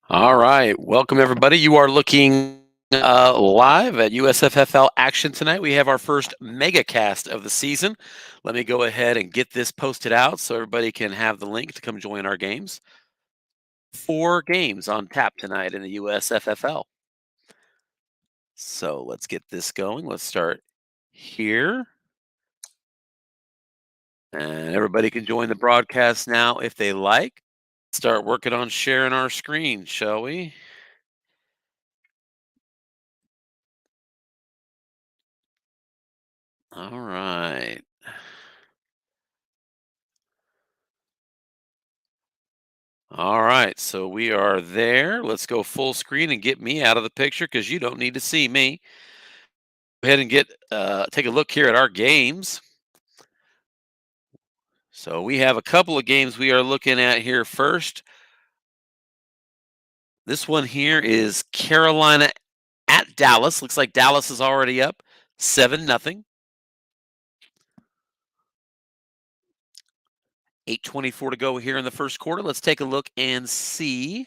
All right. Welcome, everybody. You are looking live at USFFL action tonight. We have our first MEGACAST of the season. Let me go ahead and get this posted out so everybody can have the link to come join our games. 4 games on tap tonight in the USFFL. So let's get this going. Let's start here. And everybody can join the broadcast now if they like. Start working on sharing our screen, shall we? All right. All right, so we are there. Let's go full screen and get me out of the picture because you don't need to see me. Go ahead and take a look here at our games. So we have a couple of games we are looking at here first. This one here is Carolina at Dallas. Looks like Dallas is already up 7-0. 8:24 to go here in the first quarter. Let's take a look and see.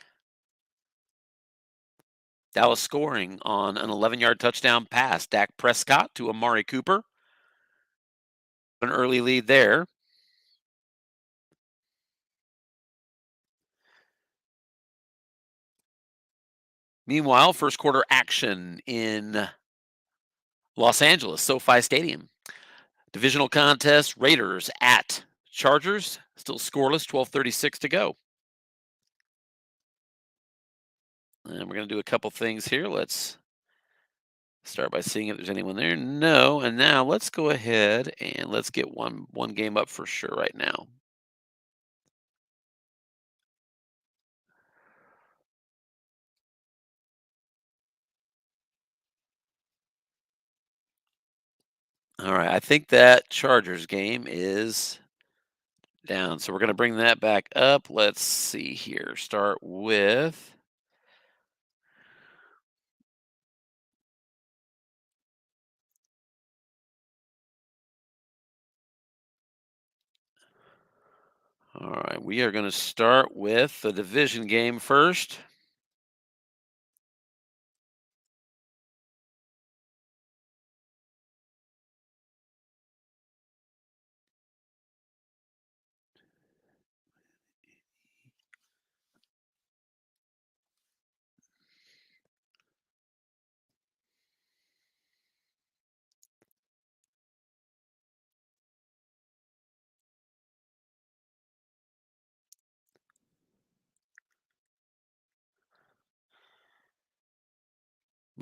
Dallas scoring on an 11-yard touchdown pass. Dak Prescott to Amari Cooper. An early lead there. Meanwhile, first quarter action in Los Angeles, SoFi Stadium. Divisional contest, Raiders at Chargers. Still scoreless, 12:36 to go. And we're going to do a couple things here. Let's start by seeing if there's anyone there. No. And now let's go ahead and let's get one game up for sure right now. All right. I think that Chargers game is down. So we're going to bring that back up. Let's see here. Start with. All right, we are going to start with the division game first.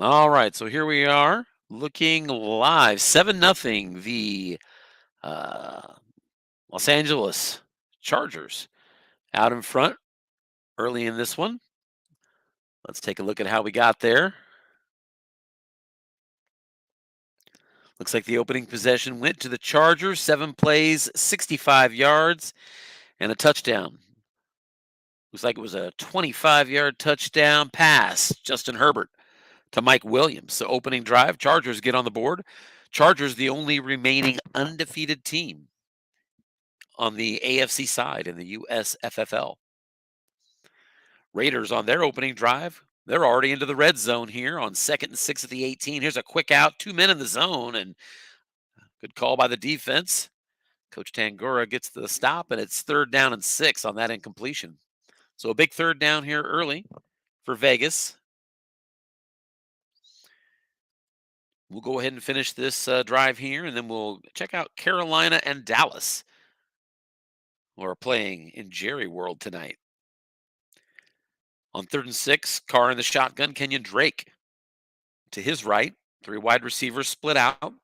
All right, so here we are looking live. 7-0, the Los Angeles Chargers out in front early in this one. Let's take a look at how we got there. Looks like the opening possession went to the Chargers. 7 plays, 65 yards, and a touchdown. Looks like it was a 25-yard touchdown pass. Justin Herbert to Mike Williams. So opening drive, Chargers get on the board. Chargers the only remaining undefeated team on the AFC side in the USFFL. Raiders on their opening drive. They're already into the red zone here on 2nd and 6 at the 18. Here's a quick out, 2 men in the zone, and good call by the defense. Coach Tangura gets the stop, and it's 3rd down and 6 on that incompletion. So a big 3rd down here early for Vegas. We'll go ahead and finish this drive here, and then we'll check out Carolina and Dallas, who are playing in Jerry World tonight. On 3rd and 6, Carr in the shotgun, Kenyon Drake to his right. 3 wide receivers split out.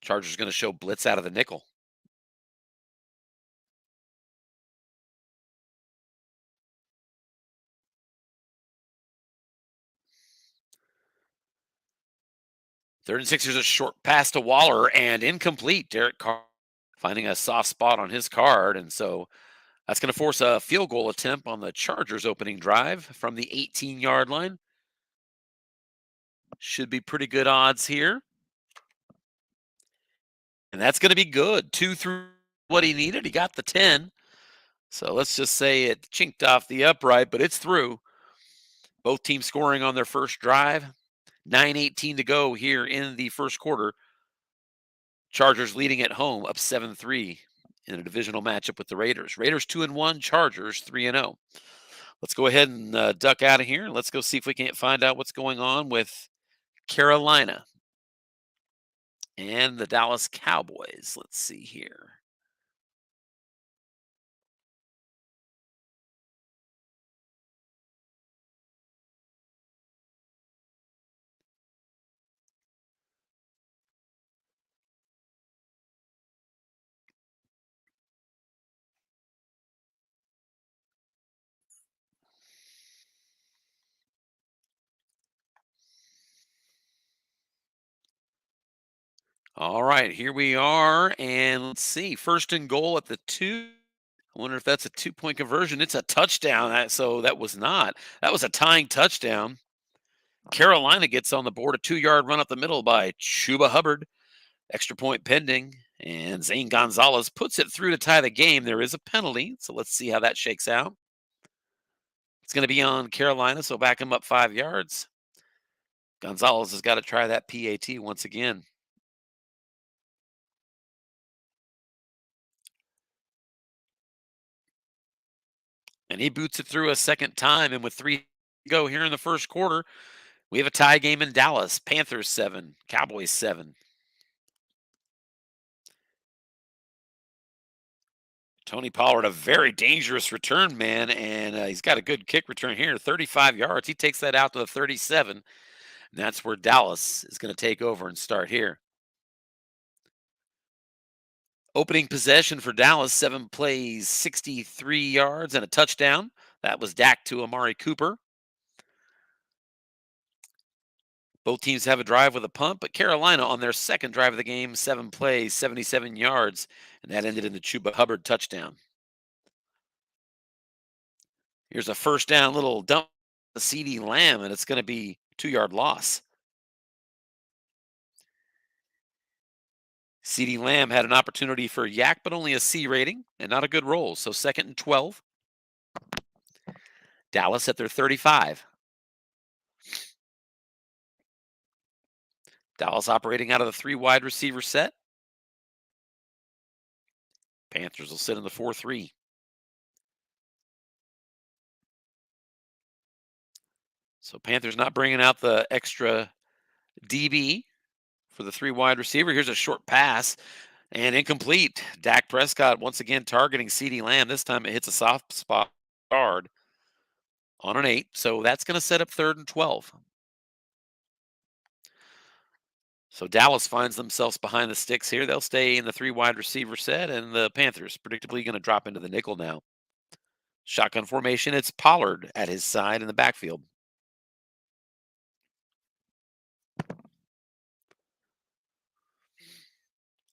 Chargers going to show blitz out of the nickel. Third and 6, here's a short pass to Waller and incomplete. Derek Carr finding a soft spot on his card. And so that's going to force a field goal attempt on the Chargers' opening drive from the 18-yard line. Should be pretty good odds here. And that's going to be good. 2 through what he needed. He got the 10. So let's just say it chinked off the upright, but it's through. Both teams scoring on their first drive. 9:18 to go here in the first quarter. Chargers leading at home, up 7-3 in a divisional matchup with the Raiders. Raiders 2-1, Chargers 3-0. Let's go ahead and duck out of here. Let's go see if we can't find out what's going on with Carolina and the Dallas Cowboys. Let's see here. All right, here we are. And let's see. First and goal at the 2. I wonder if that's a 2-point conversion. It's a touchdown. So that was not. That was a tying touchdown. Carolina gets on the board, a 2-yard run up the middle by Chuba Hubbard. Extra point pending. And Zane Gonzalez puts it through to tie the game. There is a penalty. So let's see how that shakes out. It's going to be on Carolina. So back him up 5 yards. Gonzalez has got to try that PAT once again. And he boots it through a second time. And with 3 to go here in the first quarter, we have a tie game in Dallas. Panthers 7, Cowboys 7. Tony Pollard, a very dangerous return man, and he's got a good kick return here, 35 yards. He takes that out to the 37, and that's where Dallas is going to take over and start here. Opening possession for Dallas, 7 plays, 63 yards, and a touchdown. That was Dak to Amari Cooper. Both teams have a drive with a punt, but Carolina on their second drive of the game, 7 plays, 77 yards, and that ended in the Chuba Hubbard touchdown. Here's a first down, little dump to CeeDee Lamb, and it's going to be 2-yard loss. CeeDee Lamb had an opportunity for a yak, but only a C rating and not a good roll. So 2nd and 12. Dallas at their 35. Dallas operating out of the 3 wide receiver set. Panthers will sit in the 4-3. So Panthers not bringing out the extra DB for the 3 wide receiver. Here's a short pass and incomplete. Dak Prescott once again targeting CeeDee Lamb. This time it hits a soft spot guard on an 8. So that's going to set up 3rd and 12. So Dallas finds themselves behind the sticks here. They'll stay in the 3 wide receiver set, and the Panthers predictably going to drop into the nickel now. Shotgun formation. It's Pollard at his side in the backfield.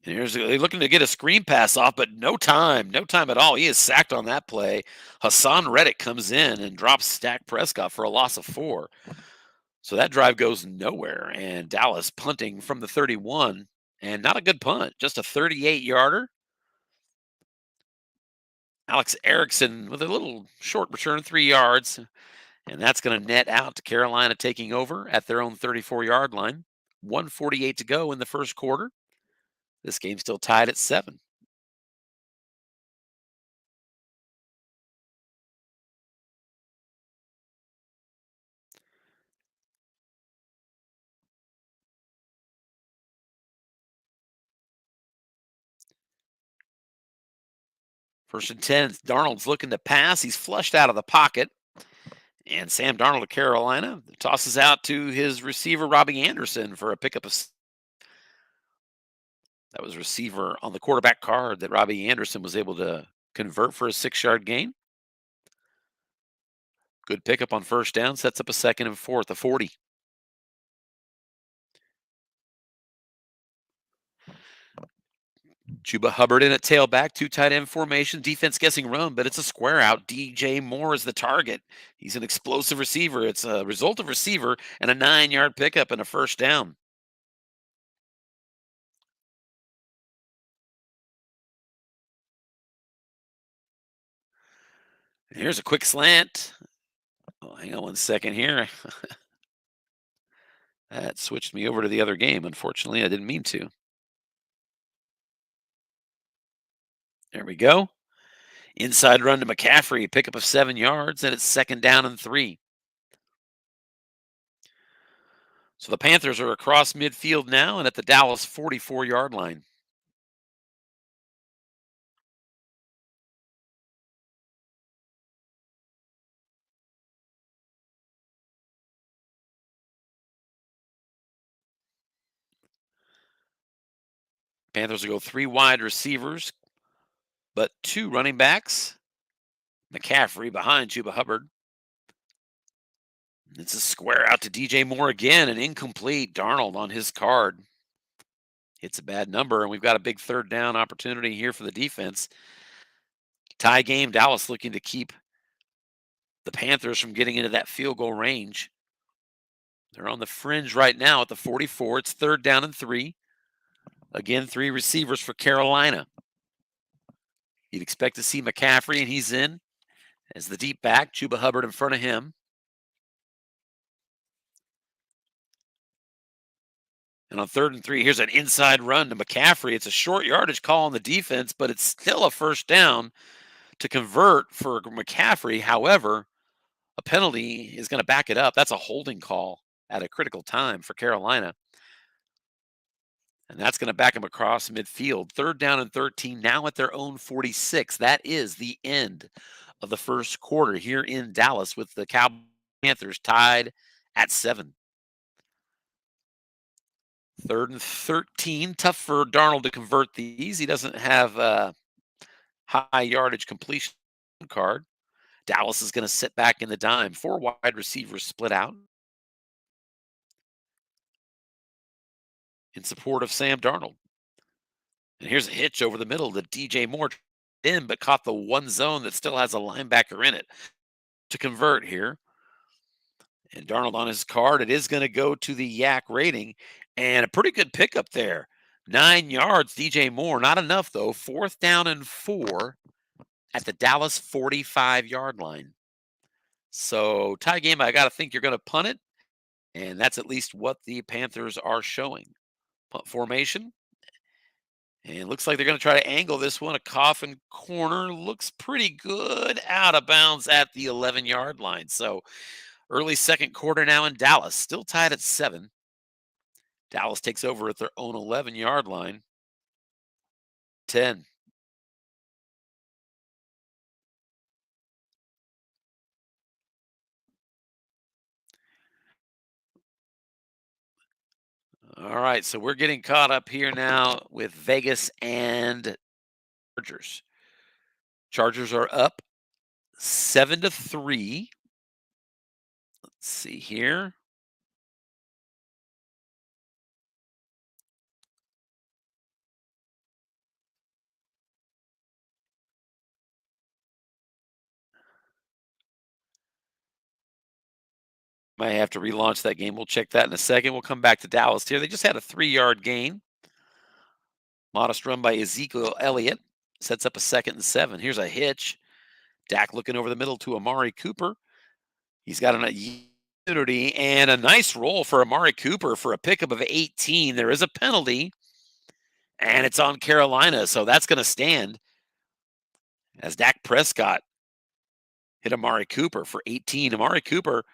And here's looking to get a screen pass off, but no time at all. He is sacked on that play. Hassan Reddick comes in and drops Dak Prescott for a loss of 4. So that drive goes nowhere, and Dallas punting from the 31, and not a good punt, just a 38-yarder. Alex Erickson with a little short return, 3 yards, and that's going to net out to Carolina taking over at their own 34-yard line. 1:48 to go in the first quarter. This game's still tied at 7. First and 10, Darnold's looking to pass. He's flushed out of the pocket. And Sam Darnold of Carolina tosses out to his receiver, Robbie Anderson, for a pickup of. That was receiver on the quarterback card that Robbie Anderson was able to convert for a 6-yard gain. Good pickup on first down, sets up a 2nd and 4 at the 40. Chuba Hubbard in at tailback, two tight end formation, defense guessing run, but it's a square out. DJ Moore is the target. He's an explosive receiver. It's a result of receiver and a 9-yard pickup and a first down. Here's a quick slant. Oh, hang on one second here. That switched me over to the other game. Unfortunately, I didn't mean to. There we go. Inside run to McCaffrey, pickup of 7 yards, and it's second down and 3. So the Panthers are across midfield now and at the Dallas 44-yard line. Panthers will go 3 wide receivers, but 2 running backs. McCaffrey behind Chuba Hubbard. It's a square out to DJ Moore again, and incomplete. Darnold on his card. It's a bad number, and we've got a big third down opportunity here for the defense. Tie game, Dallas looking to keep the Panthers from getting into that field goal range. They're on the fringe right now at the 44. It's third down and 3. Again, 3 receivers for Carolina. You'd expect to see McCaffrey, and he's in as the deep back. Chuba Hubbard in front of him. And on third and 3, here's an inside run to McCaffrey. It's a short yardage call on the defense, but it's still a first down to convert for McCaffrey. However, a penalty is going to back it up. That's a holding call at a critical time for Carolina. And that's going to back them across midfield. Third down and 13, now at their own 46. That is the end of the first quarter here in Dallas with the Cowboys Panthers tied at 7. Third and 13. Tough for Darnold to convert these. He doesn't have a high yardage completion card. Dallas is going to sit back in the dime. 4 wide receivers split out in support of Sam Darnold. And here's a hitch over the middle to DJ Moore in, but caught the one zone that still has a linebacker in it to convert here. And Darnold on his card. It is going to go to the yak rating. And a pretty good pickup there. 9 yards, DJ Moore. Not enough, though. Fourth down and 4 at the Dallas 45-yard line. So, tie game, I got to think you're going to punt it. And that's at least what the Panthers are showing. Punt formation. And looks like they're going to try to angle this one. A coffin corner looks pretty good. Out of bounds at the 11-yard line. So, early second quarter now in Dallas. Still tied at 7. Dallas takes over at their own 11-yard line. 10. All right, so we're getting caught up here now with Vegas and Chargers. Chargers are up 7-3. Let's see here. Might have to relaunch that game. We'll check that in a second. We'll come back to Dallas here. They just had a 3-yard gain. Modest run by Ezekiel Elliott. Sets up a 2nd and 7. Here's a hitch. Dak looking over the middle to Amari Cooper. He's got an opportunity and a nice roll for Amari Cooper for a pickup of 18. There is a penalty, and it's on Carolina, so that's going to stand as Dak Prescott hit Amari Cooper for 18. Amari Cooper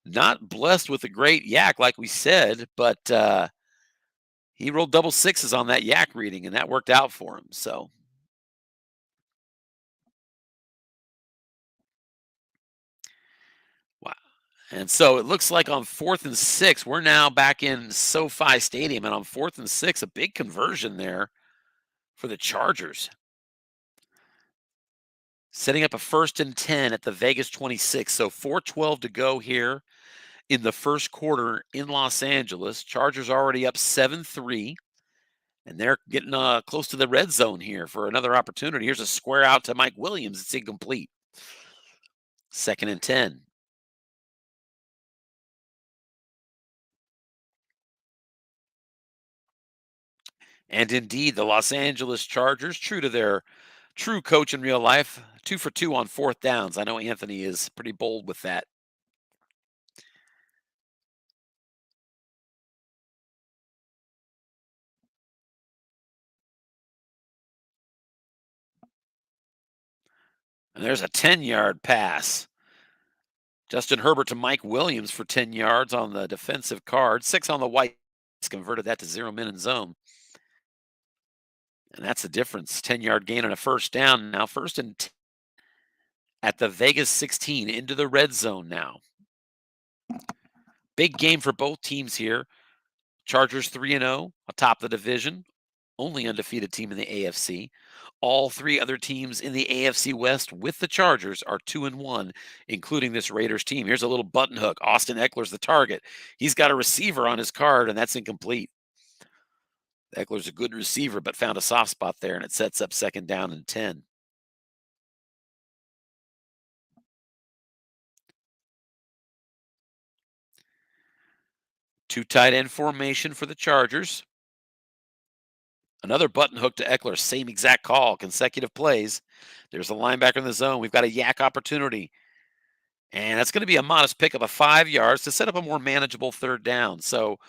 not blessed with a great yak, like we said, but he rolled double sixes on that yak reading, and that worked out for him. So, wow. And so it looks like on 4th and 6, we're now back in SoFi Stadium, and on 4th and 6, a big conversion there for the Chargers. Setting up a 1st and 10 at the Vegas 26. So 4:12 to go here in the first quarter in Los Angeles. Chargers already up 7-3. And they're getting close to the red zone here for another opportunity. Here's a square out to Mike Williams. It's incomplete. 2nd and 10. And indeed, the Los Angeles Chargers, true to their true coach in real life, 2 for 2 on 4th downs. I know Anthony is pretty bold with that. And there's a 10-yard pass. Justin Herbert to Mike Williams for 10 yards on the defensive card. 6 on the white. He's converted that to 0 min in zone. And that's the difference. 10-yard gain and a first down. Now 1st and 10 at the Vegas 16 into the red zone now. Big game for both teams here. Chargers 3-0 atop the division. Only undefeated team in the AFC. All 3 other teams in the AFC West with the Chargers are 2-1, including this Raiders team. Here's a little button hook. Austin Eckler's the target. He's got a receiver on his card, and that's incomplete. Eckler's a good receiver, but found a soft spot there, and it sets up 2nd down and 10. Two tight end formation for the Chargers. Another button hook to Eckler. Same exact call. Consecutive plays. There's a linebacker in the zone. We've got a yak opportunity. And that's going to be a modest pickup of 5 yards to set up a more manageable 3rd down. So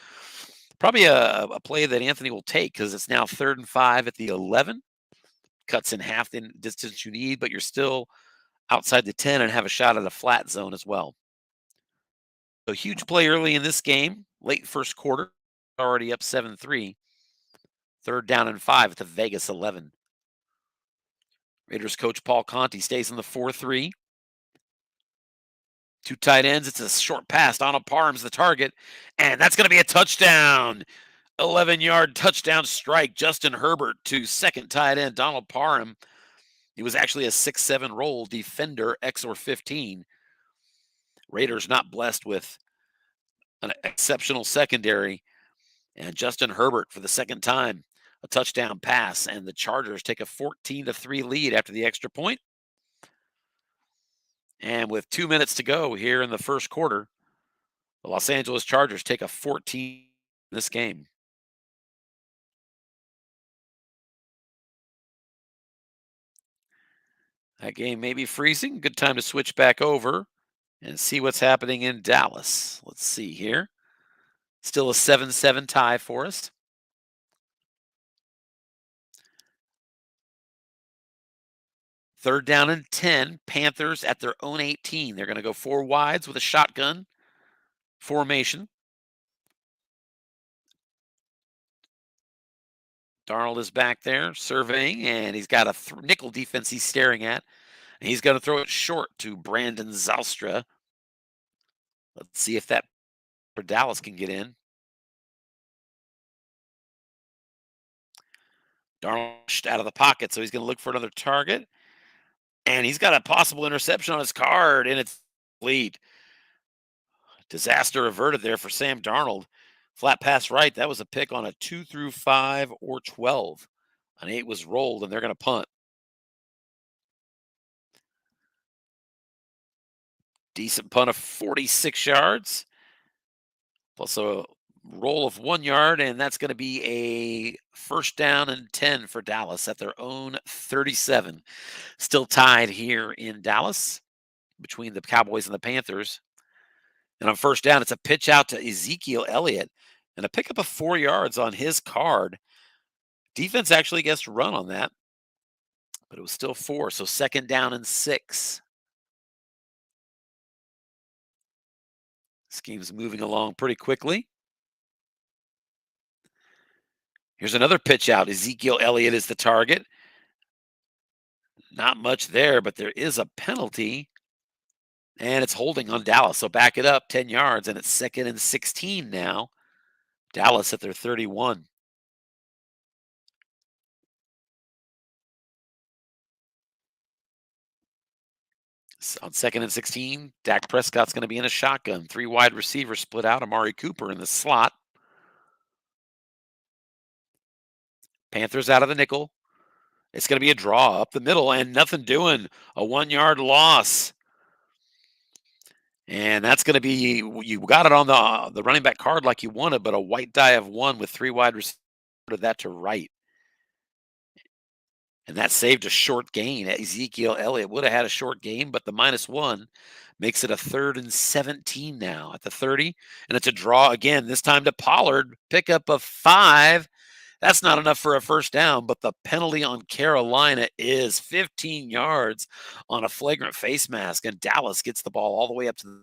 probably a play that Anthony will take because it's now 3rd and 5 at the 11. Cuts in half the distance you need, but you're still outside the 10 and have a shot at a flat zone as well. So huge play early in this game. Late first quarter. Already up 7-3. 3rd down and 5 at the Vegas 11. Raiders coach Paul Conti stays in the 4-3. 2 tight ends. It's a short pass. Donald Parham's the target, and that's going to be a touchdown. 11-yard touchdown strike. Justin Herbert to 2nd tight end Donald Parham. He was actually a 6'7" roll defender, X or 15. Raiders not blessed with an exceptional secondary, and Justin Herbert for the 2nd time, a touchdown pass, and the Chargers take a 14-3 lead after the extra point. And with 2 minutes to go here in the first quarter, the Los Angeles Chargers take a 14 in this game. That game may be freezing. Good time to switch back over and see what's happening in Dallas. Let's see here. Still a 7-7 tie for us. Third down and 10. Panthers at their own 18. They're going to go 4 wides with a shotgun formation. Darnold is back there surveying, and he's got a nickel defense he's staring at. And he's going to throw it short to Brandon Zalstra. Let's see if that for Dallas can get in. Darnold out of the pocket, so he's going to look for another target. And he's got a possible interception on his card, and it's lead. Disaster averted there for Sam Darnold. Flat pass right. That was a pick on a 2 through 5 or 12. An 8 was rolled, and they're going to punt. Decent punt of 46 yards. Plus a roll of 1 yard, and that's going to be a 1st down and 10 for Dallas at their own 37. Still tied here in Dallas between the Cowboys and the Panthers. And on 1st down, it's a pitch out to Ezekiel Elliott and a pickup of 4 yards on his card. Defense actually gets to run on that, but it was still 4. So 2nd down and 6. This game's moving along pretty quickly. Here's another pitch out. Ezekiel Elliott is the target. Not much there, but there is a penalty. And it's holding on Dallas. So back it up 10 yards, and it's 2nd and 16 now. Dallas at their 31. On 2nd and 16, Dak Prescott's going to be in a shotgun. 3 wide receivers split out. Amari Cooper in the slot. Panthers out of the nickel. It's going to be a draw up the middle and nothing doing. A 1-yard loss. And that's going to be, you got it on the running back card like you wanted, but a white die of 1 with 3 wide receivers, that to right. And that saved a short gain. Ezekiel Elliott would have had a short gain, but the -1 makes it a 3rd and 17 now at the 30. And it's a draw again, this time to Pollard. Pickup of 5. That's not enough for a first down, but the penalty on Carolina is 15 yards on a flagrant face mask, and Dallas gets the ball all the way up to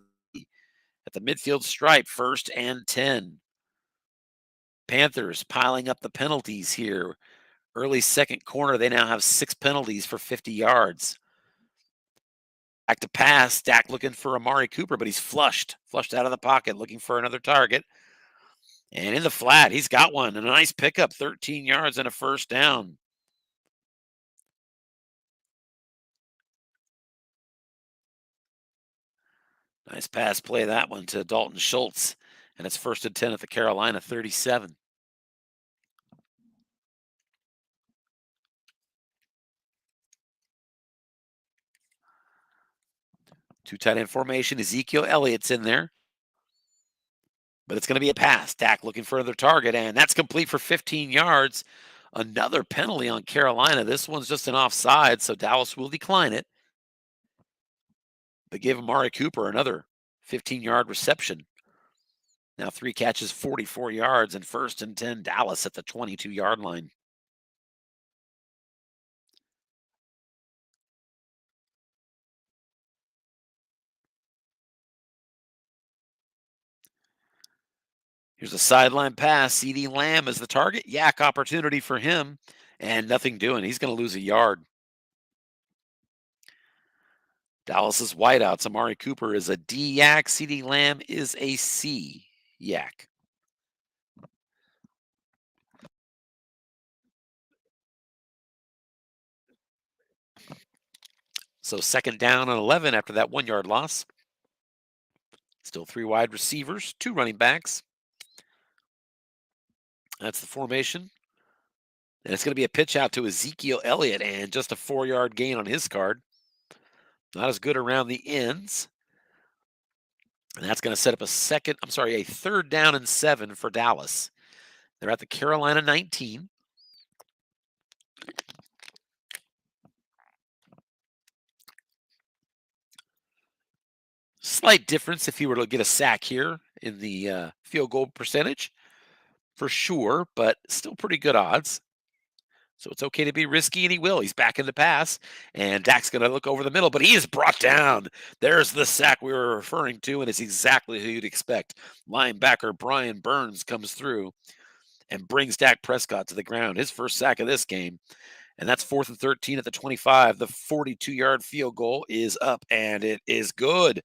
at the midfield stripe, 1st and 10. Panthers piling up the penalties here. Early second corner, they now have 6 penalties for 50 yards. Back to pass, Dak looking for Amari Cooper, but he's flushed out of the pocket, looking for another target. And in the flat, he's got one. And a nice pickup, 13 yards and a first down. Nice pass play, that one to Dalton Schultz. And it's 1st and 10 at the Carolina 37. Two tight end formation. Ezekiel Elliott's in there. But it's going to be a pass. Dak looking for another target, and that's complete for 15 yards. Another penalty on Carolina. This one's just an offside, so Dallas will decline it. They give Amari Cooper another 15-yard reception. Now 3 catches, 44 yards, and 1st and 10, Dallas at the 22-yard line. Here's a sideline pass. CeeDee Lamb is the target. Yak opportunity for him, and nothing doing. He's going to lose a yard. Dallas's wideouts. Amari Cooper is a D Yak. CeeDee Lamb is a C Yak. So 2nd down and 11 after that 1-yard loss. Still 3 wide receivers, 2 running backs. That's the formation. And it's going to be a pitch out to Ezekiel Elliott, and just a 4-yard gain on his card. Not as good around the ends. And that's going to set up a 3rd down and 7 for Dallas. They're at the Carolina 19. Slight difference if you were to get a sack here in the field goal percentage, for sure, but still pretty good odds. So it's okay to be risky, and he will. He's back in the pass, and Dak's going to look over the middle, but he is brought down. There's the sack we were referring to, and it's exactly who you'd expect. Linebacker Brian Burns comes through and brings Dak Prescott to the ground. His first sack of this game, and that's 4th and 13 at the 25. The 42-yard field goal is up, and it is good.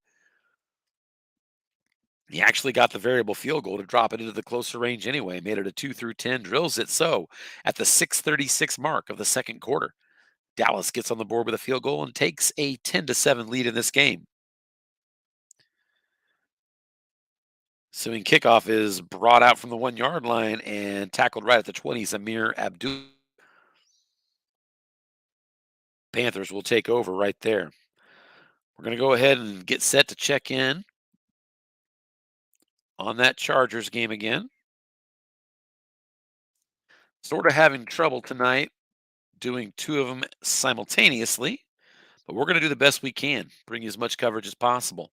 He actually got the variable field goal to drop it into the closer range anyway. Made it a 2 through 10, drills it. So at the 6:36 mark of the second quarter, Dallas gets on the board with a field goal and takes a 10-7 lead in this game. Ensuing kickoff is brought out from the 1-yard line and tackled right at the 20. Amir Abdul. Panthers will take over right there. We're going to go ahead and get set to check in on that Chargers game again. Sort of having trouble tonight doing 2 of them simultaneously, but we're going to do the best we can, bring you as much coverage as possible.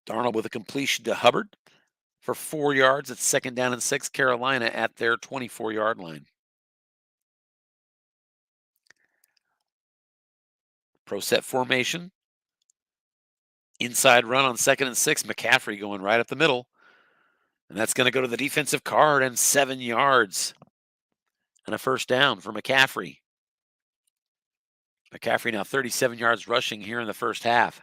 Darnold with a completion to Hubbard for 4 yards. It's 2nd down and 6. Carolina at their 24-yard line. Pro set formation. Inside run on 2nd and 6. McCaffrey going right up the middle. And that's going to go to the defensive card, and 7 yards. And a first down for McCaffrey. McCaffrey now 37 yards rushing here in the first half.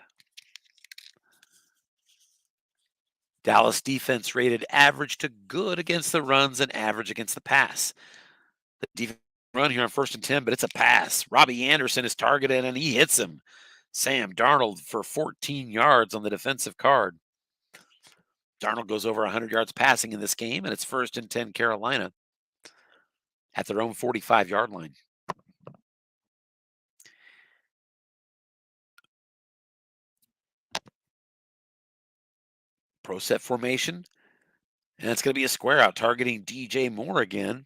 Dallas defense rated average to good against the runs and average against the pass. The defense run here on 1st and 10, but it's a pass. Robbie Anderson is targeted, and he hits him. Sam Darnold for 14 yards on the defensive card. Darnold goes over 100 yards passing in this game, and it's 1st and 10 Carolina at their own 45-yard line. Pro set formation, and it's going to be a square out targeting DJ Moore again.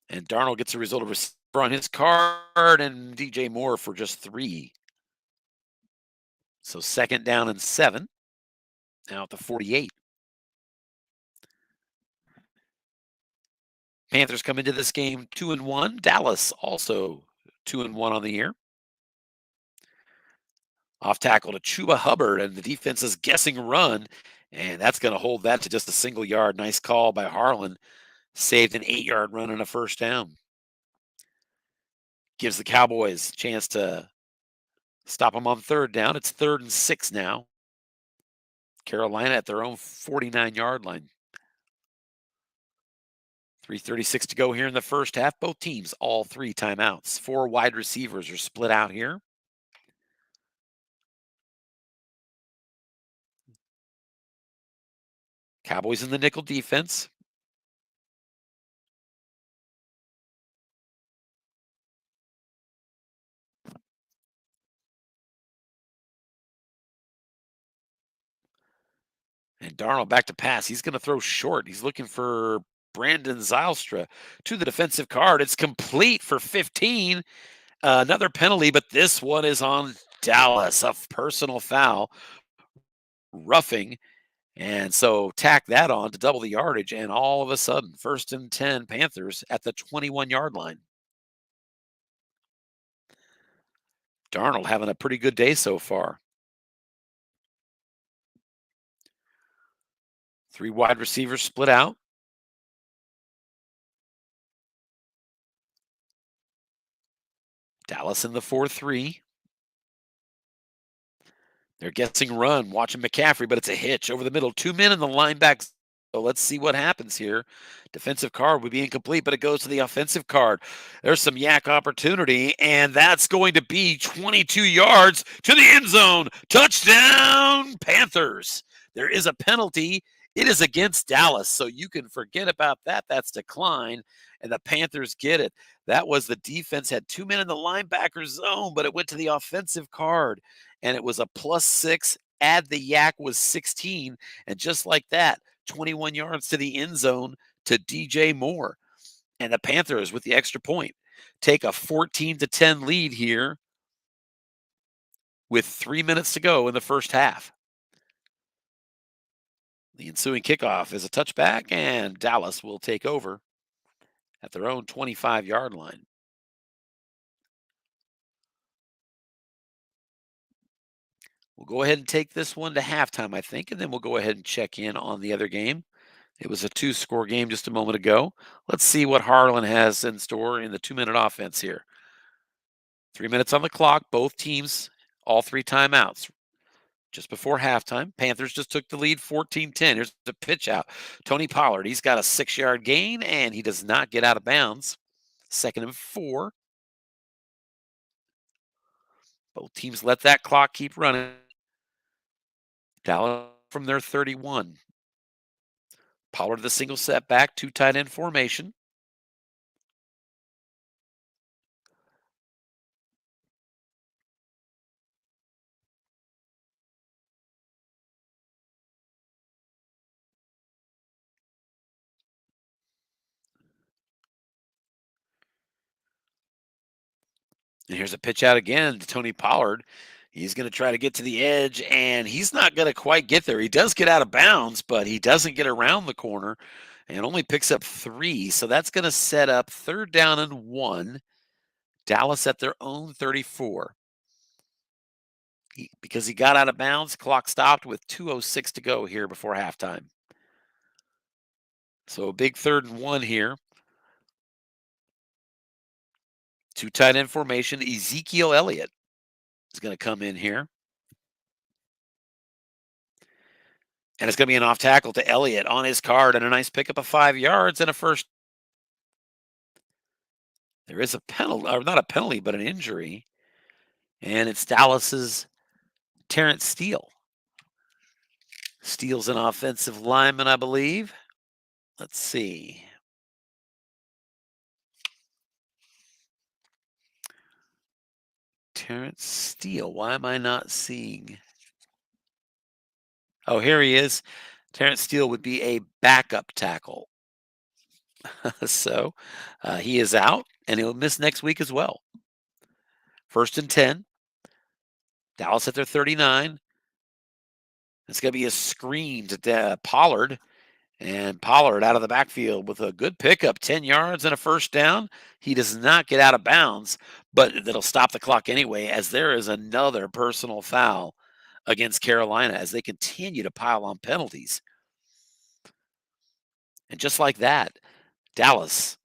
And Darnold gets a result of receiver on his card, and DJ Moore for just 3. So 2nd down and 7. Now at the 48. Panthers come into this game 2-1. Dallas also 2-1 on the year. Off tackle to Chuba Hubbard, and the defense is guessing run, and that's going to hold that to just a single yard. Nice call by Harlan. Saved an 8-yard run and a 1st down. Gives the Cowboys a chance to stop them on 3rd down. It's 3rd and 6 now. Carolina at their own 49-yard line. 3:36 to go here in the first half. Both teams, all 3 timeouts. 4 wide receivers are split out here. Cowboys in the nickel defense. And Darnold back to pass. He's going to throw short. He's looking for Brandon Zylstra to the defensive card. It's complete for 15. Another penalty, but this one is on Dallas. A personal foul. Roughing. And so tack that on to double the yardage. And all of a sudden, 1st and 10 Panthers at the 21-yard line. Darnold having a pretty good day so far. 3 wide receivers split out. Dallas in the 4-3. They're guessing run, watching McCaffrey, but it's a hitch over the middle. 2 men in the linebackers. So let's see what happens here. Defensive card would be incomplete, but it goes to the offensive card. There's some yak opportunity, and that's going to be 22 yards to the end zone. Touchdown, Panthers. There is a penalty. It is against Dallas, so you can forget about that. That's decline, and the Panthers get it. That was the defense had 2 men in the linebacker zone, but it went to the offensive card, and it was a +6. Add the yak was 16, and just like that, 21 yards to the end zone to DJ Moore. And the Panthers, with the extra point, take a 14-10 lead here with 3 minutes to go in the first half. The ensuing kickoff is a touchback, and Dallas will take over at their own 25-yard line. We'll go ahead and take this one to halftime, I think, and then we'll go ahead and check in on the other game. It was a 2-score game just a moment ago. Let's see what Harlan has in store in the 2-minute offense here. 3 minutes on the clock, both teams, all 3 timeouts. Just before halftime, Panthers just took the lead 14-10. Here's the pitch out. Tony Pollard, he's got a 6-yard gain, and he does not get out of bounds. 2nd and 4. Both teams let that clock keep running. Dallas from their 31. Pollard the single setback, 2 tight end formation. And here's a pitch out again to Tony Pollard. He's going to try to get to the edge, and he's not going to quite get there. He does get out of bounds, but he doesn't get around the corner and only picks up 3. So that's going to set up 3rd down and 1. Dallas at their own 34. Because he got out of bounds, clock stopped with 2:06 to go here before halftime. So a big 3rd and 1 here. 2 tight end formation. Ezekiel Elliott is going to come in here. And it's going to be an off tackle to Elliott on his card and a nice pickup of 5 yards and a first. There is a penalty, or not a penalty, but an injury. And it's Dallas's Terrence Steele. Steele's an offensive lineman, I believe. Let's see. Terrence Steele. Why am I not seeing? Oh, here he is. Terrence Steele would be a backup tackle. So he is out, and he'll miss next week as well. 1st and 10. Dallas at their 39. It's going to be a screen to Pollard. And Pollard out of the backfield with a good pickup, 10 yards and a first down. He does not get out of bounds, but that'll stop the clock anyway, as there is another personal foul against Carolina as they continue to pile on penalties. And just like that, Dallas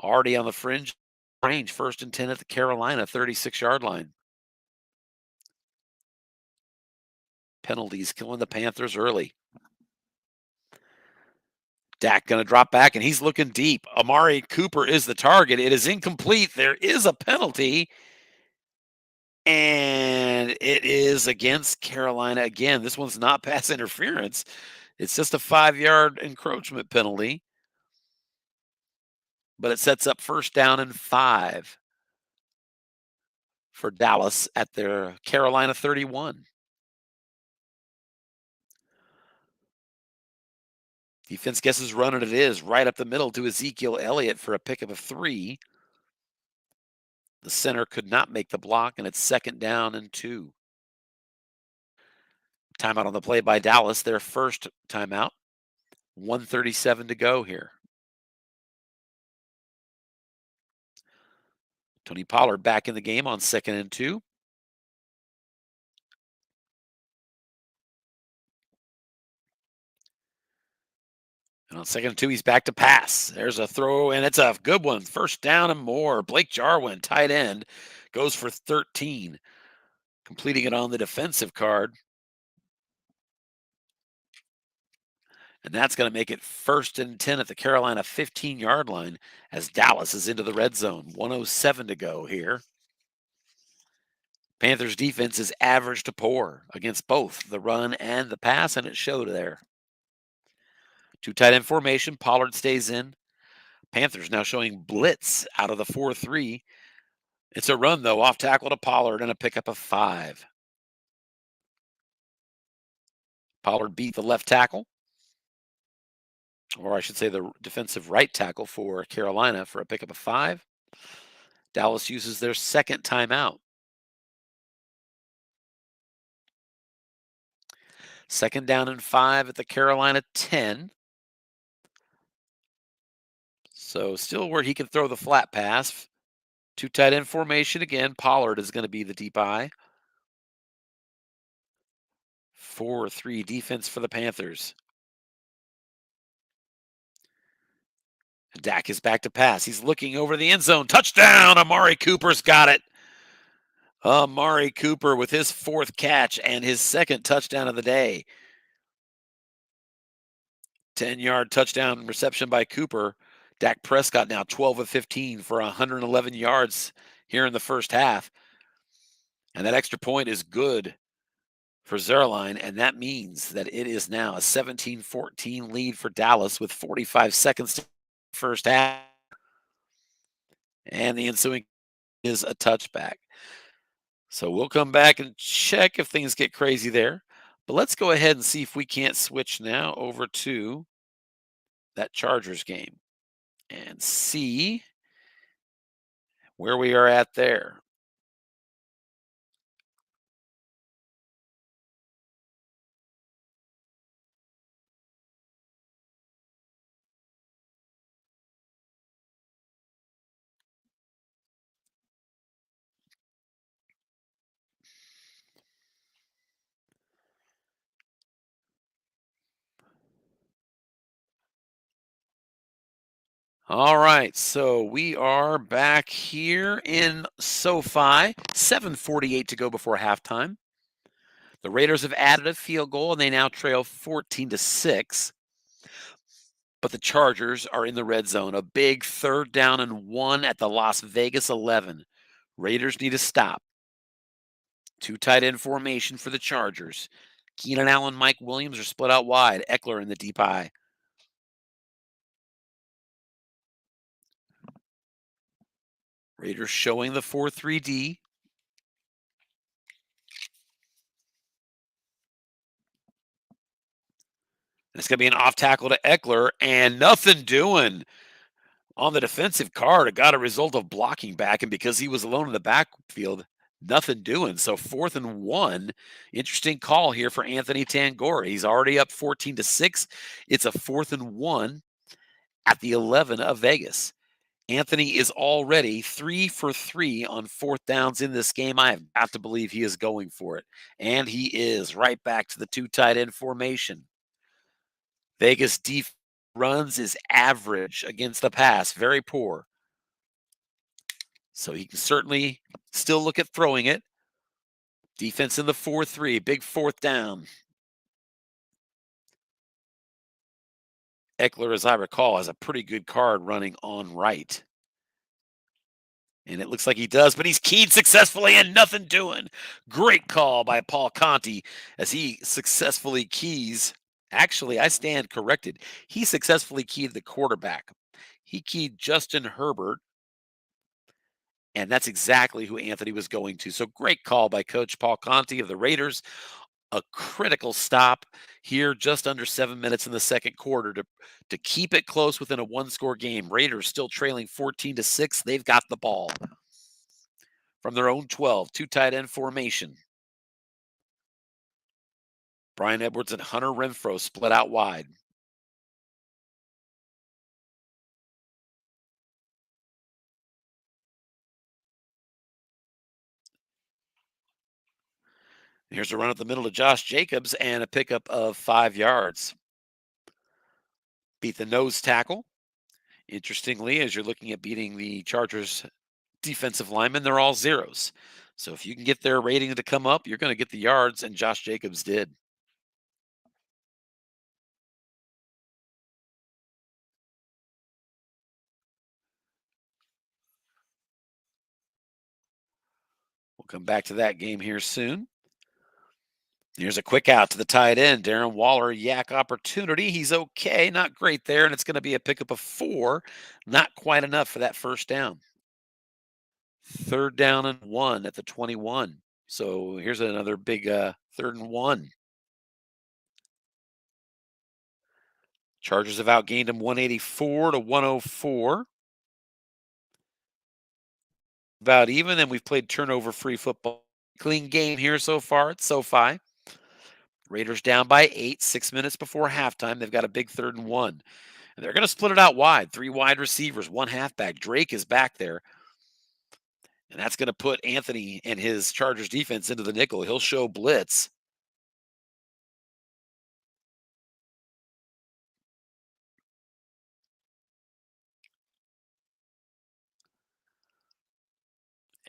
already on the fringe range, 1st and 10 at the Carolina 36-yard line. Penalties killing the Panthers early. Dak going to drop back, and he's looking deep. Amari Cooper is the target. It is incomplete. There is a penalty, and it is against Carolina again. This one's not pass interference. It's just a 5-yard encroachment penalty, but it sets up 1st down and 5 for Dallas at their Carolina 31. Defense guesses run, and it is right up the middle to Ezekiel Elliott for a pickup of 3. The center could not make the block, and it's 2nd down and 2. Timeout on the play by Dallas, their first timeout. 1:37 to go here. Tony Pollard back in the game on 2nd and 2. And on 2nd and 2, he's back to pass. There's a throw, and it's a good one. 1st down and more. Blake Jarwin, tight end, goes for 13, completing it on the defensive card. And that's going to make it 1st and 10 at the Carolina 15-yard line as Dallas is into the red zone. 1:07 to go here. Panthers defense is average to poor against both the run and the pass, and it showed there. 2 tight end formation. Pollard stays in. Panthers now showing blitz out of the 4-3. It's a run, though, off tackle to Pollard and a pickup of 5. Pollard beat the left tackle, or I should say the defensive right tackle for Carolina for a pickup of 5. Dallas uses their 2nd timeout. 2nd down and 5 at the Carolina 10. So still where he can throw the flat pass. 2 tight end formation again. Pollard is going to be the deep eye. 4-3 defense for the Panthers. Dak is back to pass. He's looking over the end zone. Touchdown! Amari Cooper's got it. Amari Cooper with his 4th catch and his 2nd touchdown of the day. 10-yard touchdown reception by Cooper. Dak Prescott now 12 of 15 for 111 yards here in the first half. And that extra point is good for Zerline, and that means that it is now a 17-14 lead for Dallas with 45 seconds to first half. And the ensuing is a touchback. So we'll come back and check if things get crazy there. But let's go ahead and see if we can't switch now over to that Chargers game and see where we are at there. All right, so we are back here in SoFi. 7:48 to go before halftime. The Raiders have added a field goal, and they now trail 14-6. But the Chargers are in the red zone. A big 3rd down and 1 at the Las Vegas 11. Raiders need a stop. 2 tight end formation for the Chargers. Keenan Allen, Mike Williams are split out wide. Eckler in the deep I. Raiders showing the 4-3-D. It's going to be an off tackle to Eckler, and nothing doing on the defensive card. It got a result of blocking back, and because he was alone in the backfield, nothing doing. So 4th and 1. Interesting call here for Anthony Tangora. He's already up 14-6. It's a 4th and 1 at the 11 of Vegas. Anthony is already 3 for 3 on 4th downs in this game. I have got to believe he is going for it. And he is right back to the 2 tight end formation. Vegas defense runs is average against the pass, very poor. So he can certainly still look at throwing it. Defense in the 4-3, big 4th down. Eckler, as I recall, has a pretty good card running on right. And it looks like he does, but he's keyed successfully and nothing doing. Great call by Paul Conti as he successfully keys. Actually, I stand corrected. He successfully keyed the quarterback. He keyed Justin Herbert, and that's exactly who Anthony was going to. So great call by Coach Paul Conti of the Raiders. A critical stop here, just under 7 minutes in the second quarter to keep it close within a 1-score game. Raiders still trailing 14-6. They've got the ball from their own 12, 2 tight end formation. Brian Edwards and Hunter Renfrow split out wide. Here's a run up the middle to Josh Jacobs and a pickup of 5 yards. Beat the nose tackle. Interestingly, as you're looking at beating the Chargers defensive linemen, they're all zeros. So if you can get their rating to come up, you're going to get the yards, and Josh Jacobs did. We'll come back to that game here soon. Here's a quick out to the tight end, Darren Waller. Yak opportunity. He's okay, not great there, and it's going to be a pickup of 4. Not quite enough for that first down. 3rd down and 1 at the 21. So here's another big 3rd and 1. Chargers have outgained him 184-104. About even, and we've played turnover-free football. Clean game here so far at SoFi. Raiders down by 8, 6 minutes before halftime. They've got a big 3rd and 1. And they're going to split it out wide. 3 wide receivers, 1 halfback. Drake is back there. And that's going to put Anthony and his Chargers defense into the nickel. He'll show blitz.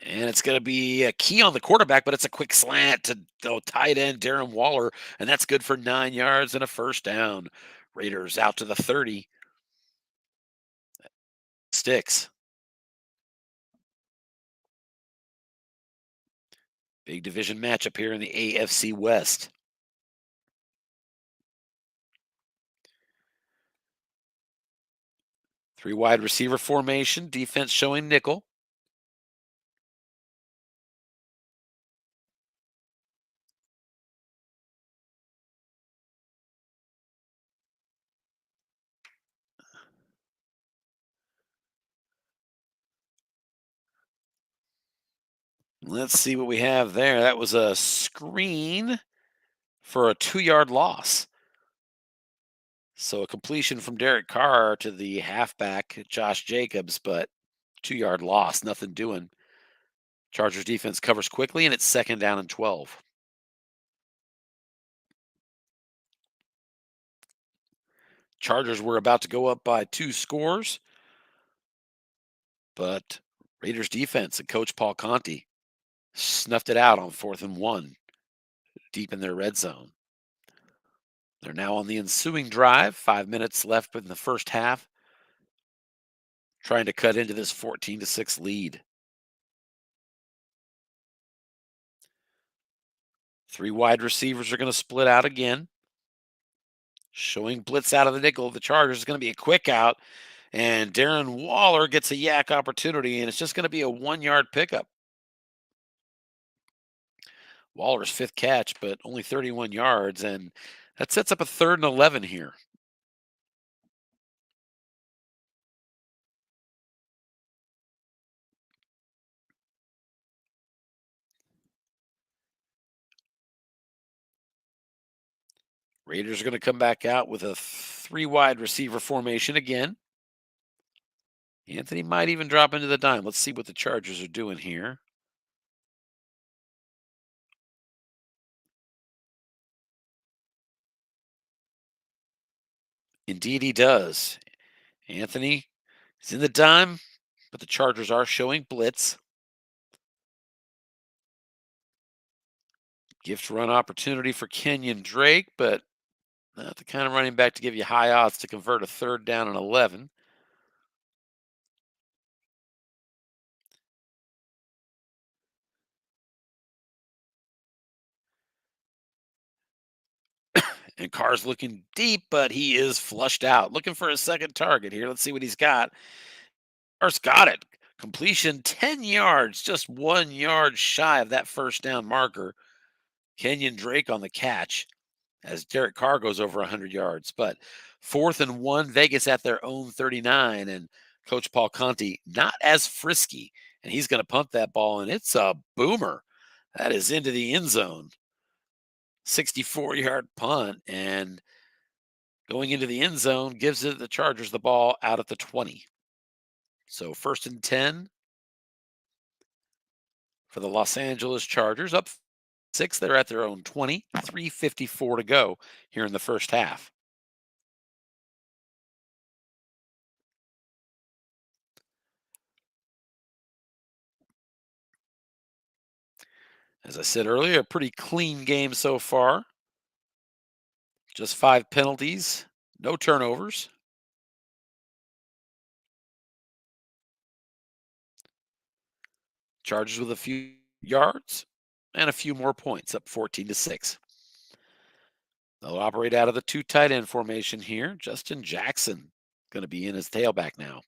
And it's going to be a key on the quarterback, but it's a quick slant to tight end Darren Waller. And that's good for 9 yards and a first down. Raiders out to the 30. Sticks. Big division matchup here in the AFC West. 3 wide receiver formation, defense showing nickel. Let's see what we have there. That was a screen for a 2-yard loss. So a completion from Derek Carr to the halfback, Josh Jacobs, but 2-yard loss, nothing doing. Chargers defense covers quickly, and it's 2nd down and 12. Chargers were about to go up by 2 scores, but Raiders defense and Coach Paul Conti snuffed it out on 4th and 1, deep in their red zone. They're now on the ensuing drive, 5 minutes left in the first half, trying to cut into this 14-6 lead. Three wide receivers are going to split out again. Showing blitz out of the nickel. The Chargers is going to be a quick out. And Darren Waller gets a yak opportunity, and it's just going to be a 1-yard pickup. Waller's fifth catch, but only 31 yards, and that sets up a 3rd and 11 here. Raiders are going to come back out with a 3-wide receiver formation again. Anthony might even drop into the dime. Let's see what the Chargers are doing here. Indeed, he does. Anthony is in the dime, but the Chargers are showing blitz. Gift run opportunity for Kenyon Drake, but not the kind of running back to give you high odds to convert a 3rd down and 11. And Carr's looking deep, but he is flushed out. Looking for a second target here. Let's see what he's got. Carr's got it. Completion 10 yards, just 1 yard shy of that first down marker. Kenyon Drake on the catch as Derek Carr goes over 100 yards. But 4th and 1, Vegas at their own 39. And Coach Paul Conti not as frisky. And he's going to punt that ball, and it's a boomer. That is into the end zone. 64-yard punt, and going into the end zone gives the Chargers the ball out at the 20. So 1st and 10 for the Los Angeles Chargers. Up 6, they're at their own 20. 3:54 to go here in the first half. As I said earlier, a pretty clean game so far. Just 5 penalties, no turnovers. Chargers with a few yards and a few more points, up 14-6. They'll operate out of the 2 tight end formation here. Justin Jackson going to be in as tailback now.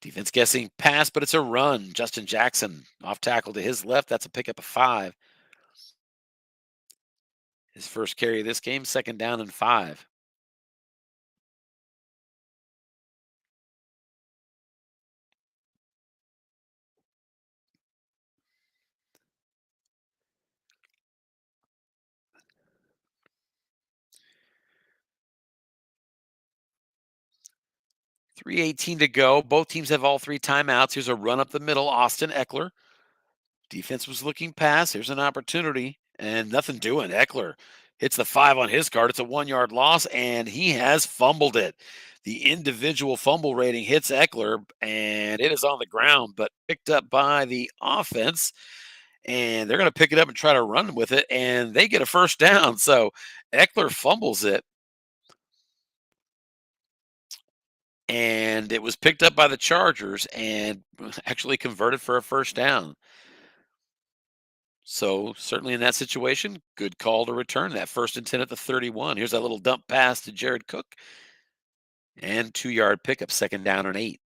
Defense guessing pass, but it's a run. Justin Jackson off tackle to his left. That's a pickup of 5. His first carry of this game, 2nd down and 5. .318 to go. Both teams have all 3 timeouts. Here's a run up the middle. Austin Eckler. Defense was looking pass. Here's an opportunity, and nothing doing. Eckler hits the 5 on his card. It's a 1-yard loss, and he has fumbled it. The individual fumble rating hits Eckler, and it is on the ground, but picked up by the offense. And they're going to pick it up and try to run with it, and they get a 1st down. So Eckler fumbles it, and it was picked up by the Chargers and actually converted for a 1st down. So certainly in that situation, good call to return that 1st and 10 at the 31. Here's that little dump pass to Jared Cook, and 2-yard pickup, 2nd down and 8.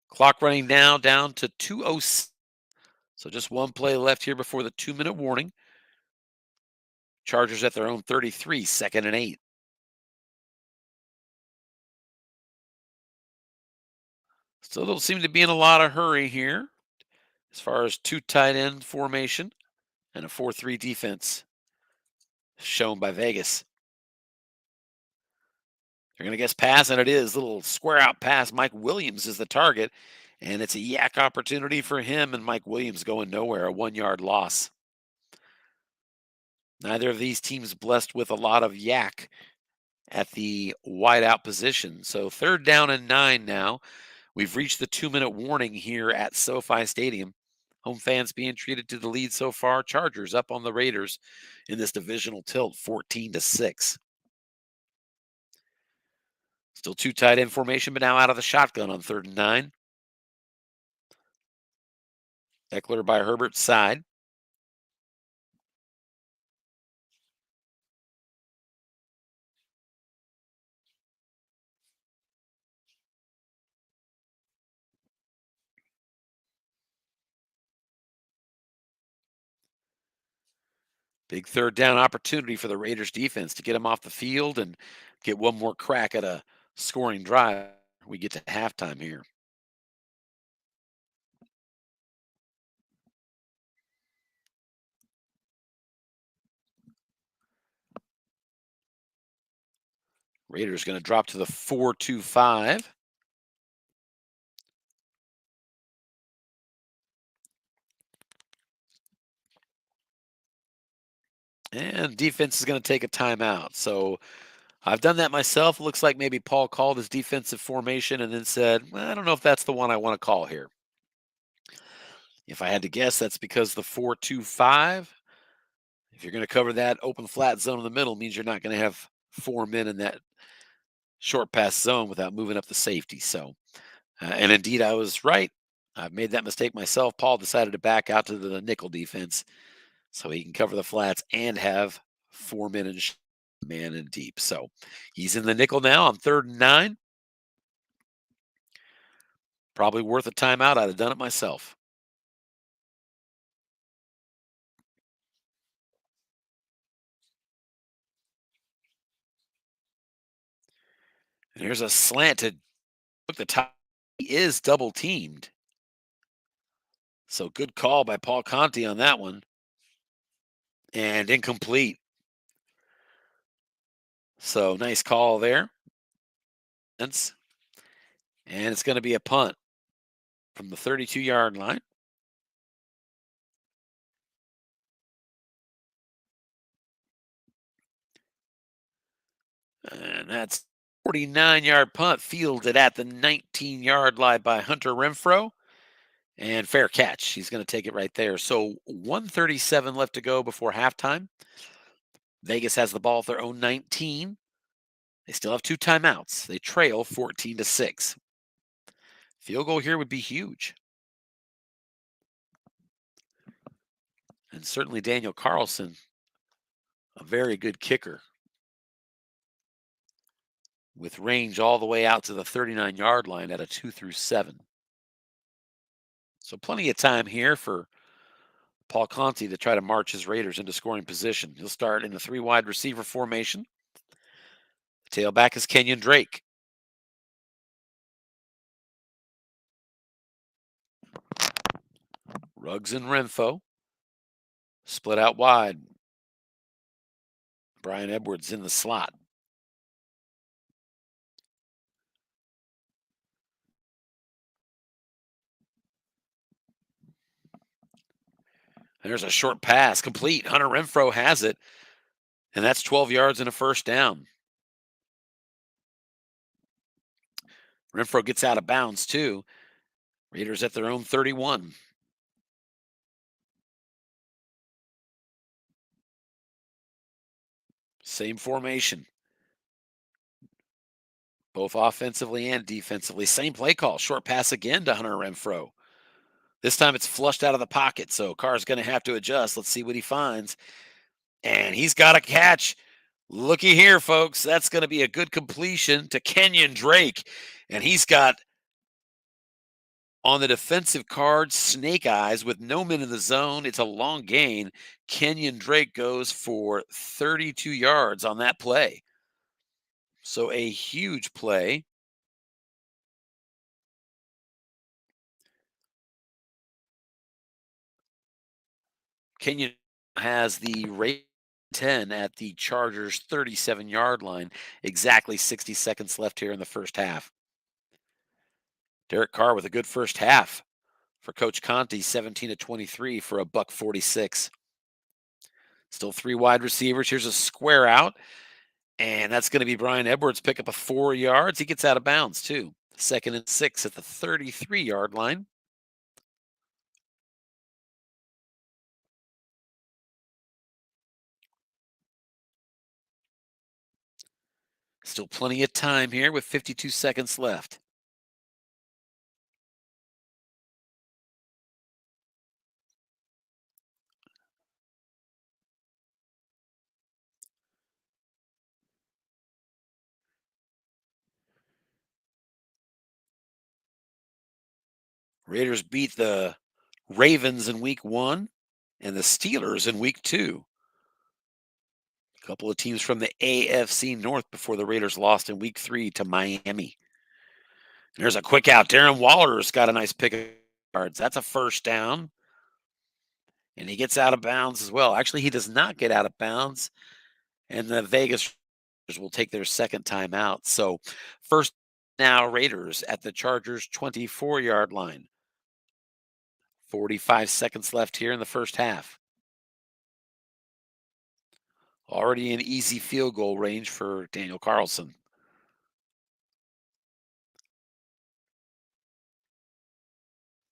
Clock running now down to 2:06. So just 1 play left here before the 2-minute warning. Chargers at their own 33, 2nd and 8. Still don't seem to be in a lot of hurry here as far as 2 tight end formation and a 4-3 defense shown by Vegas. They're going to guess pass, and it is. Little square out pass. Mike Williams is the target, and it's a yak opportunity for him, and Mike Williams going nowhere, a 1-yard loss. Neither of these teams blessed with a lot of yak at the wideout position. So 3rd down and 9 now. We've reached the 2-minute warning here at SoFi Stadium. Home fans being treated to the lead so far. Chargers up on the Raiders in this divisional tilt, 14-6. Still two tight end formation, but now out of the shotgun on 3rd and 9. Eckler by Herbert's side. Big 3rd down opportunity for the Raiders defense to get them off the field and get one more crack at a scoring drive. We get to halftime here. Raiders going to drop to the 4-2-5. And defense is going to take a timeout. So I've done that myself. Looks like maybe Paul called his defensive formation and then said, well, I don't know if that's the one I want to call here. If I had to guess, that's because the 4-2-5, if you're going to cover that open flat zone in the middle, means you're not going to have 4 men in that short pass zone without moving up the safety. So, and indeed, I was right. I've made that mistake myself. Paul decided to back out to the nickel defense so he can cover the flats and have 4 men in man in deep. So he's in the nickel now on 3rd and 9. Probably worth a timeout. I'd have done it myself. And here's a slant to look the top. He is double teamed. So good call by Paul Conti on that one. And incomplete. So nice call there. And it's going to be a punt from the 32-yard line. And that's 49-yard punt fielded at the 19-yard line by Hunter Renfro. And fair catch. He's going to take it right there. So 1:37 left to go before halftime. Vegas has the ball at their own 19. They still have 2 timeouts. They trail 14-6. Field goal here would be huge. And certainly Daniel Carlson, a very good kicker with range all the way out to the 39-yard line at a 2-7. So plenty of time here for Paul Conti to try to march his Raiders into scoring position. He'll start in a 3 wide receiver formation. The tailback is Kenyon Drake. Ruggs and Renfro split out wide. Brian Edwards in the slot. There's a short pass, complete. Hunter Renfro has it, and that's 12 yards and a first down. Renfro gets out of bounds, too. Raiders at their own 31. Same formation. Both offensively and defensively. Same play call. Short pass again to Hunter Renfro. This time it's flushed out of the pocket, so Carr's going to have to adjust. Let's see what he finds. And he's got a catch. Looky here, folks. That's going to be a good completion to Kenyon Drake. And he's got on the defensive card, snake eyes with no men in the zone. It's a long gain. Kenyon Drake goes for 32 yards on that play. So a huge play. Kenyon has the rate 10 at the Chargers' 37-yard line. Exactly 60 seconds left here in the first half. Derek Carr with a good first half for Coach Conti, 17-23 for a $146. Still 3 wide receivers. Here's a square out, and that's going to be Brian Edwards pick up a 4 yards. He gets out of bounds too. 2nd and 6 at the 33-yard line. Still plenty of time here with 52 seconds left. Raiders beat the Ravens in week 1 and the Steelers in week 2. A couple of teams from the AFC North before the Raiders lost in week 3 to Miami. There's a quick out. Darren Waller's got a nice pick of yards. That's a first down. And he gets out of bounds as well. Actually, he does not get out of bounds. And the Vegas will take their second time out. So first now Raiders at the Chargers 24-yard line. 45 seconds left here in the first half. Already an easy field goal range for Daniel Carlson.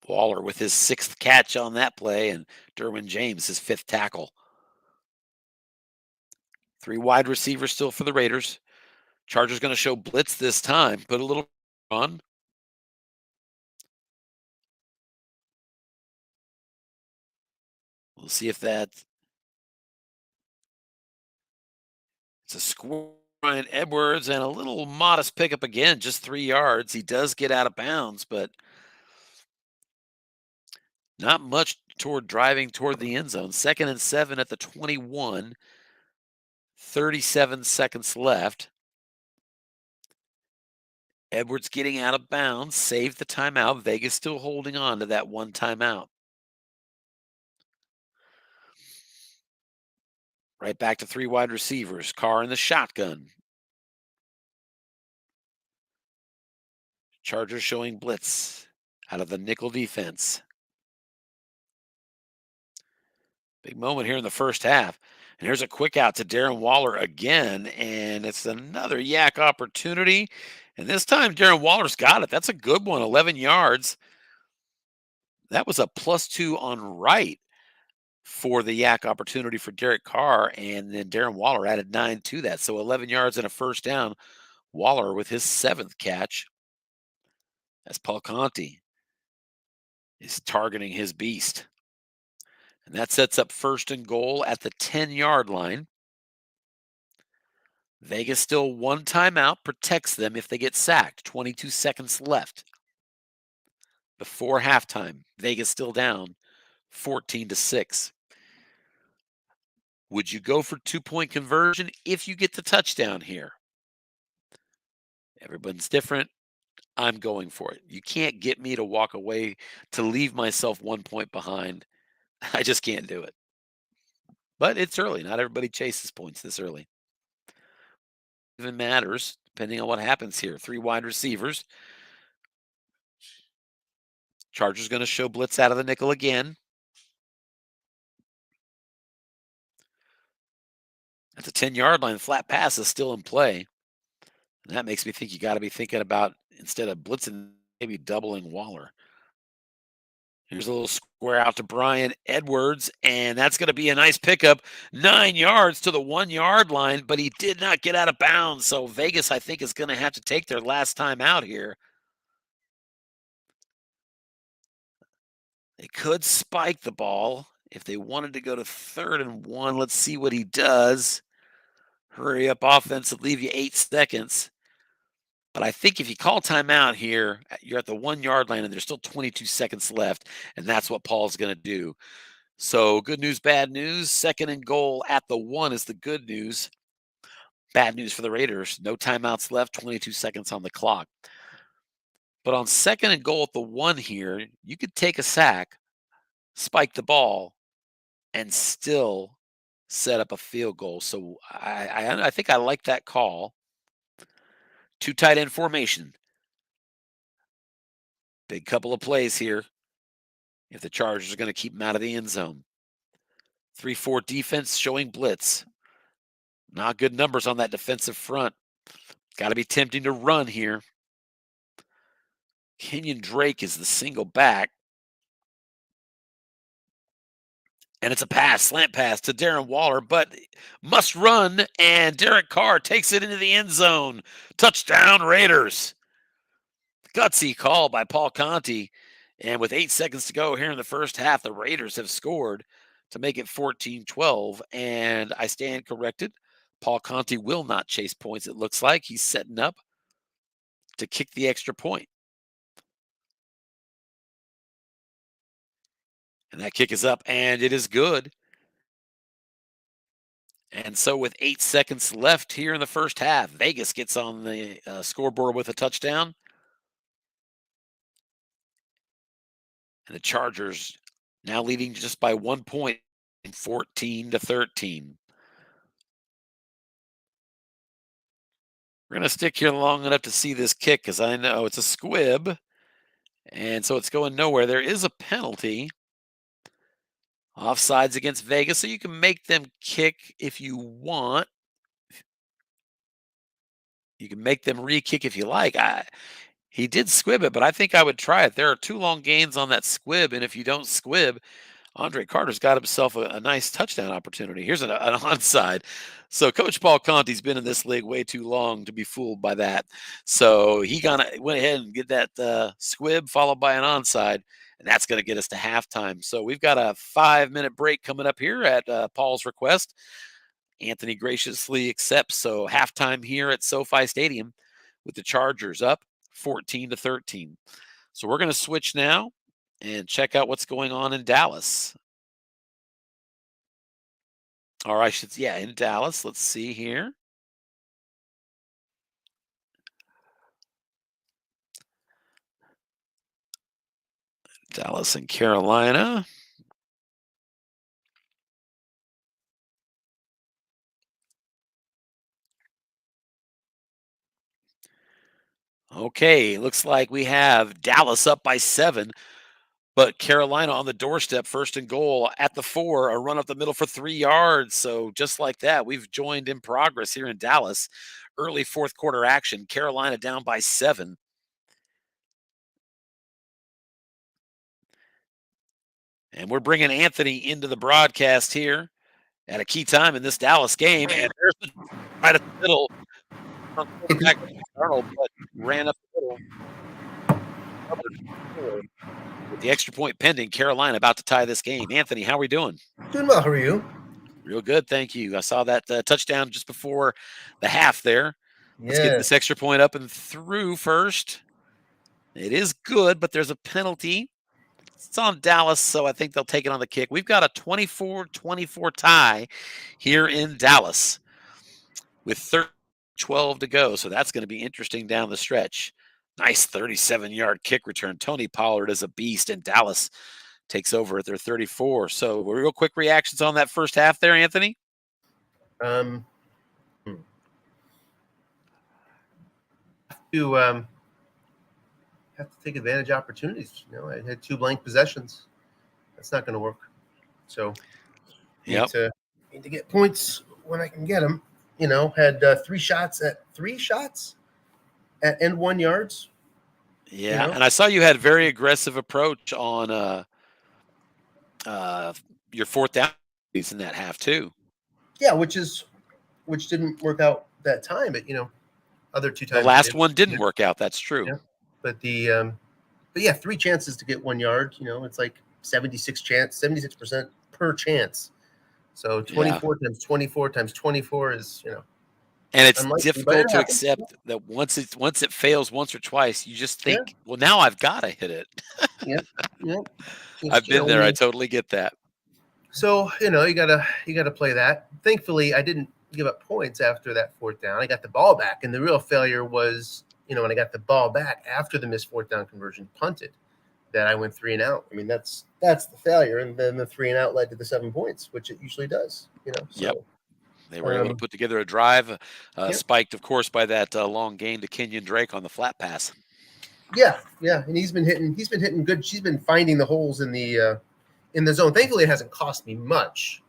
Waller with his 6th catch on that play, and Derwin James his 5th tackle. 3 wide receivers still for the Raiders. Chargers going to show blitz this time. Put a little on. We'll see if that's it's a score. Ryan Edwards and a little modest pickup again, just 3 yards. He does get out of bounds, but not much toward driving toward the end zone. 2nd and 7 at the 21. 37 seconds left. Edwards getting out of bounds, saved the timeout. Vegas still holding on to that one timeout. Right back to 3 wide receivers. Carr in the shotgun. Chargers showing blitz out of the nickel defense. Big moment here in the first half. And here's a quick out to Darren Waller again. And it's another yak opportunity. And this time Darren Waller's got it. That's a good one. 11 yards. That was a +2 on right for the yak opportunity for Derek Carr. And then Darren Waller added 9 to that. So 11 yards and a first down. Waller with his 7th catch. As Paul Conti is targeting his beast. And that sets up 1st and goal at the 10-yard line. Vegas still 1 timeout, protects them if they get sacked. 22 seconds left before halftime. Vegas still down 14-6. Would you go for 2-point conversion if you get the touchdown here? Everyone's different. I'm going for it. You can't get me to walk away to leave myself 1 point behind. I just can't do it. But it's early. Not everybody chases points this early. Even matters depending on what happens here. 3 wide receivers. Chargers going to show blitz out of the nickel again. At the 10-yard line, the flat pass is still in play. And that makes me think you got to be thinking about, instead of blitzing, maybe doubling Waller. Here's a little square out to Brian Edwards, and that's going to be a nice pickup. 9 yards to the 1-yard line, but he did not get out of bounds. So Vegas, I think, is going to have to take their last time out here. They could spike the ball if they wanted to go to 3rd and 1. Let's see what he does. Hurry up offense will leave you 8 seconds. But I think if you call timeout here, you're at the 1-yard line and there's still 22 seconds left, and that's what Paul's going to do. So good news, bad news. 2nd and goal at the 1 is the good news. Bad news for the Raiders. No timeouts left, 22 seconds on the clock. But on 2nd and goal at the 1 here, you could take a sack, spike the ball, and still set up a field goal. So I think I like that call. 2 tight end formation. Big couple of plays here if the Chargers are going to keep him out of the end zone. 3-4 defense showing blitz. Not good numbers on that defensive front. Got to be tempting to run here. Kenyon Drake is the single back. And it's a pass, slant pass to Darren Waller, but must run, and Derek Carr takes it into the end zone. Touchdown, Raiders. Gutsy call by Paul Conti. And with 8 seconds to go here in the first half, the Raiders have scored to make it 14-12. And I stand corrected. Paul Conti will not chase points, it looks like. He's setting up to kick the extra point. And that kick is up, and it is good. And so with 8 seconds left here in the first half, Vegas gets on the scoreboard with a touchdown. And the Chargers now leading just by 1 point, 14-13. We're going to stick here long enough to see this kick because I know it's a squib. And so it's going nowhere. There is a penalty. Offsides against Vegas, so you can make them kick if you want. You can make them re-kick if you like. He did squib it, but I think I would try it. There are 2 long gains on that squib, and if you don't squib, Andre Carter's got himself a nice touchdown opportunity. Here's an onside. So Coach Paul Conti's been in this league way too long to be fooled by that. So he went ahead and get that squib followed by an onside, and that's going to get us to halftime. So we've got a 5-minute break coming up here at Paul's request. Anthony graciously accepts. So halftime here at SoFi Stadium with the Chargers up 14-13. So we're going to switch now and check out what's going on in Dallas. Or I should, yeah, in Dallas. Let's see here. Dallas and Carolina. Okay, looks like we have Dallas up by 7, but Carolina on the doorstep, 1st and goal at the 4, a run up the middle for 3 yards. So just like that, we've joined in progress here in Dallas. Early 4th quarter action, Carolina down by 7. And we're bringing Anthony into the broadcast here at a key time in this Dallas game. And there's the right at the middle. Quarterback Arnold, but ran up the middle. With the extra point pending, Carolina about to tie this game. Anthony, how are we doing? Doing well. How are you? Real good, thank you. I saw that touchdown just before the half there. Let's get this extra point up and through first. It is good, but there's a penalty. It's on Dallas, so I think they'll take it on the kick. We've got a 24-24 tie here in Dallas with 12 to go, so that's going to be interesting down the stretch. Nice 37-yard kick return. Tony Pollard is a beast, and Dallas takes over at their 34. So real quick reactions on that first half there, Anthony? Have to take advantage of opportunities. You know, I had 2 blank possessions. That's not going to work. So need to get points when I can get them. You know, had 3 shots at end 1 yards. Yeah, you know? And I saw you had a very aggressive approach on your 4th down in that half too. Yeah, which didn't work out that time, but you know, other 2 times. The last one didn't work out. That's true. Yeah. But but yeah, 3 chances to get 1 yard. You know, it's like 76% per chance. So 24 times 24 times 24 is, you know. And it's difficult to accept that once it fails once or twice, you just think, well, now I've got to hit it. Yep. I've been there. I totally get that. So, you know, you gotta play that. Thankfully, I didn't give up points after that 4th down. I got the ball back, and the real failure was, you know, when I got the ball back after the missed 4th down conversion, punted, that I went 3 and out. I mean, that's the failure, and then the 3 and out led to the 7 points, which it usually does. You know. So, yep. They were able to put together a drive, spiked, of course, by that long gain to Kenyon Drake on the flat pass. Yeah, and he's been hitting good. She's been finding the holes in the zone. Thankfully, it hasn't cost me much.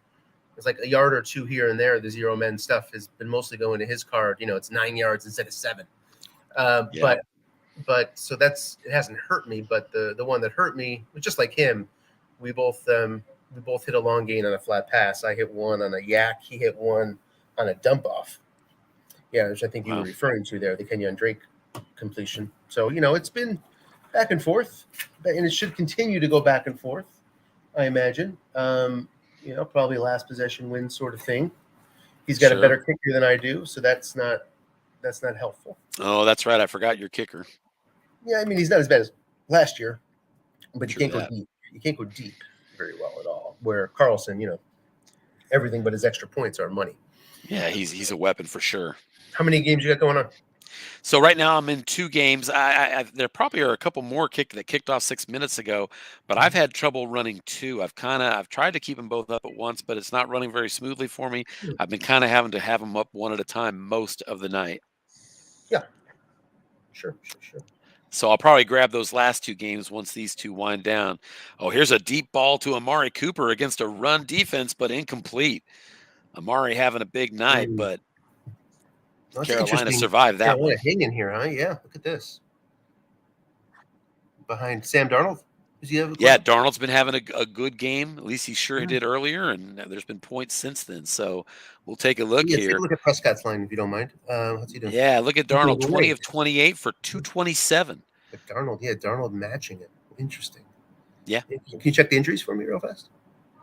It's like a yard or 2 here and there. The 0 men stuff has been mostly going to his card. You know, it's 9 yards instead of 7. But so it hasn't hurt me. But the one that hurt me was just like him. We both We both hit a long gain on a flat pass. I hit one on a yak. He hit one on a dump off. Yeah, which I think you were referring to there, the Kenyon Drake completion. So, it's been back and forth, and it should continue to go back and forth, I imagine. Probably last possession win sort of thing. He's got a better kicker than I do, so that's not helpful. Oh, that's right. I forgot your kicker. Yeah, I mean, he's not as bad as last year, but you can't go deep. You can't go deep very well at all. Where Carlson, everything but his extra points are money. Yeah, he's a weapon for sure. How many games you got going on? So right now I'm in 2 games. There probably are a couple more that kicked off 6 minutes ago, but I've had trouble running 2. I've tried to keep them both up at once, but it's not running very smoothly for me. I've been kind of having to have them up one at a time most of the night. Yeah. Sure. So I'll probably grab those last 2 games once these 2 wind down. Oh, here's a deep ball to Amari Cooper against a run defense, but incomplete. Amari having a big night, but Carolina survived that one. Hanging here, huh? Yeah, look at this. Behind Sam Darnold. Yeah, Darnold's been having a good game. At least he sure did earlier, and there's been points since then. So we'll take a look here. Take a look at Prescott's line if you don't mind. What's he doing? Yeah, look at Darnold, 20 of 28 for 227. But Darnold matching it. Interesting. Yeah. Can you check the injuries for me real fast?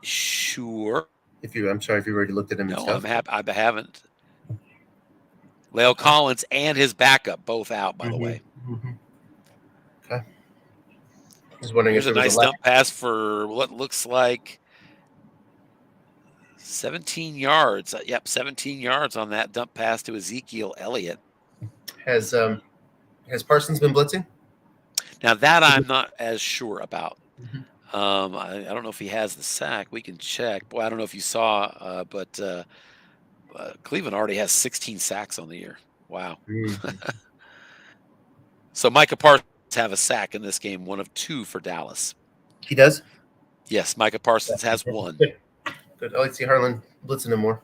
Sure. I'm sorry if you already looked at him. No, I haven't. La'el Collins and his backup both out, by the way. Okay. Just wondering Here's a nice dump pass for what looks like 17 yards. 17 yards on that dump pass to Ezekiel Elliott. Has Parsons been blitzing? Now that I'm not as sure about. I don't know if he has the sack. We can check. Boy, I don't know if you saw, but Cleveland already has 16 sacks on the year. Wow. So Micah Parsons have a sack in this game, 1 of 2 for Dallas. He does? Yes, Micah Parsons has 1. Good. I like to see Harlan blitzing him more.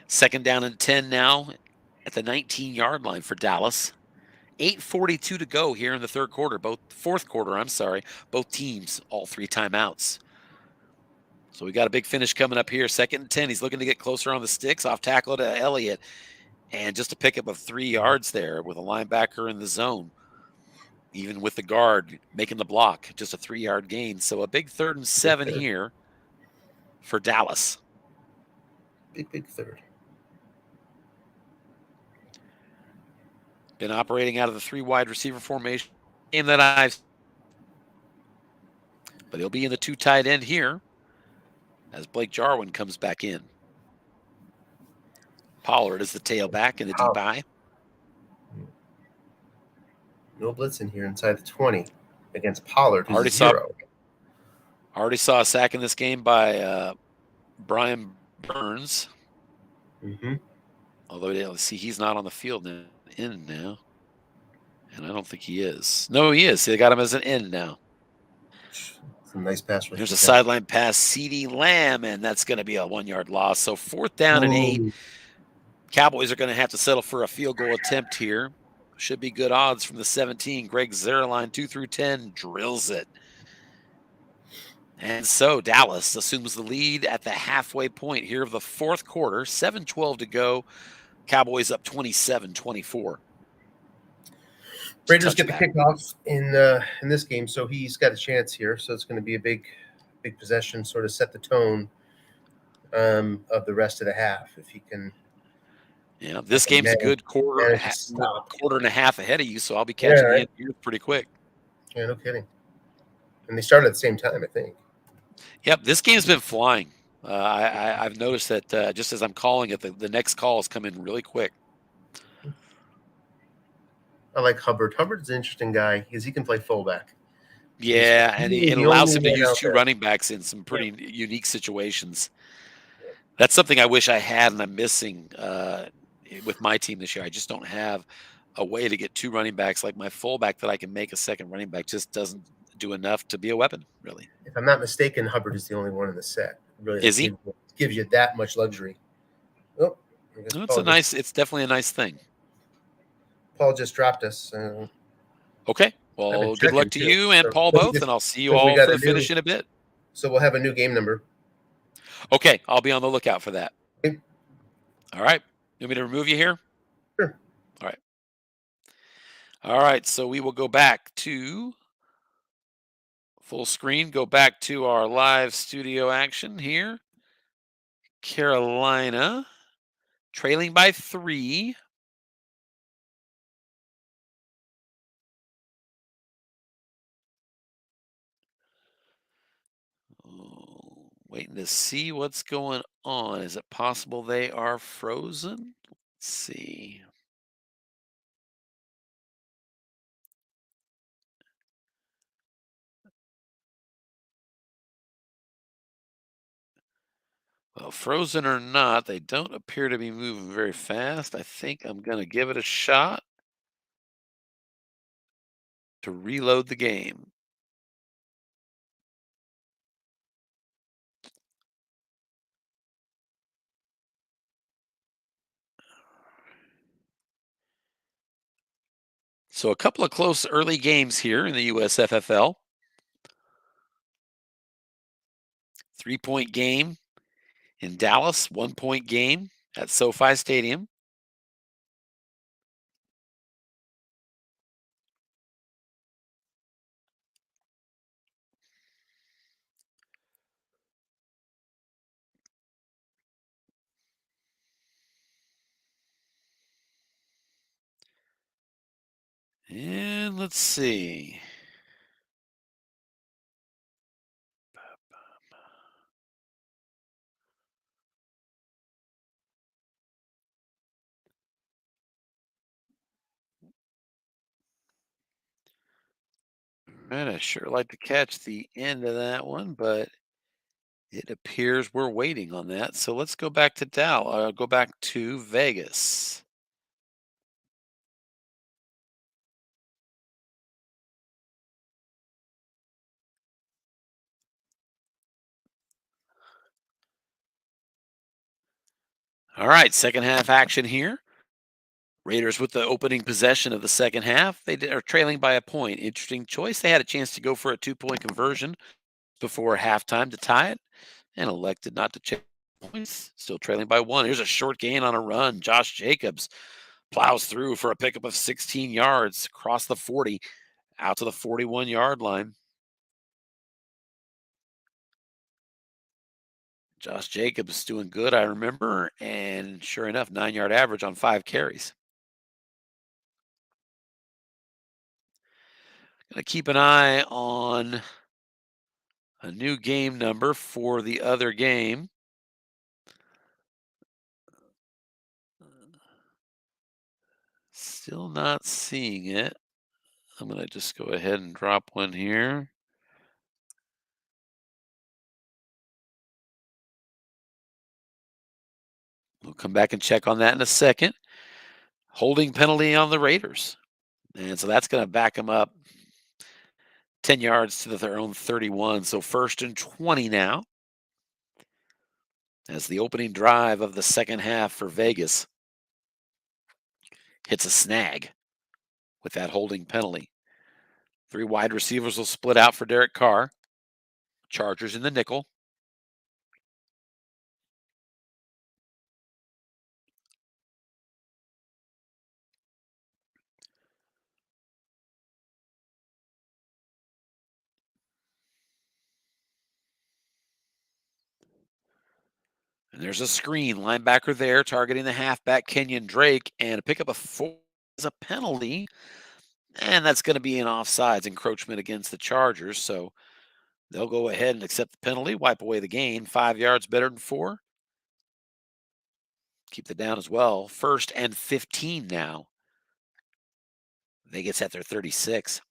2nd down and 10 now at the 19-yard line for Dallas. 8:42 to go here in the fourth quarter, I'm sorry. Both teams, all 3 timeouts. So we got a big finish coming up here. 2nd and 10. He's looking to get closer on the sticks. Off tackle to Elliott. And just a pickup of 3 yards there with a linebacker in the zone. Even with the guard making the block, just a 3-yard gain. So a big 3rd and 7 here for Dallas. Big third. Been operating out of the 3 wide receiver formation but he'll be in the 2 tight end here as Blake Jarwin comes back in. Pollard is the tailback in the deep eye. No blitz in here inside the 20 against Pollard. Already saw a sack in this game by Brian Burns. Although he's not on the field now. And I don't think he is. No, he is. They got him as an end now. It's a nice pass. There's a sideline pass, CeeDee Lamb, and that's going to be a 1-yard loss. So 4th down and 8. Cowboys are going to have to settle for a field goal attempt here. Should be good odds from the 17. Greg Zuerlein, 2 through 10, drills it. And so Dallas assumes the lead at the halfway point here of the 4th quarter. 7:12 to go. Cowboys up 27-24. Raiders get the kickoff in this game, so he's got a chance here. So it's going to be a big possession, sort of set the tone of the rest of the half if he can. Yeah, this game's a good quarter and a half ahead of you, so I'll be catching the end here pretty quick. Yeah, no kidding. And they started at the same time, I think. Yep, this game's been flying. I've noticed that just as I'm calling it, the next calls come in really quick. I like Hubbard. Hubbard's an interesting guy because he can play fullback. Yeah, and it allows him to use 2 running backs in some pretty unique situations. That's something I wish I had and I'm missing with my team this year. I just don't have a way to get 2 running backs like my fullback that I can make a second running back. Just doesn't do enough to be a weapon, really. If I'm not mistaken, Hubbard is the only one in the set. Really, is he? Gives you that much luxury. Oh, it's definitely a nice thing. Paul just dropped us. Okay. Well, good luck to you and Paul both, and I'll see you all for the finish in a bit. So we'll have a new game number. Okay, I'll be on the lookout for that. Okay. All right. You want me to remove you here? Sure. All right. All right, so we will go back to full screen, go back to our live studio action here. Carolina trailing by 3. Oh, waiting to see what's going on. Is it possible they are frozen? Let's see. Well, frozen or not, they don't appear to be moving very fast. I think I'm going to give it a shot to reload the game. So a couple of close early games here in the USFFL. 3-point game in Dallas, 1-point game at SoFi Stadium. And let's see. Right, I sure like to catch the end of that one, but it appears we're waiting on that. So let's go back to go back to Vegas. All right, second half action here. Raiders with the opening possession of the second half. They are trailing by a point. Interesting choice. They had a chance to go for a 2-point conversion before halftime to tie it and elected not to check points. Still trailing by 1. Here's a short gain on a run. Josh Jacobs plows through for a pickup of 16 yards across the 40 out to the 41-yard line. Josh Jacobs doing good, I remember, and sure enough, 9-yard average on 5 carries. Gonna keep an eye on a new game number for the other game. Still not seeing it. I'm gonna just go ahead and drop one here. We'll come back and check on that in a second. Holding penalty on the Raiders. And so that's going to back them up 10 yards to their own 31. So 1st and 20 now as the opening drive of the second half for Vegas hits a snag with that holding penalty. 3 wide receivers will split out for Derek Carr. Chargers in the nickel. And there's a screen. Linebacker there targeting the halfback, Kenyon Drake, and a pickup of 4 is a penalty. And that's going to be an offsides encroachment against the Chargers. So they'll go ahead and accept the penalty, wipe away the gain. 5 yards better than 4. Keep the down as well. 1st and 15 now. Vegas at their 36.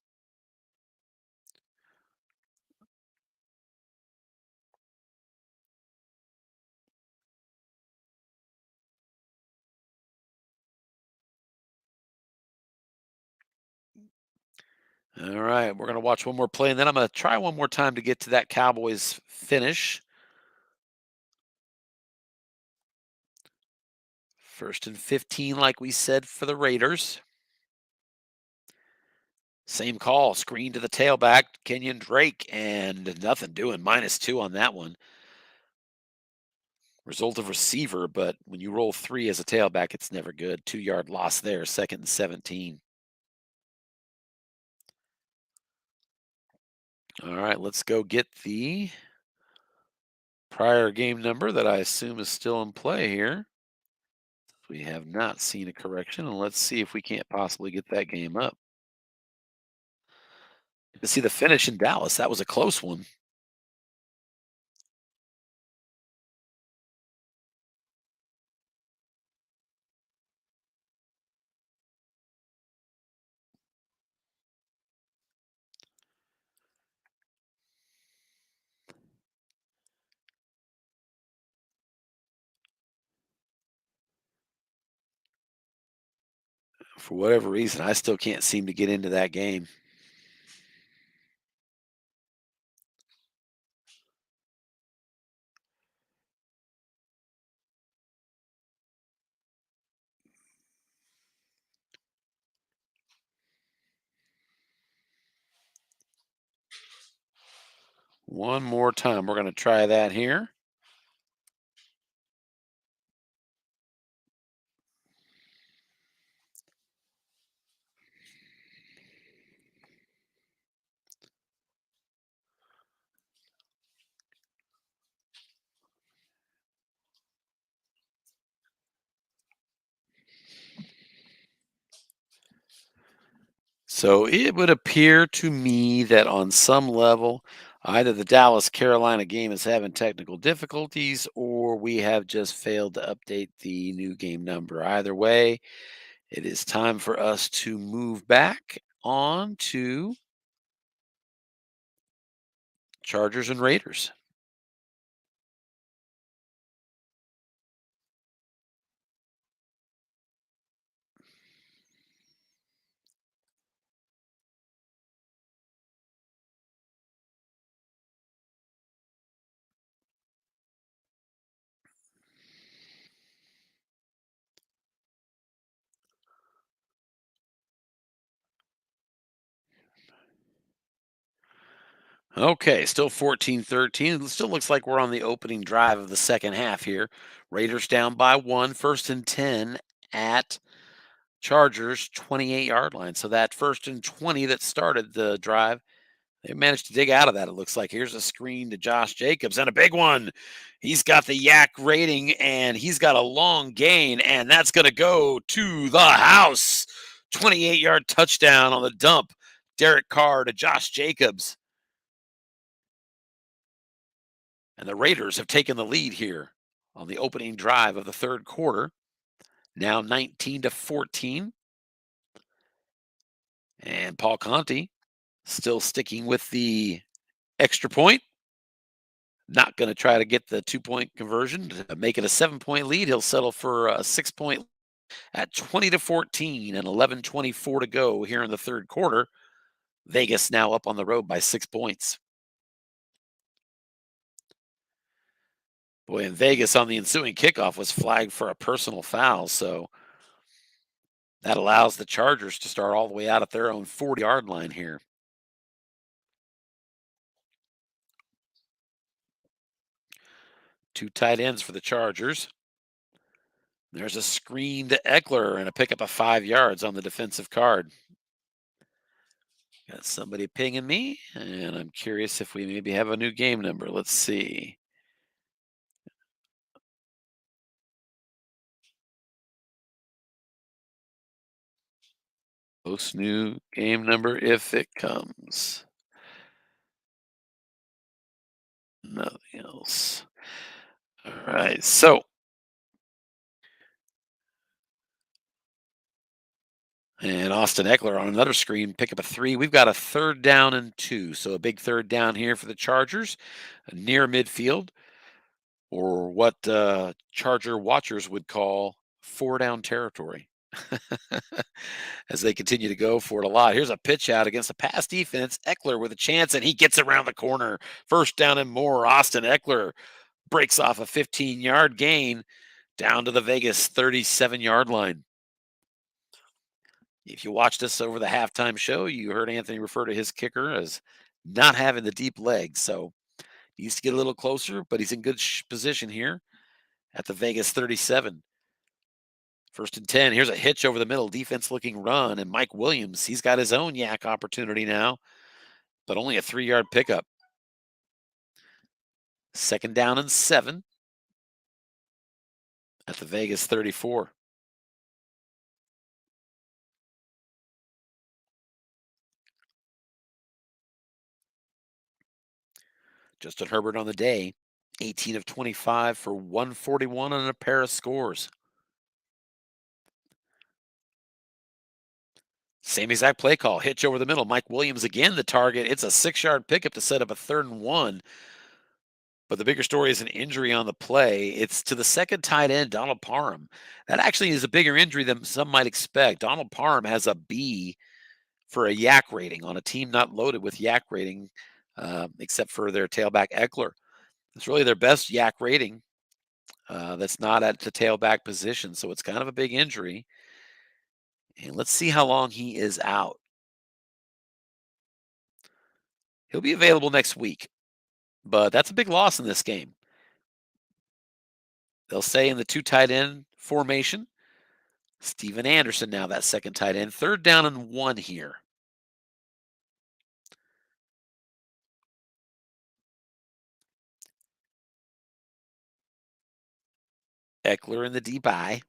All right, we're going to watch one more play, and then I'm going to try one more time to get to that Cowboys finish. 1st and 15, like we said, for the Raiders. Same call, screen to the tailback, Kenyon Drake, and nothing doing. -2 on that one. Result of receiver, but when you roll 3 as a tailback, it's never good. 2-yard loss there, 2nd and 17. All right, let's go get the prior game number that I assume is still in play here. We have not seen a correction, and let's see if we can't possibly get that game up. To see the finish in Dallas, that was a close one. For whatever reason, I still can't seem to get into that game. One more time, we're going to try that here. So it would appear to me that on some level, either the Dallas Carolina game is having technical difficulties or we have just failed to update the new game number. Either way, it is time for us to move back on to Chargers and Raiders. Okay, still 14-13. It still looks like we're on the opening drive of the second half here. Raiders down by 1, 1st and 10 at Chargers 28-yard line. So that 1st and 20 that started the drive, they managed to dig out of that, it looks like. Here's a screen to Josh Jacobs and a big one. He's got the yak rating and he's got a long gain, and that's going to go to the house. 28-yard touchdown on the dump. Derek Carr to Josh Jacobs. And the Raiders have taken the lead here on the opening drive of the third quarter. Now 19-14. And Paul Conti still sticking with the extra point. Not going to try to get the 2-point conversion to make it a 7-point lead. He'll settle for a 6-point at 20-14 and 11:24 to go here in the third quarter. Vegas now up on the road by 6 points. Boy, in Vegas on the ensuing kickoff was flagged for a personal foul, so that allows the Chargers to start all the way out at their own 40-yard line here. Two tight ends for the Chargers. There's a screen to Eckler and a pickup of 5 yards on the defensive card. Got somebody pinging me, and I'm curious if we maybe have a new game number. Let's see. Post new game number if it comes. Nothing else. All right, so and Austin Eckler on another screen, pick up a 3. We've got a 3rd down and 2, so a big 3rd down here for the Chargers, near midfield, or what Charger watchers would call 4-down territory. As they continue to go for it a lot. Here's a pitch out against a pass defense. Eckler with a chance, and he gets around the corner. 1st down and more. Austin Eckler breaks off a 15-yard gain down to the Vegas 37-yard line. If you watched us over the halftime show, you heard Anthony refer to his kicker as not having the deep legs. So he needs to get a little closer, but he's in good position here at the Vegas 37. 1st and 10. Here's a hitch over the middle. Defense looking run. And Mike Williams, he's got his own yak opportunity now, but only a 3-yard pickup. 2nd down and 7 at the Vegas 34. Justin Herbert on the day, 18 of 25 for 141 on a pair of scores. Same exact play call, hitch over the middle. Mike Williams again the target. It's a 6-yard pickup to set up a 3rd and 1. But the bigger story is an injury on the play. It's to the second tight end, Donald Parham. That actually is a bigger injury than some might expect. Donald Parham has a B for a yak rating on a team not loaded with yak rating, except for their tailback Eckler. It's really their best yak rating that's not at the tailback position. So it's kind of a big injury. And let's see how long he is out. He'll be available next week, but that's a big loss in this game. They'll stay in the 2 tight end formation. Steven Anderson now that 2nd tight end. 3rd down and 1 here. Eckler in the deep eye.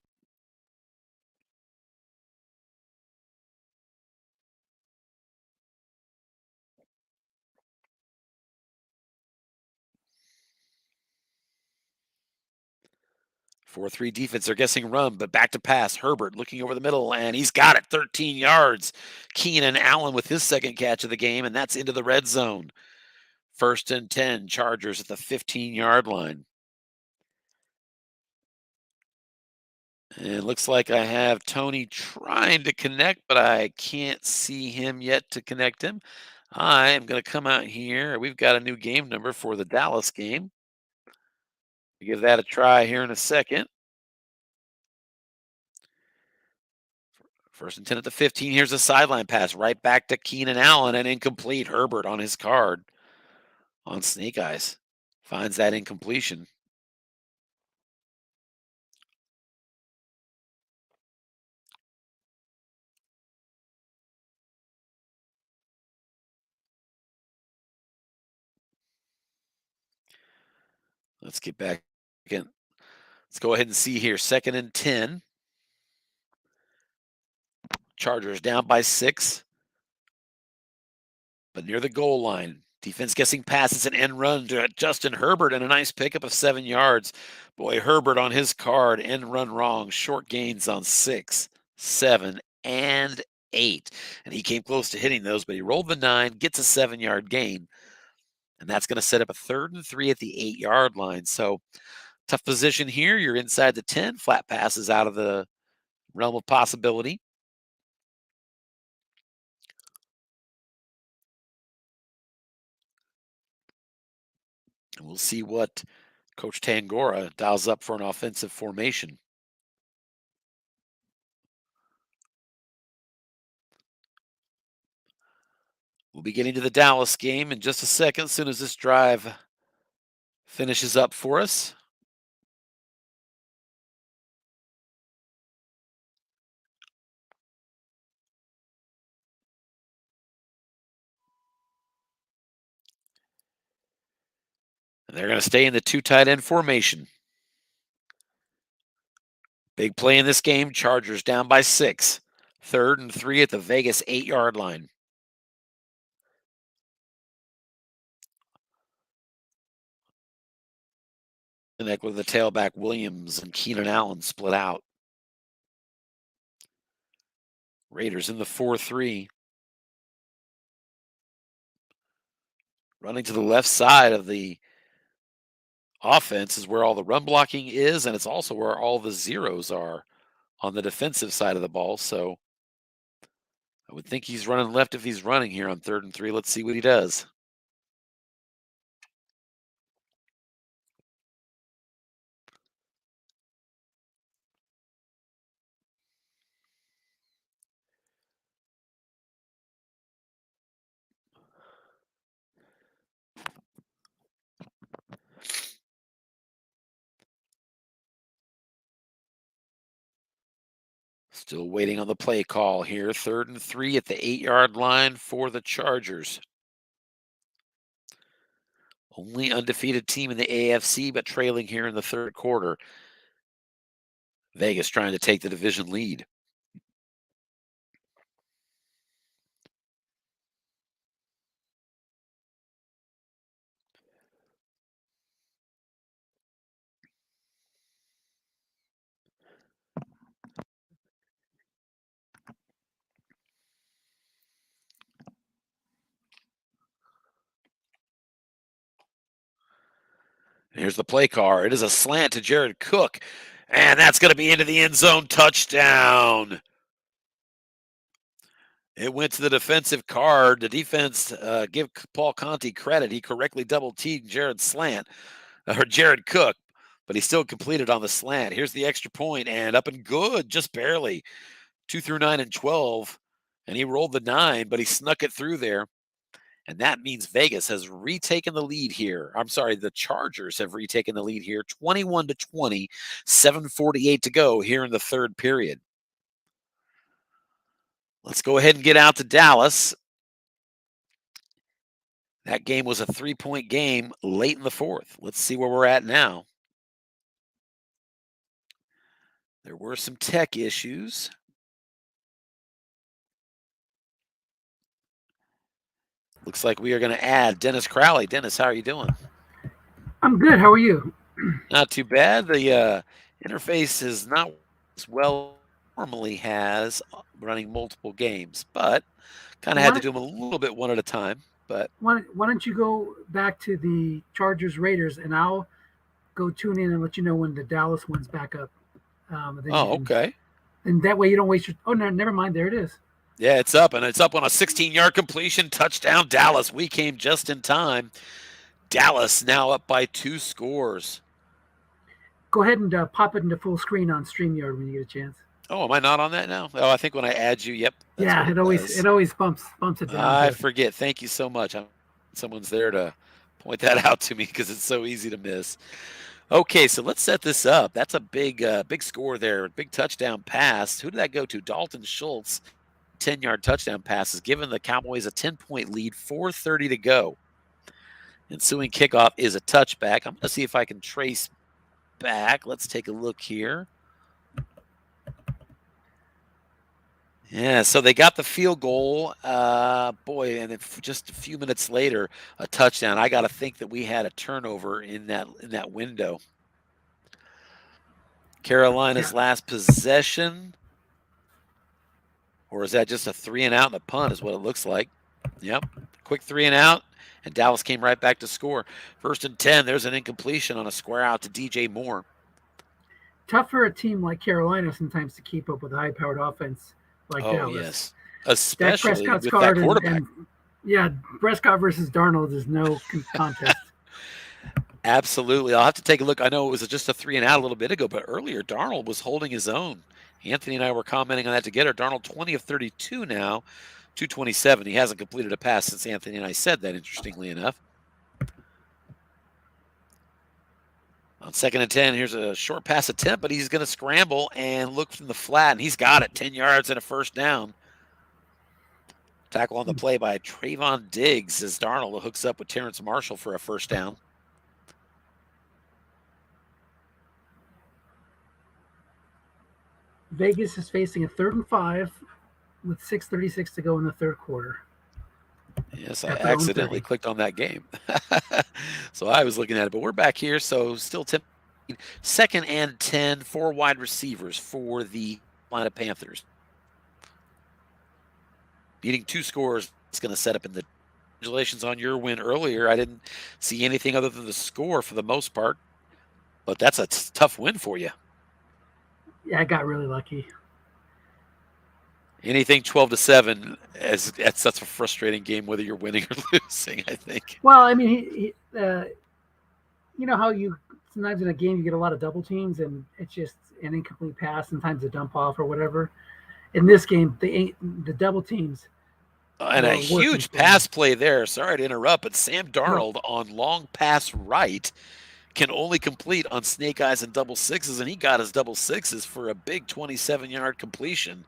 Four-three defense. They're guessing run, but back to pass. Herbert looking over the middle, and he's got it. 13 yards. Keenan Allen with his 2nd catch of the game, and that's into the red zone. 1st and 10. Chargers at the 15-yard line. And it looks like I have Tony trying to connect, but I can't see him yet to connect him. I am going to come out here. We've got a new game number for the Dallas game. Give that a try here in a second. 1st and 10 at the 15. Here's a sideline pass right back to Keenan Allen and incomplete. Herbert on his card on Snake Eyes finds that incompletion. Let's get back again. Let's go ahead and see here. 2nd and 10. Chargers down by 6, but near the goal line. Defense guessing passes an end run to Justin Herbert and a nice pickup of 7 yards. Boy, Herbert on his card, end run wrong. Short gains on 6, 7, and 8. And he came close to hitting those, but he rolled the 9, gets a 7-yard gain. And that's going to set up a 3rd and 3 at the 8-yard line. So tough position here. You're inside the 10. Flat passes out of the realm of possibility. And we'll see what Coach Tangora dials up for an offensive formation. We'll be getting to the Dallas game in just a second, as soon as this drive finishes up for us. And they're going to stay in the 2 tight end formation. Big play in this game. Chargers down by 6. 3rd and 3 at the Vegas 8-yard line. Connect with the tailback Williams and Keenan Allen split out. Raiders in the 4-3. Running to the left side of the offense is where all the run blocking is, and it's also where all the zeros are on the defensive side of the ball. So I would think he's running left if he's running here on 3rd and 3. Let's see what he does. Still waiting on the play call here. 3rd and 3 at the 8-yard line for the Chargers. Only undefeated team in the AFC, but trailing here in the 3rd quarter. Vegas trying to take the division lead. Here's the play call. It is a slant to Jared Cook, and that's going to be into the end zone. Touchdown. It went to the defensive card. The defense, give Paul Conti credit. He correctly double-teed Jared Cook, but he still completed on the slant. Here's the extra point, and up and good, just barely. 2 through 9 and 12, and he rolled the 9, but he snuck it through there. And that means Vegas has retaken the lead here. I'm sorry, the Chargers have retaken the lead here, 21-20, 7:48 to go here in the 3rd period. Let's go ahead and get out to Dallas. That game was a 3-point game late in the 4th. Let's see where we're at now. There were some tech issues. Looks like we are going to add Dennis Crowley. Dennis, how are you doing? I'm good. How are you? Not too bad. The interface is not as well as it normally has running multiple games, but kind of had to do them a little bit one at a time. But why don't you go back to the Chargers Raiders, and I'll go tune in and let you know when the Dallas one's back up. Okay. And that way you don't waste your. Oh no, never mind. There it is. Yeah, it's up, and it's up on a 16-yard completion. Touchdown, Dallas. We came just in time. Dallas now up by 2 scores. Go ahead and pop it into full screen on StreamYard when you get a chance. Oh, am I not on that now? Oh, I think when I add you, yep. Yeah, it always bumps it down. I forget. Thank you so much. Someone's there to point that out to me because it's so easy to miss. Okay, so let's set this up. That's a big score there. Big touchdown pass. Who did that go to? Dalton Schultz. 10-yard touchdown pass has given the Cowboys a 10-point lead, 4:30 to go. Ensuing kickoff is a touchback. I'm going to see if I can trace back. Let's take a look here. Yeah, so they got the field goal. Boy, and just a few minutes later, a touchdown. I got to think that we had a turnover in that window. Carolina's last possession. Or is that just a 3-and-out and a punt is what it looks like. Yep, quick 3-and-out, and Dallas came right back to score. 1st and 10, there's an incompletion on a square out to DJ Moore. Tough for a team like Carolina sometimes to keep up with a high-powered offense like Dallas. Yes, especially with that quarterback. Prescott versus Darnold is no contest. Absolutely. I'll have to take a look. I know it was just a 3-and-out a little bit ago, but earlier Darnold was holding his own. Anthony and I were commenting on that together. Darnold 20 of 32 now, 227. He hasn't completed a pass since Anthony and I said that, interestingly enough. On 2nd and 10, here's a short pass attempt, but he's going to scramble and look from the flat, and he's got it. 10 yards and a 1st down. Tackle on the play by Trayvon Diggs as Darnold hooks up with Terrence Marshall for a 1st down. Vegas is facing a 3rd and 5 with 6:36 to go in the 3rd quarter. Yes, I accidentally clicked on that game. So I was looking at it, but we're back here. So still 2nd and 10, 4 wide receivers for the Carolina Panthers. Beating 2 scores, it's going to set up in the. Congratulations on your win earlier. I didn't see anything other than the score for the most part, but that's a tough win for you. Yeah, I got really lucky. Anything 12-7, that's such a frustrating game, whether you're winning or losing, I think. Well, I mean, you know how sometimes in a game you get a lot of double teams and it's just an incomplete pass, sometimes a dump off or whatever. In this game, the double teams. And a huge pass play there. Sorry to interrupt, but Sam Darnold on long pass right can only complete on snake eyes and double sixes, and he got his double sixes for a big 27-yard completion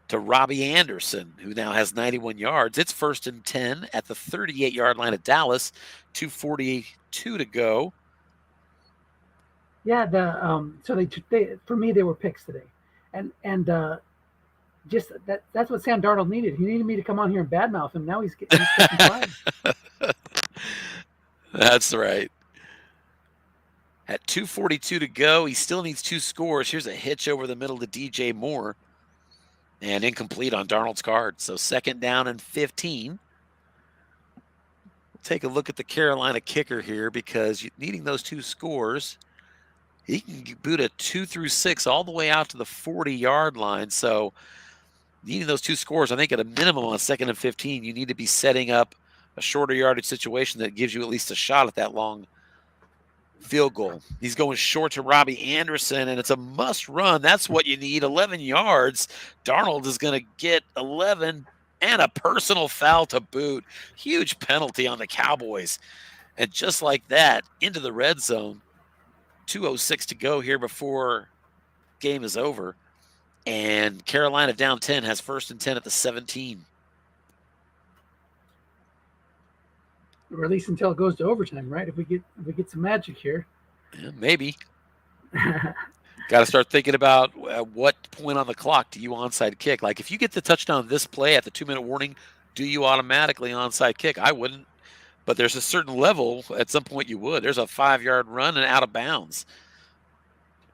to Robbie Anderson, who now has 91 yards. It's 1st and 10 at the 38-yard line of Dallas, 2:42 to go. Yeah, so they for me they were picks today, and just that's what Sam Darnold needed. He needed me to come on here and badmouth him. Now he's getting fired. That's right. At 2:42 to go, he still needs 2 scores. Here's a hitch over the middle to DJ Moore. And incomplete on Darnold's card. So 2nd down and 15. We'll take a look at the Carolina kicker here, because needing those 2 scores, he can boot a 2 through 6 all the way out to the 40-yard line. So needing those 2 scores, I think at a minimum on 2nd and 15, you need to be setting up a shorter yardage situation that gives you at least a shot at that long field goal. He's going short to Robbie Anderson, and it's a must run. That's what you need, 11 yards. Darnold is going to get 11 and a personal foul to boot. Huge penalty on the Cowboys. And just like that, into the red zone. 2:06 to go here before game is over. And Carolina down 10 has 1st and 10 at the 17. Or at least until it goes to overtime, right? If we get some magic here. Yeah, maybe. Got to start thinking about what point on the clock do you onside kick. Like if you get the touchdown this play at the 2-minute warning, do you automatically onside kick? I wouldn't, but there's a certain level at some point you would. There's a 5-yard run and out of bounds.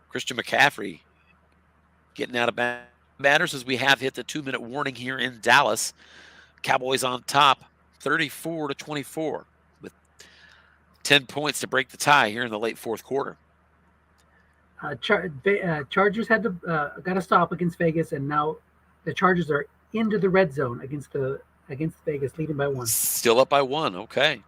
Christian McCaffrey getting out of bounds. Matters as we have hit the 2-minute warning here in Dallas. Cowboys on top, 34-24, with 10 points to break the tie here in the late 4th quarter. Chargers had to got a stop against Vegas, and now the Chargers are into the red zone against Vegas, leading by 1. Still up by 1. Okay.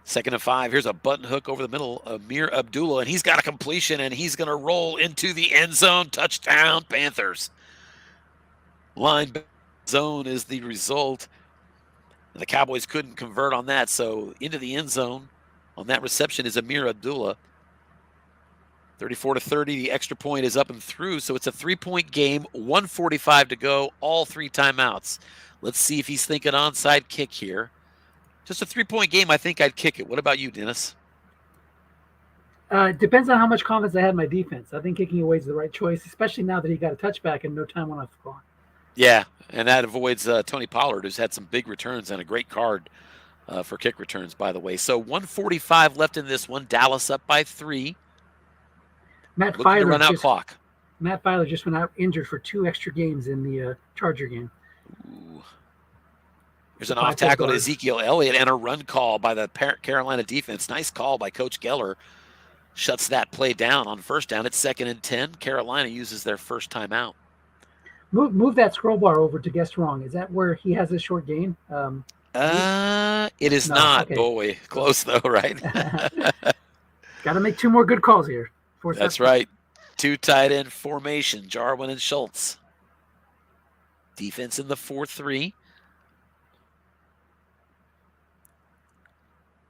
2nd and 5. Here's a button hook over the middle of Amir Abdullah, and he's got a completion, and he's going to roll into the end zone. Touchdown, Panthers. Line zone is the result. The Cowboys couldn't convert on that, so into the end zone on that reception is Amir Abdullah. 34-30, the extra point is up and through, so it's a 3-point game, 1:45 to go, all 3 timeouts. Let's see if he's thinking onside kick here. Just a 3-point game, I think I'd kick it. What about you, Dennis? It depends on how much confidence I have in my defense. I think kicking away is the right choice, especially now that he got a touchback and no time went off the clock. Yeah, and that avoids Tony Pollard, who's had some big returns and a great card for kick returns, by the way. So 1:45 left in this one. Dallas up by 3. Matt Looking to Filer run out clock. Matt Filer just went out injured for 2 extra games in the Charger game. Ooh. There's an off tackle to Ezekiel Elliott and a run call by the Carolina defense. Nice call by Coach Geller. Shuts that play down on 1st down. It's 2nd and 10. Carolina uses their first timeout. Move that scroll bar over to guess wrong. Is that where he has a short gain? It is not. Okay. Boy, close though, right? Got to make 2 more good calls here. That's right. 2 tight end formation, Jarwin and Schultz. Defense in the 4-3.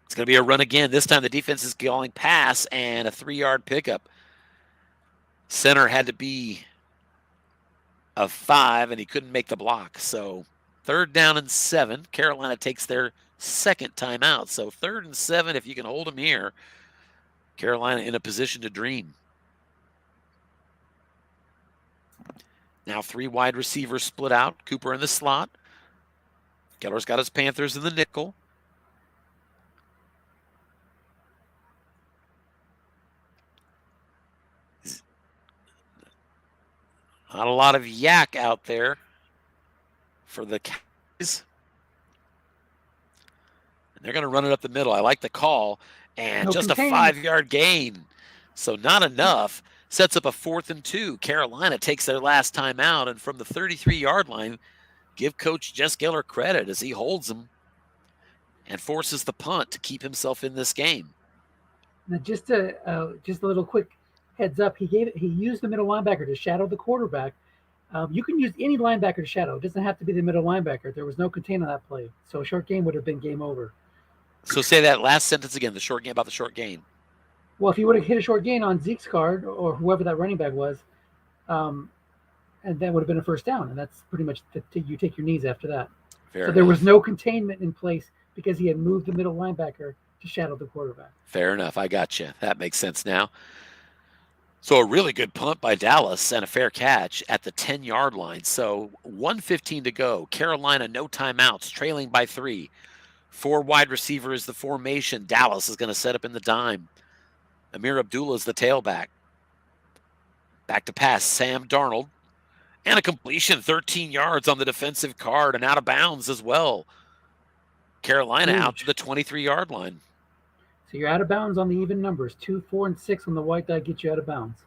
It's going to be a run again. This time the defense is going pass and a 3-yard pickup. Center had to be a 5, and he couldn't make the block. So 3rd down and 7. Carolina takes their 2nd timeout. So 3rd and 7, if you can hold them here, Carolina in a position to dream. Now 3 wide receivers split out. Cooper in the slot. Keller's got his Panthers in the nickel. Not a lot of yak out there for the Cowboys. And they're going to run it up the middle. I like the call. And just a 5-yard gain. So not enough. Sets up a 4th and 2. Carolina takes their last time out. And from the 33-yard line, give Coach Jess Geller credit as he holds them and forces the punt to keep himself in this game. Now just a little quick heads up. He used the middle linebacker to shadow the quarterback. You can use any linebacker to shadow. It doesn't have to be the middle linebacker. There was no contain on that play. So a short game would have been game over. So say that last sentence again, the short game about the short gain. Well, if you would have hit a short gain on Zeke's card or whoever that running back was, and that would have been a first down, and that's pretty much you take your knees after that. Fair so enough. There was no containment in place because he had moved the middle linebacker to shadow the quarterback. Fair enough. I got you. That makes sense now. So a really good punt by Dallas and a fair catch at the 10-yard line. So 1:15 to go. Carolina, no timeouts, trailing by 3. 4 wide receiver is the formation. Dallas is going to set up in the dime. Amir Abdullah is the tailback. Back to pass, Sam Darnold. And a completion, 13 yards on the defensive card and out of bounds as well. Carolina out to the 23-yard line. So you're out of bounds on the even numbers. 2, 4, and 6 on the white die get you out of bounds.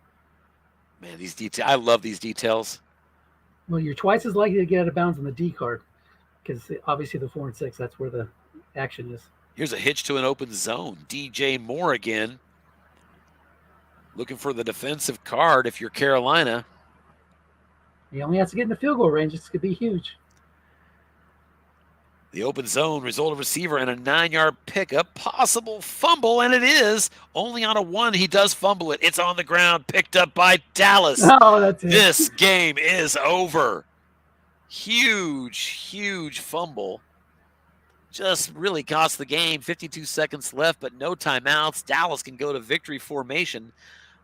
Man, these details, I love these details. Well, you're twice as likely to get out of bounds on the D card because obviously the 4 and 6, that's where the action is. Here's a hitch to an open zone. DJ Moore again. Looking for the defensive card if you're Carolina. He only has to get in the field goal range. This could be huge. The open zone, result of receiver and a 9-yard pickup, possible fumble, and it is. Only on a 1, he does fumble it. It's on the ground, picked up by Dallas. Oh, that's it. This game is over. Huge, huge fumble. Just really cost the game. 52 seconds left, but no timeouts. Dallas can go to victory formation.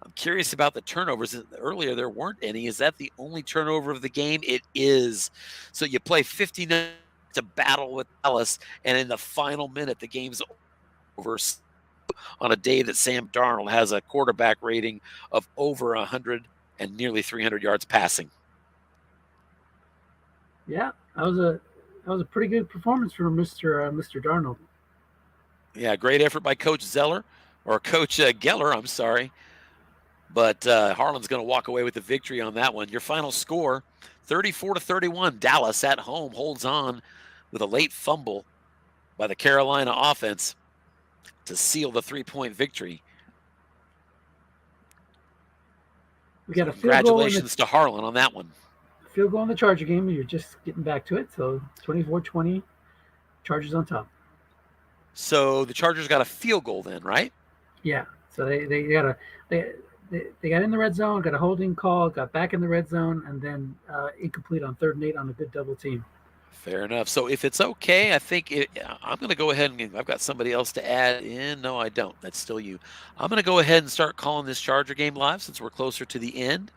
I'm curious about the turnovers. Earlier, there weren't any. Is that the only turnover of the game? It is. So you play 59 to battle with Dallas, and in the final minute, the game's over on a day that Sam Darnold has a quarterback rating of over 100 and nearly 300 yards passing. Yeah, that was a pretty good performance for Mr. Darnold. Yeah, great effort by Coach Geller. I'm sorry. But Harlan's going to walk away with the victory on that one. Your final score, 34-31. Dallas at home holds on with a late fumble by the Carolina offense to seal the 3-point victory. We got a Congratulations to Harlan on that one. Field goal in the Charger game. You're just getting back to it. So 24-20, Chargers on top. So the Chargers got a field goal then, right? Yeah. So they got in the red zone, got a holding call, got back in the red zone, and then incomplete on 3rd and 8 on a good double team. Fair enough. So if it's okay, I think I'm going to go ahead and I've got somebody else to add in. No, I don't. That's still you. I'm going to go ahead and start calling this Charger game live since we're closer to the end.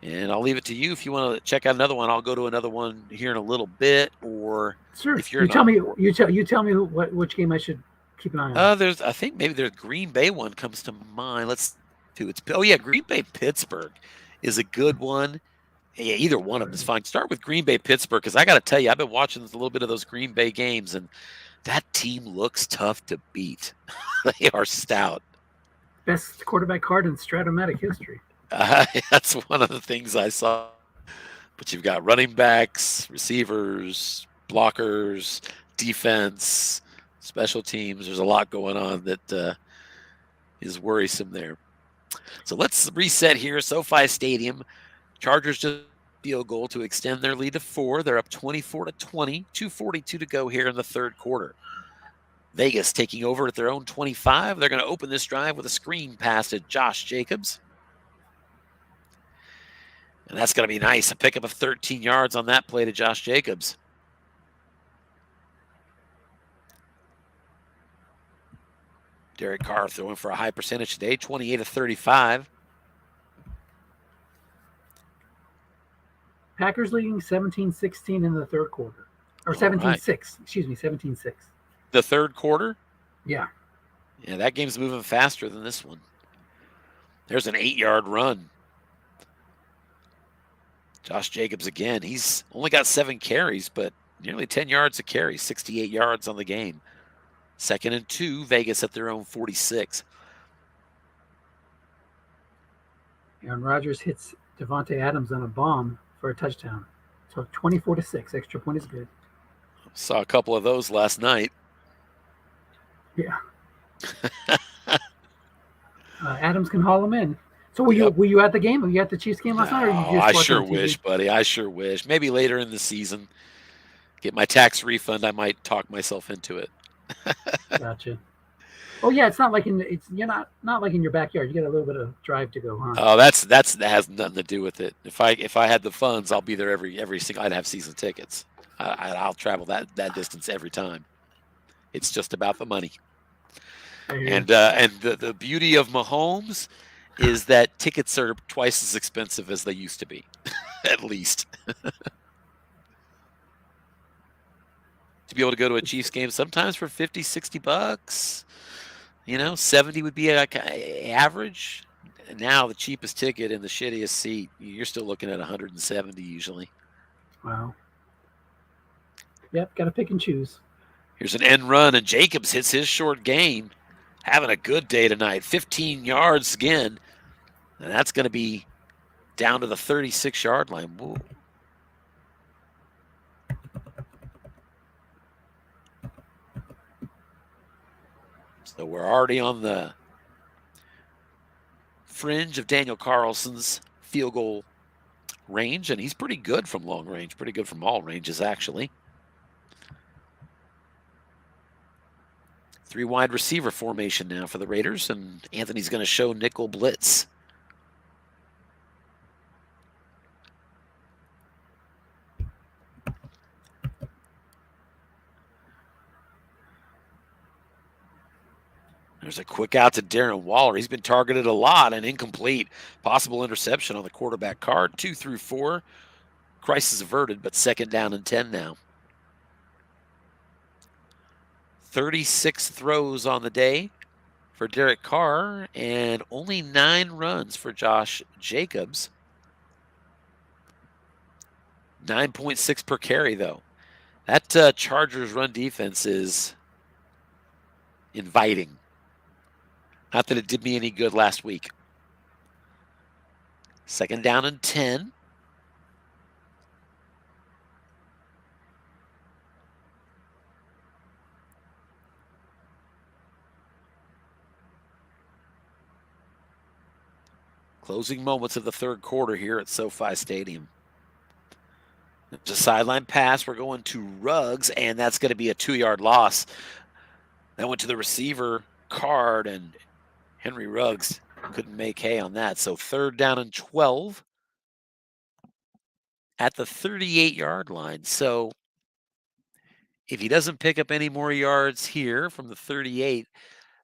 And I'll leave it to you. If you want to check out another one, I'll go to another one here in a little bit. Or sure. If you're you tell me which game I should keep an eye on. I think maybe there's Green Bay one comes to mind. Let's do it. Oh yeah, Green Bay Pittsburgh is a good one. Yeah, either one of them is fine. Start with Green Bay Pittsburgh because I got to tell you, I've been watching a little bit of those Green Bay games, and that team looks tough to beat. They are stout. Best quarterback card in Stratomatic history. That's one of the things I saw. But you've got running backs, receivers, blockers, defense, special teams. There's a lot going on that is worrisome there. So let's reset here. SoFi Stadium. Chargers just field goal to extend their lead to 4. They're up 24-20. 2:42 to go here in the 3rd quarter. Vegas taking over at their own 25. They're going to open this drive with a screen pass to Josh Jacobs. And that's going to be nice. A pickup of 13 yards on that play to Josh Jacobs. Derek Carr throwing for a high percentage today, 28-35. Packers leading 17-16 in the 3rd quarter. Or 17-6. Right. Excuse me, 17-6. The 3rd quarter? Yeah. Yeah, that game's moving faster than this one. There's an 8-yard run. Josh Jacobs again. He's only got 7 carries, but nearly 10 yards a carry, 68 yards on the game. 2nd and 2, Vegas at their own 46. Aaron Rodgers hits Devontae Adams on a bomb for a touchdown. So 24-6, extra point is good. Saw a couple of those last night. Yeah. Adams can haul them in. So were you at the game? Were you at the Chiefs game last night? Or you just I sure wish, buddy. I sure wish. Maybe later in the season, get my tax refund. I might talk myself into it. Gotcha. Oh yeah, it's not like you're not like in your backyard. You got a little bit of drive to go, huh? Oh, that has nothing to do with it. If I had the funds, I'll be there every single. I'd have season tickets. I'll travel that distance every time. It's just about the money. And the beauty of Mahomes is that tickets are twice as expensive as they used to be, at least. To be able to go to a Chiefs game sometimes for $50, $60, 70 would be like average. Now the cheapest ticket in the shittiest seat, you're still looking at 170 usually. Wow. Yep, got to pick and choose. Here's an end run, and Jacobs hits his short gain. Having a good day tonight. 15 yards again, and that's going to be down to the 36-yard line. Whoa. So we're already on the fringe of Daniel Carlson's field goal range, and he's pretty good from long range, pretty good from all ranges, actually. 3 wide receiver formation now for the Raiders, and Anthony's going to show nickel blitz. There's a quick out to Darren Waller. He's been targeted a lot and incomplete. Possible interception on the quarterback card. 2 through 4. Crisis averted, but 2nd down and 10 now. 36 throws on the day for Derek Carr and only 9 runs for Josh Jacobs. 9.6 per carry, though. That Chargers run defense is inviting. Not that it did me any good last week. 2nd down and 10. Closing moments of the 3rd quarter here at SoFi Stadium. There's a sideline pass. We're going to Ruggs, and that's going to be a 2-yard loss. That went to the receiver Card, and Henry Ruggs couldn't make hay on that. So 3rd down and 12 at the 38-yard line. So if he doesn't pick up any more yards here from the 38,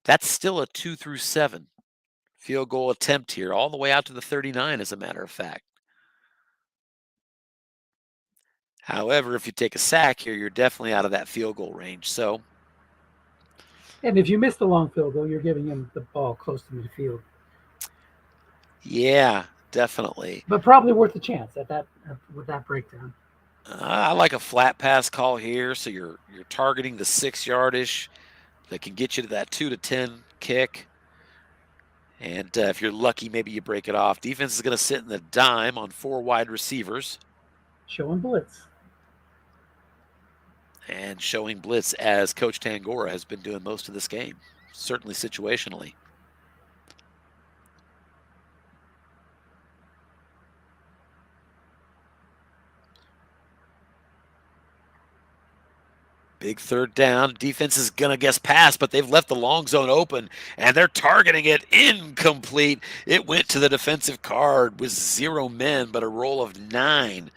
that's still a 2 through 7 field goal attempt here, all the way out to the 39, as a matter of fact. However, if you take a sack here, you're definitely out of that field goal range. So, and if you miss the long field goal, you're giving him the ball close to midfield. Yeah, definitely. But probably worth a chance with that breakdown. I like a flat pass call here, so you're targeting the 6-yardish that can get you to that 2 to 10 kick. And if you're lucky, maybe you break it off. Defense is going to sit in the dime on 4 wide receivers. Showing blitz. And showing blitz, as Coach Tangora has been doing most of this game, certainly situationally. Big 3rd down. Defense is going to guess pass, but they've left the long zone open, and they're targeting it. Incomplete. It went to the defensive card with 0 men, but a roll of 9.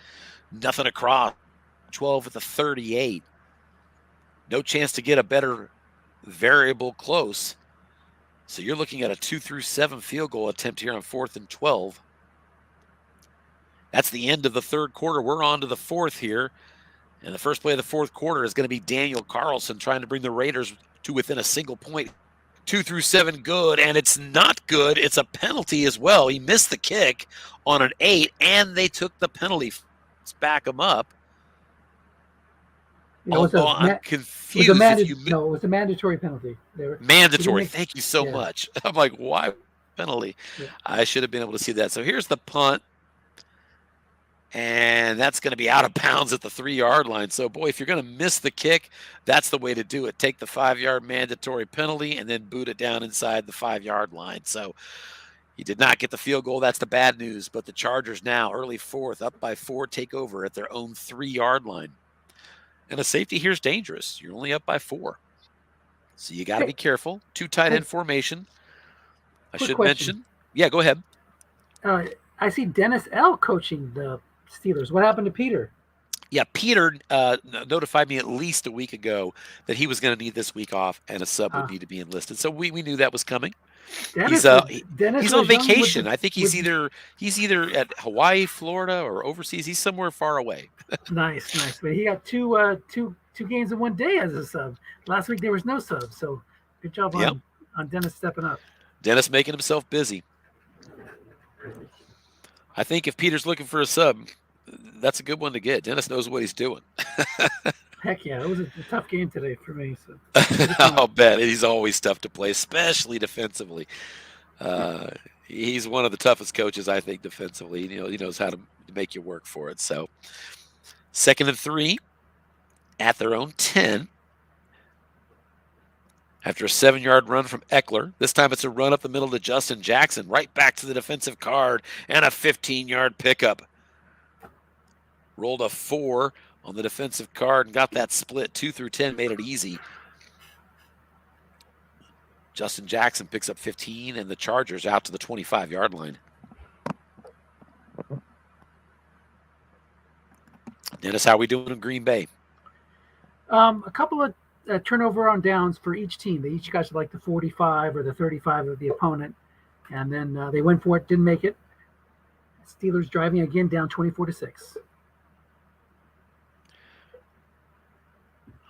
Nothing across. 12 at the 38. No chance to get a better variable close. So you're looking at a 2 through 7 field goal attempt here on 4th and 12. That's the end of the 3rd quarter. We're on to the 4th here. And the first play of the 4th quarter is going to be Daniel Carlson trying to bring the Raiders to within a single point. 2 through 7 good, and it's not good. It's a penalty as well. He missed the kick on an 8, and they took the penalty. Let's back him up. Although I'm confused. It was a mandatory penalty. Mandatory. Thank you so much. I'm like, why penalty? Yeah. I should have been able to see that. So here's the punt. And that's going to be out of bounds at the 3-yard line. So, boy, if you're going to miss the kick, that's the way to do it. Take the 5-yard mandatory penalty and then boot it down inside the 5-yard line. So he did not get the field goal. That's the bad news. But the Chargers now, early 4th, up by 4, take over at their own 3-yard line. And a safety here is dangerous. You're only up by 4. So you got to be careful. 2 tight end formation. I Quick should question. mention. Yeah, go ahead. I see Dennis L. coaching the Steelers. What happened to Peter? Yeah, Peter notified me at least a week ago that he was going to need this week off and a sub would need to be enlisted. So we knew that was coming. Dennis He's on was young with vacation. the- I think he's either at Hawaii, Florida, or overseas. He's somewhere far away. Nice. But he got two games in one day as a sub. Last week there was no sub, so good job on Dennis stepping up. Dennis making himself busy. I think if Peter's looking for a sub, that's a good one to get. Dennis knows what he's doing. Heck yeah, it was a tough game today for me. So I'll bet. He's always tough to play, especially defensively. He's one of the toughest coaches, I think, defensively. He knows how to make you work for it. So 2nd and 3 at their own 10. After a 7-yard run from Eckler. This time it's a run up the middle to Justin Jackson, right back to the defensive card, and a 15-yard pickup. Rolled a 4 on the defensive card and got that split. 2 through 10 made it easy. Justin Jackson picks up 15, and the Chargers out to the 25-yard line. Dennis, how are we doing in Green Bay? A couple of turnover on downs for each team. They each got to like the 45 or the 35 of the opponent, and then they went for it, didn't make it. Steelers driving again, down 24-6.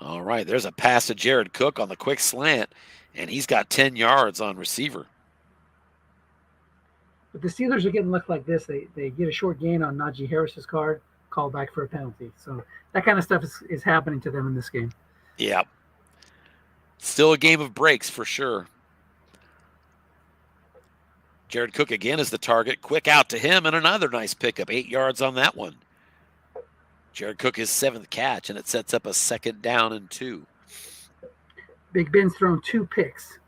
All right, there's a pass to Jared Cook on the quick slant, and he's got 10 yards on receiver. But the Steelers are getting looked like this. They get a short gain on Najee Harris's card, call back for a penalty. So that kind of stuff is happening to them in this game. Yeah. Still a game of breaks for sure. Jared Cook again is the target. Quick out to him, and another nice pickup. 8 yards on that one. Jared Cook his 7th catch, and it sets up a 2nd down and 2. Big Ben's thrown 2 picks.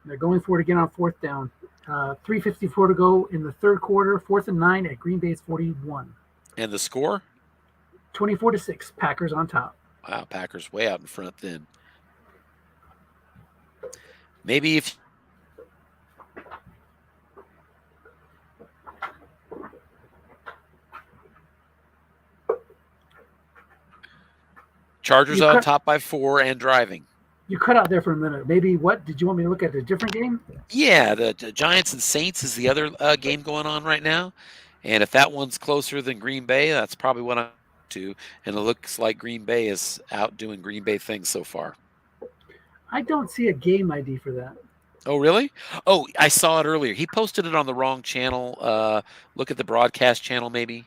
They're going for it again on 4th down. 3:54 to go in the 3rd quarter. 4th and 9 at Green Bay's 41. And the score? 24-6. Packers on top. Wow, Packers way out in front then. Maybe if Chargers on top by 4 and driving. You cut out there for a minute. Maybe what? Did you want me to look at a different game? Yeah, the Giants and Saints is the other game going on right now. And if that one's closer than Green Bay, that's probably what I'm to. And it looks like Green Bay is out doing Green Bay things so far. I don't see a game ID for that. Oh, really? Oh, I saw it earlier. He posted it on the wrong channel. Look at the broadcast channel, maybe.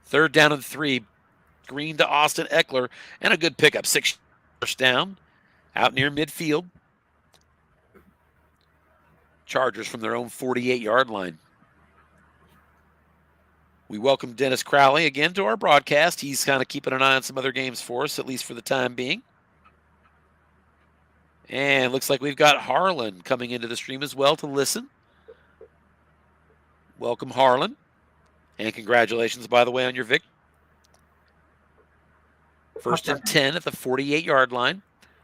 3rd down and 3. Green to Austin Eckler, and a good pickup. 6 first down out near midfield. Chargers from their own 48-yard line. We welcome Dennis Crowley again to our broadcast. He's kind of keeping an eye on some other games for us, at least for the time being. And looks like we've got Harlan coming into the stream as well to listen. Welcome, Harlan. And congratulations, by the way, on your victory. 1st and 10 at the 48-yard line.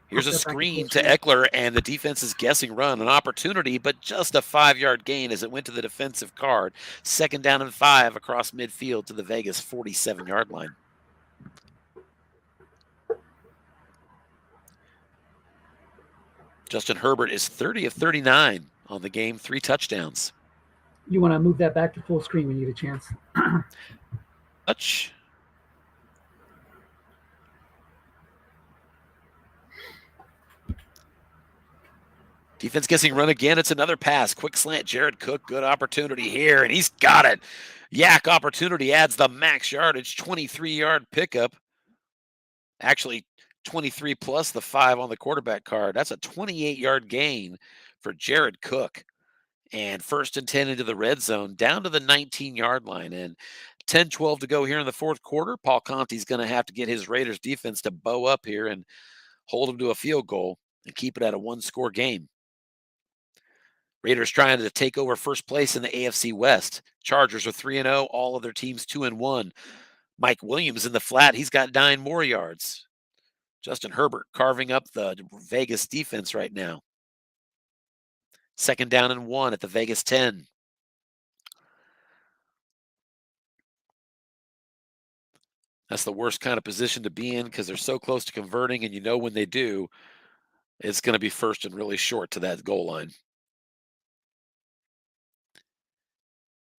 Here's a screen to Eckler, and the defense is guessing run. An opportunity, but just a 5-yard gain as it went to the defensive card. 2nd down and 5 across midfield to the Vegas 47-yard line. Justin Herbert is 30 of 39 on the game, 3 touchdowns. You want to move that back to full screen when you get a chance. Touch. Defense guessing run again. It's another pass. Quick slant. Jared Cook, good opportunity here, and he's got it. Yak opportunity adds the max yardage, 23-yard pickup. Actually, 23 plus the 5 on the quarterback card. That's a 28-yard gain for Jared Cook. And 1st and 10 into the red zone, down to the 19-yard line. And 10-12 to go here in the 4th quarter. Paul Conte's going to have to get his Raiders defense to bow up here and hold them to a field goal and keep it at a 1-score game. Raiders trying to take over first place in the AFC West. Chargers are 3-0. All of their teams 2-1. Mike Williams in the flat. He's got 9 more yards. Justin Herbert carving up the Vegas defense right now. 2nd down and 1 at the Vegas 10. That's the worst kind of position to be in because they're so close to converting, and you know when they do, it's going to be first and really short to that goal line.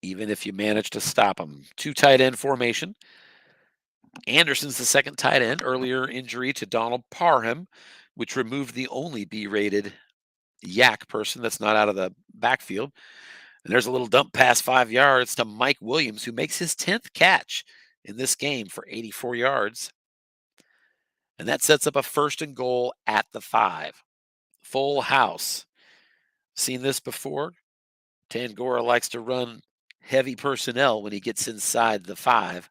Even if you manage to stop them. 2 tight end formation. Anderson's the 2nd tight end. Earlier injury to Donald Parham, which removed the only B-rated yak person that's not out of the backfield. And there's a little dump pass 5 yards to Mike Williams, who makes his 10th catch in this game for 84 yards. And that sets up a 1st and goal at the 5. Full house. Seen this before? Tangora likes to run heavy personnel when he gets inside the 5.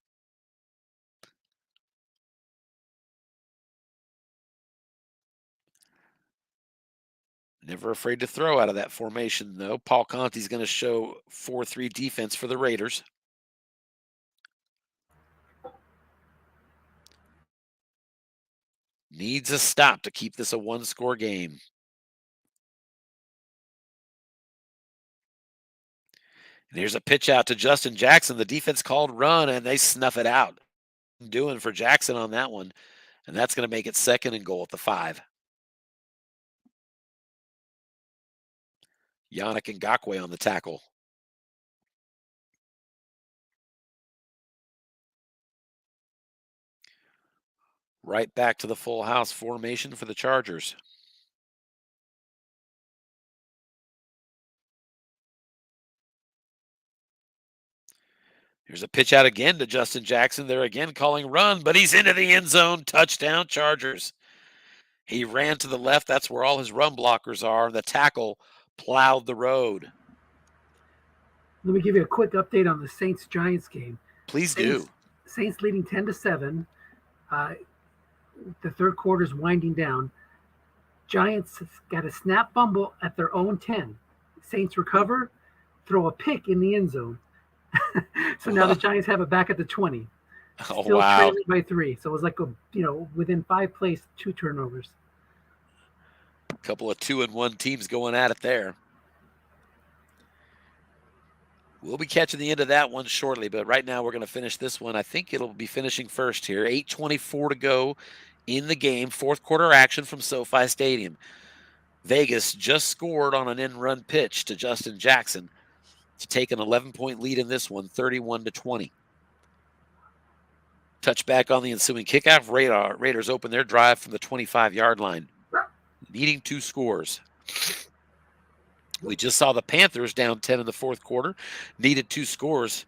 Never afraid to throw out of that formation, though. Paul Conti's going to show 4-3 defense for the Raiders. Needs a stop to keep this a 1-score game. And here's a pitch out to Justin Jackson. The defense called run, and they snuff it out. Doing for Jackson on that one. And that's going to make it 2nd and goal at the 5. Yannick Ngakoue on the tackle. Right back to the full house formation for the Chargers. Here's a pitch out again to Justin Jackson. They're again calling run, but he's into the end zone. Touchdown, Chargers. He ran to the left. That's where all his run blockers are. The tackle plowed the road. Let me give you a quick update on the Saints-Giants game. Please do. Saints leading 10-7. The third quarter is winding down. Giants got a snap fumble at their own 10. Saints recover, throw a pick in the end zone. So now the Giants have it back at the 20. Oh, Still wow. trailing by 3. So it was like within 5 plays, 2 turnovers. A couple of 2-1 teams going at it there. We'll be catching the end of that one shortly, but right now we're going to finish this one. I think it'll be finishing first here. 8:24 to go in the game. 4th quarter action from SoFi Stadium. Vegas just scored on an end-run pitch to Justin Jackson to take an 11-point lead in this one, 31-20. Touchback on the ensuing kickoff. Raiders open their drive from the 25-yard line, needing 2 scores. We just saw the Panthers down 10 in the 4th quarter, needed 2 scores,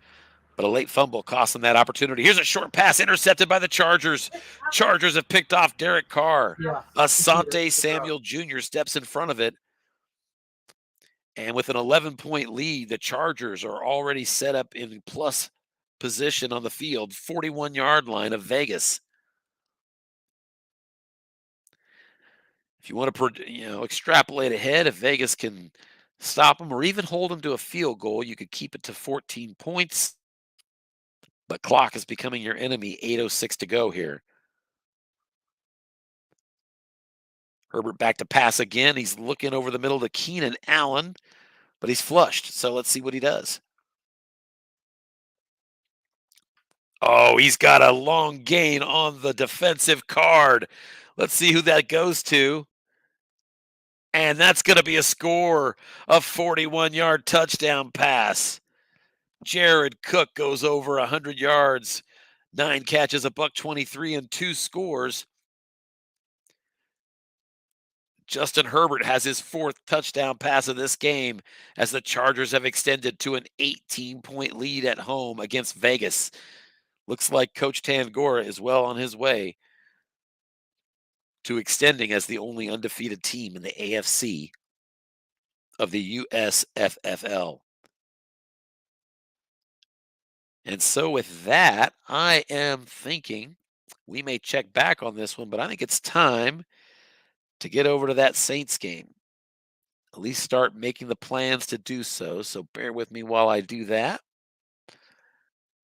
but a late fumble cost them that opportunity. Here's a short pass intercepted by the Chargers. Chargers have picked off Derek Carr. Yeah. Asante Samuel Jr. steps in front of it. And with an 11-point lead, the Chargers are already set up in plus position on the field, 41-yard line of Vegas. If you want to, extrapolate ahead, if Vegas can stop them or even hold them to a field goal, you could keep it to 14 points. But clock is becoming your enemy. 8:06 to go here. Herbert back to pass again. He's looking over the middle to Keenan Allen, but he's flushed. So let's see what he does. Oh, he's got a long gain on the defensive card. Let's see who that goes to. And that's going to be a score, a 41-yard touchdown pass. Jared Cook goes over 100 yards, 9 catches, $123, and 2 scores. Justin Herbert has his 4th touchdown pass of this game as the Chargers have extended to an 18-point lead at home against Vegas. Looks like Coach Tangora is well on his way to extending as the only undefeated team in the AFC of the USFFL. And so with that, I am thinking we may check back on this one, but I think it's time to get over to that Saints game. At least start making the plans to do so. So bear with me while I do that.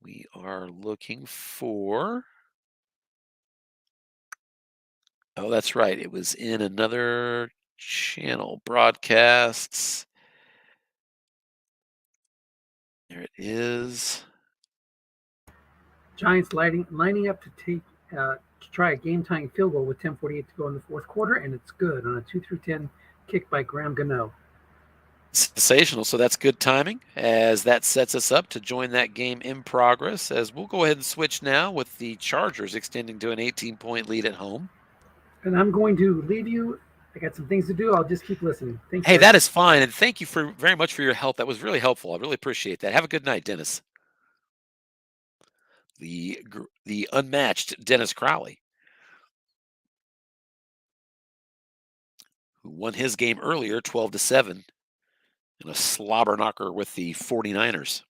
We are looking for Oh, that's right. It was in another channel. Broadcasts. There it is. Giants lining up to try a game-tying field goal with 10:48 to go in the fourth quarter, and it's good on a 2-through-10 kick by Graham Gano. Sensational. So that's good timing as that sets us up to join that game in progress. As we'll go ahead and switch now with the Chargers extending to an 18-point lead at home. And I'm going to leave you. I got some things to do. I'll just keep listening. Thank Hey, you. that is fine. And thank you very much for your help. That was really helpful. I really appreciate that. Have a good night, Dennis. The unmatched Dennis Crowley, who won his game earlier 12-7 in a slobber knocker with the 49ers.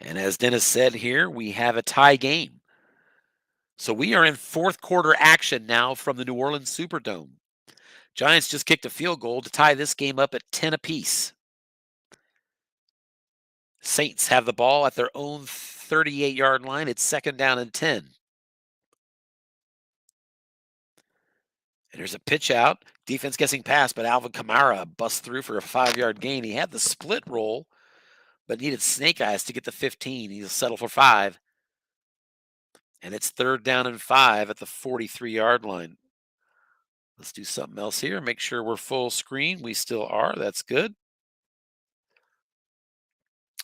And as Dennis said here, we have a tie game. So we are in fourth quarter action now from the New Orleans Superdome. Giants just kicked a field goal to tie this game up at 10 apiece. Saints have the ball at their own 38-yard line. It's second down and 10. And there's a pitch out. Defense guessing pass, but Alvin Kamara busts through for a 5-yard gain. He had the split roll, but needed snake eyes to get the 15. He'll settle for 5. And it's third down and 5 at the 43-yard line. Let's do something else here. Make sure we're full screen. We still are. That's good.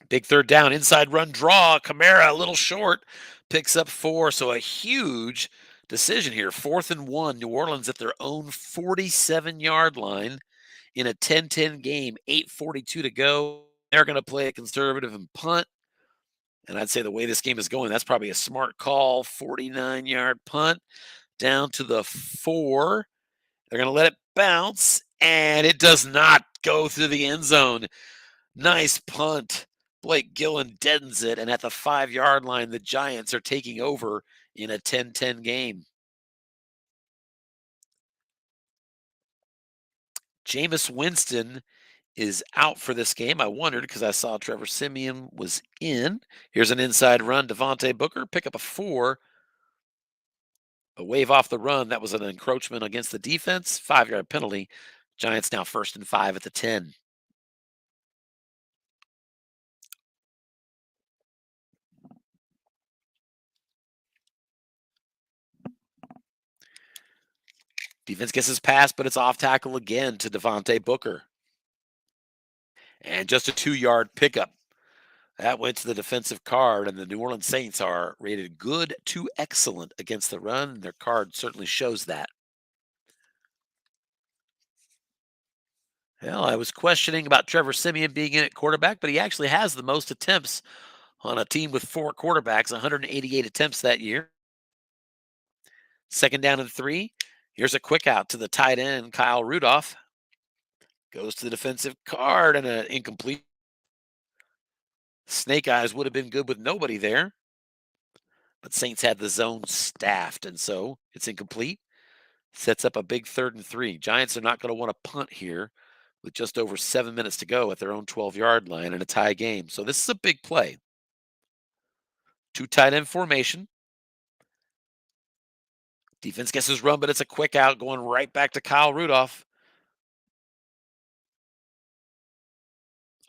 Big third down, inside run draw. Kamara a little short, picks up 4. So a huge decision here. 4th and 1. New Orleans at their own 47-yard line in a 10-10 game. 8:42 to go. They're going to play a conservative and punt. And I'd say the way this game is going, that's probably a smart call. 49-yard punt down to the 4. They're going to let it bounce, and it does not go through the end zone. Nice punt. Blake Gillen deadens it, and at the 5-yard line, the Giants are taking over in a 10-10 game. Jameis Winston is out for this game. I wondered because I saw Trevor Siemian was in. Here's an inside run. Devontae Booker pick up a 4. A wave off the run. That was an encroachment against the defense. 5-yard penalty. Giants now 1st and 5 at the 10. Defense gets his pass, but it's off tackle again to Devontae Booker. And just a 2-yard pickup. That went to the defensive card, and the New Orleans Saints are rated good to excellent against the run. Their card certainly shows that. Well, I was questioning about Trevor Siemian being in at quarterback, but he actually has the most attempts on a team with 4 quarterbacks, 188 attempts that year. Second down and 3. Here's a quick out to the tight end, Kyle Rudolph. Goes to the defensive card and an incomplete. Snake eyes would have been good with nobody there. But Saints had the zone staffed, and so it's incomplete. Sets up a big 3rd and 3. Giants are not going to want to punt here with just over 7 minutes to go at their own 12-yard line in a tie game. So this is a big play. 2 tight end formation. Defense guesses run, but it's a quick out going right back to Kyle Rudolph.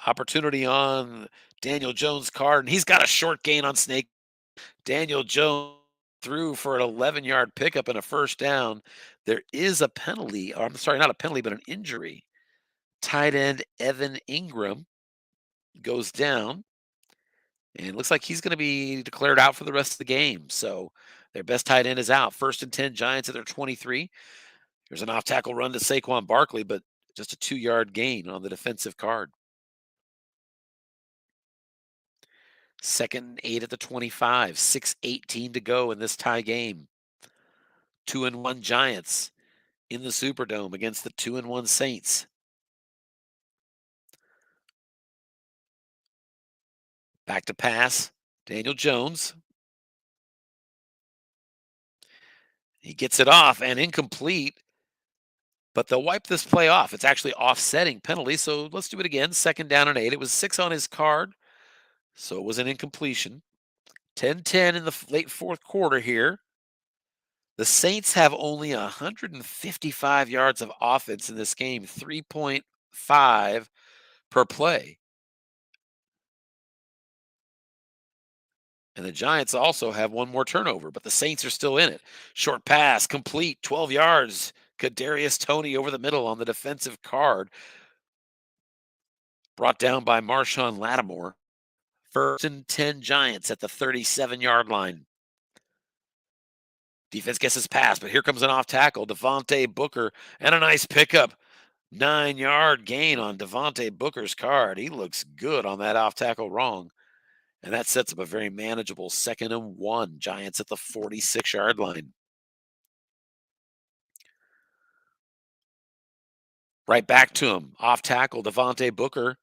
Opportunity on Daniel Jones' card, and he's got a short gain on Snake. Daniel Jones threw for an 11-yard pickup and a 1st down. There is a penalty, or I'm sorry, not a penalty, but an injury. Tight end Evan Ingram goes down, and looks like he's going to be declared out for the rest of the game. So their best tight end is out. 1st and 10, Giants at their 23. There's an off-tackle run to Saquon Barkley, but just a 2-yard gain on the defensive card. 2nd and 8 at the 25. 6:18 to go in this tie game. 2-1 Giants in the Superdome against the 2-1 Saints. Back to pass. Daniel Jones. He gets it off and incomplete. but they'll wipe this play off. It's actually offsetting penalty, so let's do it again. 2nd down and 8. It was 6 on his card, so it was an incompletion. 10-10 in the late 4th quarter here. The Saints have only 155 yards of offense in this game, 3.5 per play. And the Giants also have one more turnover, but the Saints are still in it. Short pass, complete, 12 yards. Kadarius Toney over the middle on the defensive card. Brought down by Marshawn Lattimore. 1st and 10 Giants at the 37-yard line. Defense gets his pass, but here comes an off tackle. Devontae Booker and a nice pickup. 9-yard gain on Devontae Booker's card. He looks good on that off tackle wrong. And that sets up a very manageable 2nd and 1. Giants at the 46-yard line. Right back to him. Off tackle, Devontae Booker.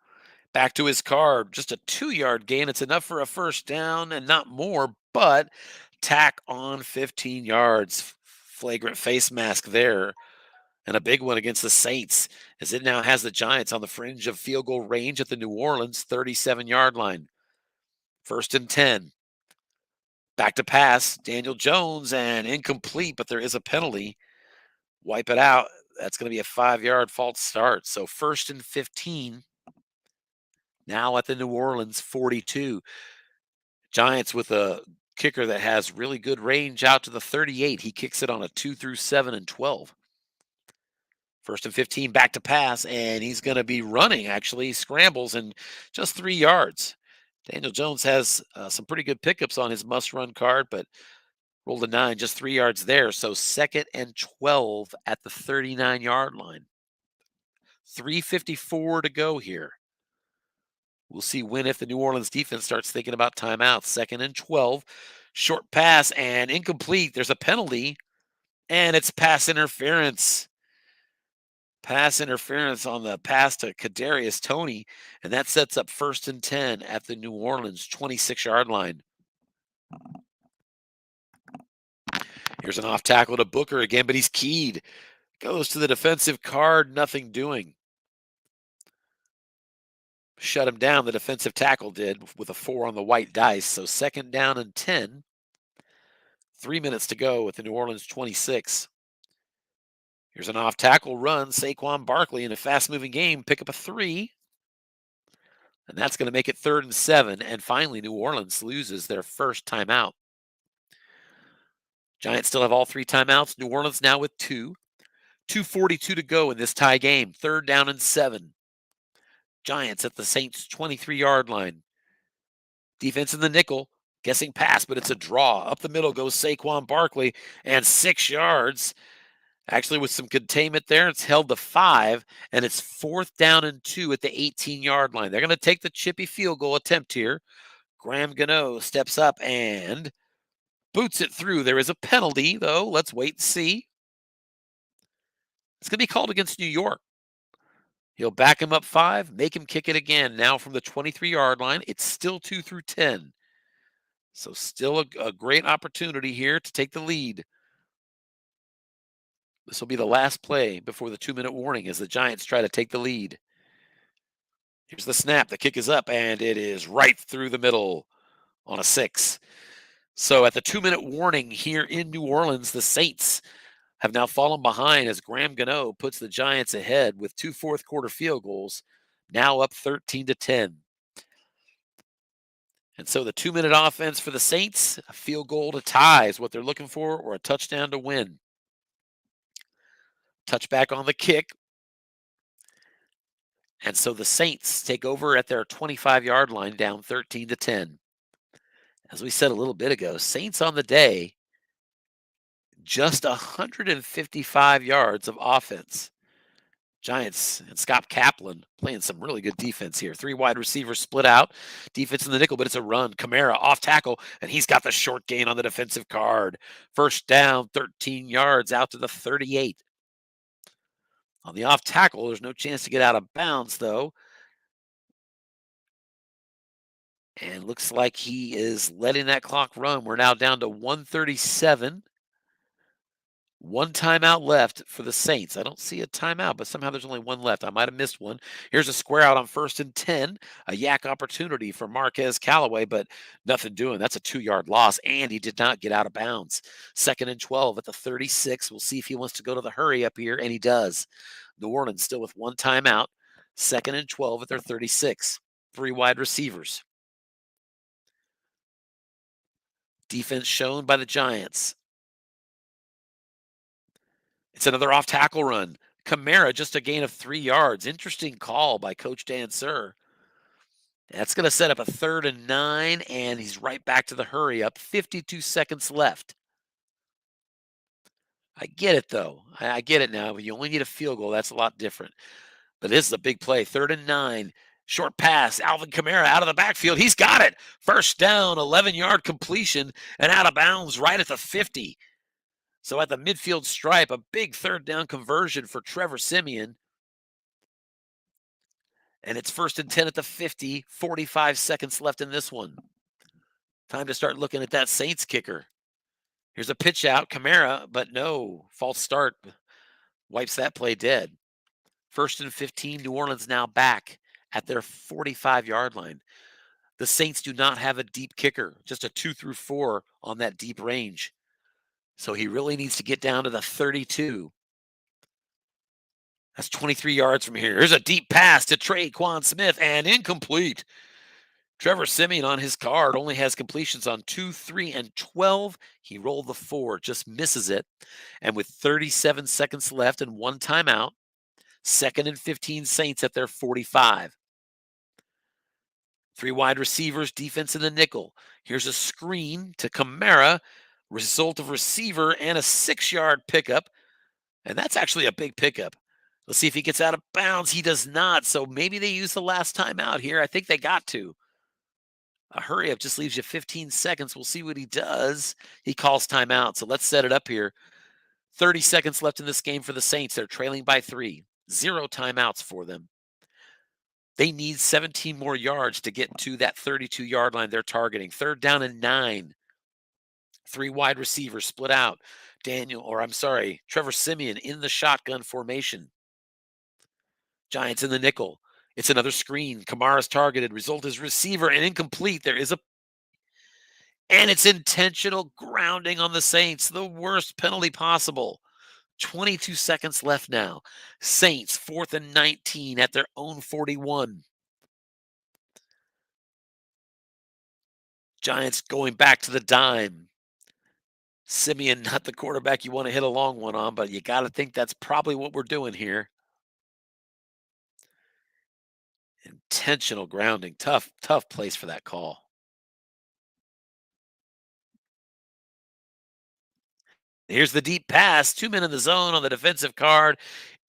Back to his card. Just a 2-yard gain. It's enough for a 1st down and not more, but tack on 15 yards. Flagrant face mask there. And a big one against the Saints, as it now has the Giants on the fringe of field goal range at the New Orleans 37-yard line. 1st and 10. Back to pass, Daniel Jones, and incomplete, but there is a penalty. Wipe it out. That's going to be a 5-yard false start. So 1st and 15. Now at the New Orleans 42. Giants with a kicker that has really good range out to the 38. He kicks it on a 2 through 7 and 12. 1st and 15, back to pass, and he's going to be running, actually. He scrambles and just 3 yards. Daniel Jones has some pretty good pickups on his must-run card, but rolled a 9, just 3 yards there. So 2nd and 12 at the 39-yard line. 3:54 to go here. We'll see when if the New Orleans defense starts thinking about timeouts. 2nd and 12. Short pass and incomplete. There's a penalty, and it's pass interference. Pass interference on the pass to Kadarius Toney, and that sets up 1st and 10 at the New Orleans 26-yard line. Here's an off tackle to Booker again, but he's keyed. Goes to the defensive card, nothing doing. Shut him down, the defensive tackle did, with a 4 on the white dice. So 2nd down and 10. 3 minutes to go with the New Orleans 26. Here's an off tackle run. Saquon Barkley in a fast-moving game, pick up a 3. And that's going to make it 3rd and 7. And finally, New Orleans loses their first timeout. Giants still have all 3 timeouts. New Orleans now with 2. 2:42 to go in this tie game. 3rd down and 7. Giants at the Saints 23-yard line. Defense in the nickel. Guessing pass, but it's a draw. Up the middle goes Saquon Barkley, and 6 yards. Actually, with some containment there, it's held to 5, and it's 4th down and 2 at the 18-yard line. They're going to take the chippy field goal attempt here. Graham Gano steps up and boots it through. There is a penalty, though. Let's wait and see. It's going to be called against New York. He'll back him up 5, make him kick it again. Now from the 23-yard line, it's still 2 through 10. So still a great opportunity here to take the lead. This will be the last play before the 2-minute warning as the Giants try to take the lead. Here's the snap. The kick is up, and it is right through the middle on a 6. So at the 2-minute warning here in New Orleans, the Saints have now fallen behind as Graham Gano puts the Giants ahead with 2 fourth-quarter field goals, now up 13-10. And so the 2-minute offense for the Saints, a field goal to tie is what they're looking for, or a touchdown to win. Touchback on the kick. And so the Saints take over at their 25-yard line, down 13-10. As we said a little bit ago, Saints on the day, just 155 yards of offense. Giants and Scott Kaplan playing some really good defense here. 3 wide receivers split out. Defense in the nickel, but it's a run. Kamara off tackle, and he's got the short gain on the defensive card. 1st down, 13 yards out to the 38. On the off tackle, there's no chance to get out of bounds, though. And looks like he is letting that clock run. We're now down to 1:37. One timeout left for the Saints. I don't see a timeout, but somehow there's only one left. I might have missed one. Here's a square out on 1st and 10. A yak opportunity for Marquez Callaway, but nothing doing. That's a 2-yard loss, and he did not get out of bounds. 2nd and 12 at the 36. We'll see if he wants to go to the hurry up here, and he does. New Orleans still with one timeout. 2nd and 12 at their 36. 3 wide receivers. Defense shown by the Giants. It's another off tackle run. Kamara, just a gain of 3 yards. Interesting call by Coach Dan Sir. That's going to set up a 3rd and 9, and he's right back to the hurry up. 52 seconds left. I get it, though. I get it now. You only need a field goal. That's a lot different. But this is a big play. 3rd and 9. Short pass. Alvin Kamara out of the backfield. He's got it. First down, 11-yard completion, and out of bounds right at the 50. So at the midfield stripe, a big 3rd down conversion for Trevor Siemian. And it's 1st and 10 at the 50, 45 seconds left in this one. Time to start looking at that Saints kicker. Here's a pitch out, Kamara, but no, false start. Wipes that play dead. 1st and 15, New Orleans now back at their 45-yard line. The Saints do not have a deep kicker, just a 2 through 4 on that deep range. So he really needs to get down to the 32. That's 23 yards from here. Here's a deep pass to Traquan Smith and incomplete. Trevor Siemian on his card only has completions on 2, 3, and 12. He rolled the 4, just misses it. And with 37 seconds left and one timeout, 2nd and 15 Saints at their 45. 3 wide receivers, defense in the nickel. Here's a screen to Kamara, result of receiver and a 6-yard pickup. And that's actually a big pickup. Let's see if he gets out of bounds. He does not. So maybe they use the last time out here. I think they got to. A hurry up just leaves you 15 seconds. We'll see what he does. He calls timeout. So let's set it up here. 30 seconds left in this game for the Saints. They're trailing by 3. 0 timeouts for them. They need 17 more yards to get to that 32-yard line they're targeting. 3rd down and 9. 3 wide receivers split out. Trevor Siemian in the shotgun formation. Giants in the nickel. It's another screen. Kamara's targeted. Result is receiver and incomplete. And it's intentional grounding on the Saints. The worst penalty possible. 22 seconds left now. Saints 4th and 19 at their own 41. Giants going back to the dime. Siemian, not the quarterback you want to hit a long one on, but you got to think that's probably what we're doing here. Intentional grounding. Tough place for that call. Here's the deep pass. 2 men in the zone on the defensive card.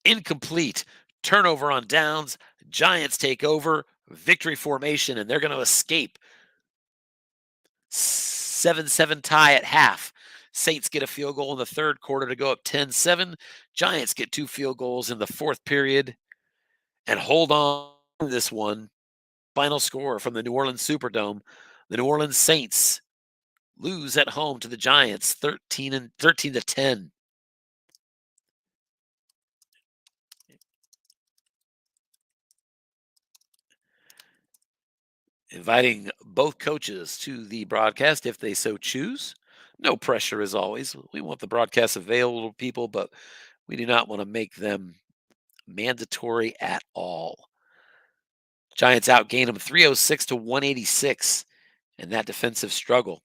Incomplete. Turnover on downs. Giants take over. Victory formation, and they're going to escape. 7-7 tie at half. Saints get a field goal in the 3rd quarter to go up 10-7. Giants get 2 field goals in the 4th period and hold on to this one. Final score from the New Orleans Superdome. The New Orleans Saints lose at home to the Giants 13-10. Inviting both coaches to the broadcast if they so choose. No pressure as always. We want the broadcast available to people, but we do not want to make them mandatory at all. Giants outgained them 306 to 186 in that defensive struggle.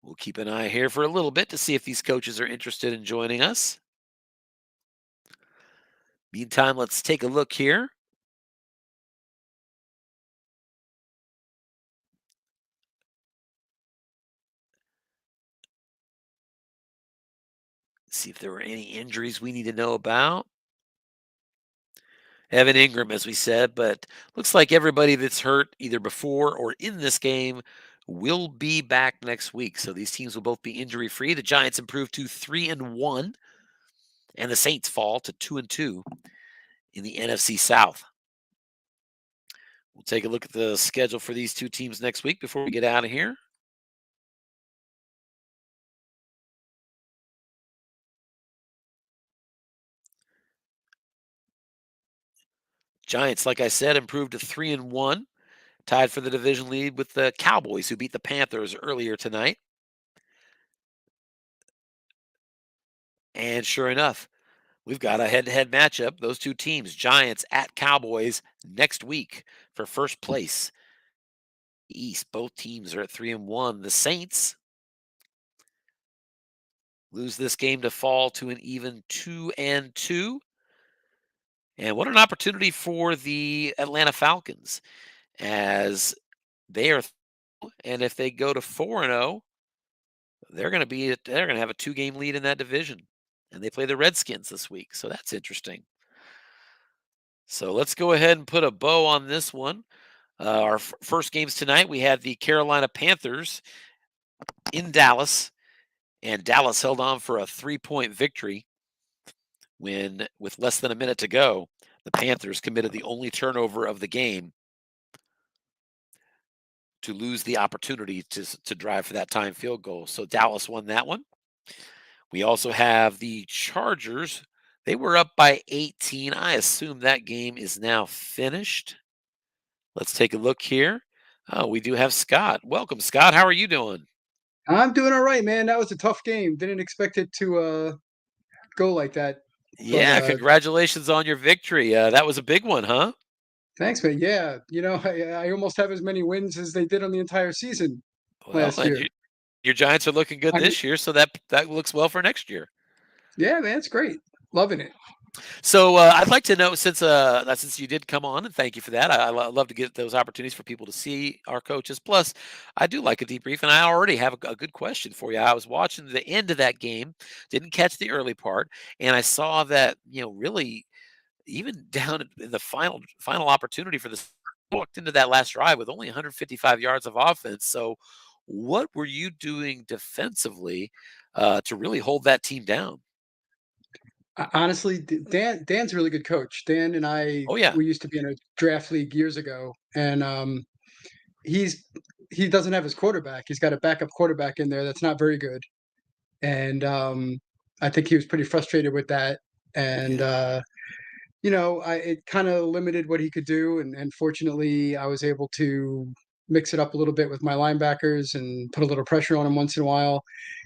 We'll keep an eye here for a little bit to see if these coaches are interested in joining us. Meantime, let's take a look here. See if there were any injuries we need to know about. Evan Ingram, as we said, but looks like everybody that's hurt either before or in this game will be back next week. So these teams will both be injury-free. The Giants improve to 3-1, and the Saints fall to 2-2 in the NFC South. We'll take a look at the schedule for these two teams next week before we get out of here. Giants, like I said, improved to 3-1, tied for the division lead with the Cowboys, who beat the Panthers earlier tonight. And sure enough, we've got a head-to-head matchup. Those two teams, Giants at Cowboys, next week for first place. East, both teams are at 3-1. The Saints lose this game to fall to an even 2-2. And what an opportunity for the Atlanta Falcons, as they are, and if they go to 4-0, they're going to have a 2-game lead in that division, and they play the Redskins this week. So that's interesting. So let's go ahead and put a bow on this one. Our first games tonight, we had the Carolina Panthers in Dallas, and Dallas held on for a 3-point victory when, with less than a minute to go, the Panthers committed the only turnover of the game to lose the opportunity to drive for that time field goal. So Dallas won that one. We also have the Chargers. They were up by 18. I assume that game is now finished. Let's take a look here. Oh, we do have Scott. Welcome, Scott. How are you doing? I'm doing all right, man. That was a tough game. Didn't expect it to go like that. Yeah, But congratulations on your victory. That was a big one, huh? thanks, man. Yeah, I almost have as many wins as they did on the entire season Well, last and year. your Giants are looking good I mean, this year, so that looks well for next year. yeah, man, it's great. Loving it. So I'd like to know, since you did come on, and thank you for that. I love to get those opportunities for people to see our coaches. Plus, I do like a debrief, and I already have a good question for you. I was watching the end of that game, didn't catch the early part, and I saw that really even down in the final opportunity for this, walked into that last drive with only 155 yards of offense. So, what were you doing defensively to really hold that team down? Honestly, Dan's a really good coach. Dan and I, Oh yeah, we used to be in a draft league years ago, and he doesn't have his quarterback. He's got a backup quarterback in there that's not very good, and I think he was pretty frustrated with that. And yeah. it kind of limited what he could do, and fortunately, I was able to mix it up a little bit with my linebackers and put a little pressure on him once in a while.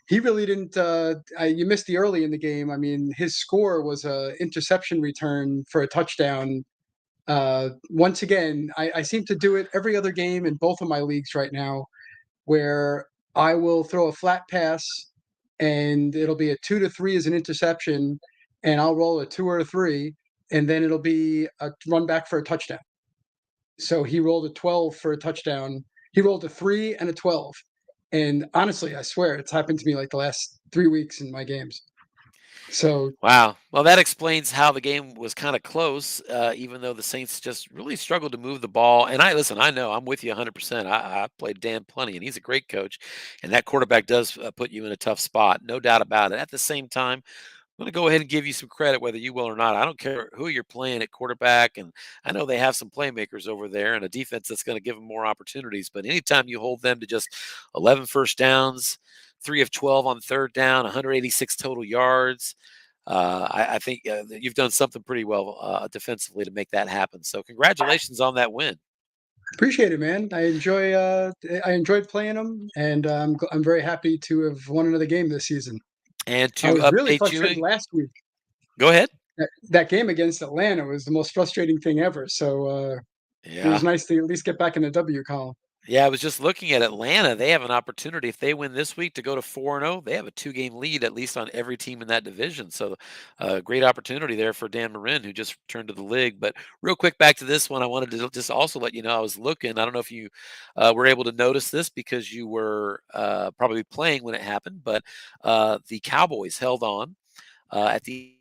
He really didn't. You missed the early in the game. I mean, his score was a interception return for a touchdown. Once again, I seem to do it every other game in both of my leagues right now, where I will throw a flat pass and it'll be a 2 to 3 as an interception, and I'll roll a 2 or a 3, and then it'll be a run back for a touchdown. So he rolled a 12 for a touchdown. He rolled a 3 and a 12. And honestly, I swear it's happened to me like the last 3 weeks in my games. So Wow. Well, that explains how the game was kind of close, even though the Saints just really struggled to move the ball. And I know I'm with you 100%. I played Dan plenty, and he's a great coach. And that quarterback does put you in a tough spot, no doubt about it. At the same time, I'm going to go ahead and give you some credit, whether you will or not. I don't care who you're playing at quarterback, and I know they have some playmakers over there and a defense that's going to give them more opportunities. But anytime you hold them to just 11 first downs, 3 of 12 on third down, 186 total yards, I think you've done something pretty well defensively to make that happen. So congratulations on that win. appreciate it, man. I enjoyed playing them, and I'm very happy to have won another game this season. And I to was really update frustrated you, last week. go ahead. That game against Atlanta was the most frustrating thing ever. So it Yeah. was nice to at least get back in the W column. Yeah, I was just looking at Atlanta. They have an opportunity if they win this week to go to 4-0. They have a 2-game lead at least on every team in that division. So, great opportunity there for Dan Marin, who just returned to the league. But real quick, back to this one, I wanted to just also let you know I was looking. I don't know if you were able to notice this because you were probably playing when it happened, but the Cowboys held on at the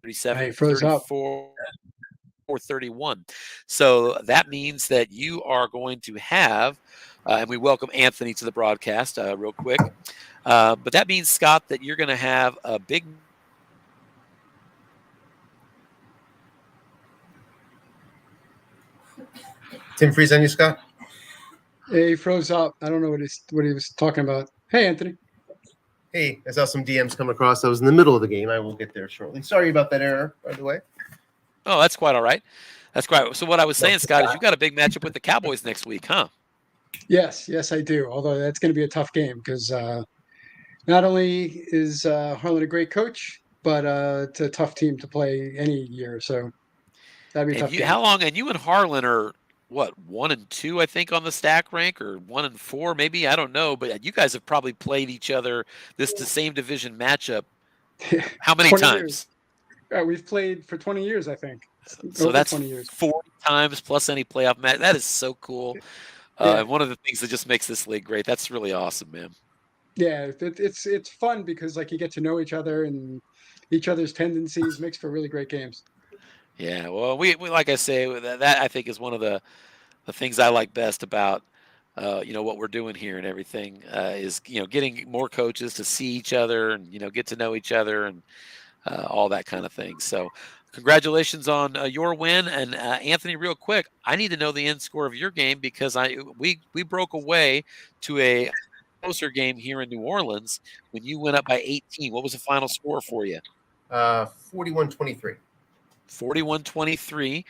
37, Froze up. 34. 31. So that means that you are going to have, and we welcome Anthony to the broadcast real quick. But that means, Scott, that you're going to have a big. Tim Freeze on you, Scott? He froze up. I don't know what he was talking about. Hey, Anthony. Hey, I saw some DMs come across. I was in the middle of the game. I will get there shortly. Sorry about that error, by the way. Oh, that's quite all right. That's quite. So what I was No, saying, Scott, is you got a big matchup with the Cowboys next week, huh? Yes, I do. Although that's going to be a tough game because not only is Harlan a great coach, but it's a tough team to play any year. So that'd be a And tough you, game. how long? And you and Harlan are what, 1 and 2, I think, on the stack rank, or 1 and 4, maybe. I don't know, but you guys have probably played each other the same division matchup. How many 20 years. times? We've played for 20 years, I think. So Over that's 20 years. 40 times plus any playoff match. That is so cool. Yeah. And one of the things that just makes this league great. That's really awesome, man. Yeah, it's fun because like you get to know each other and each other's tendencies makes for really great games. Yeah. Well, we like I say, that I think is one of the things I like best about what we're doing here and everything is getting more coaches to see each other and get to know each other and all that kind of thing. So, congratulations on your win. And Anthony, real quick, I need to know the end score of your game because we broke away to a closer game here in New Orleans when you went up by 18. What was the final score for you? 41-23. 41-23.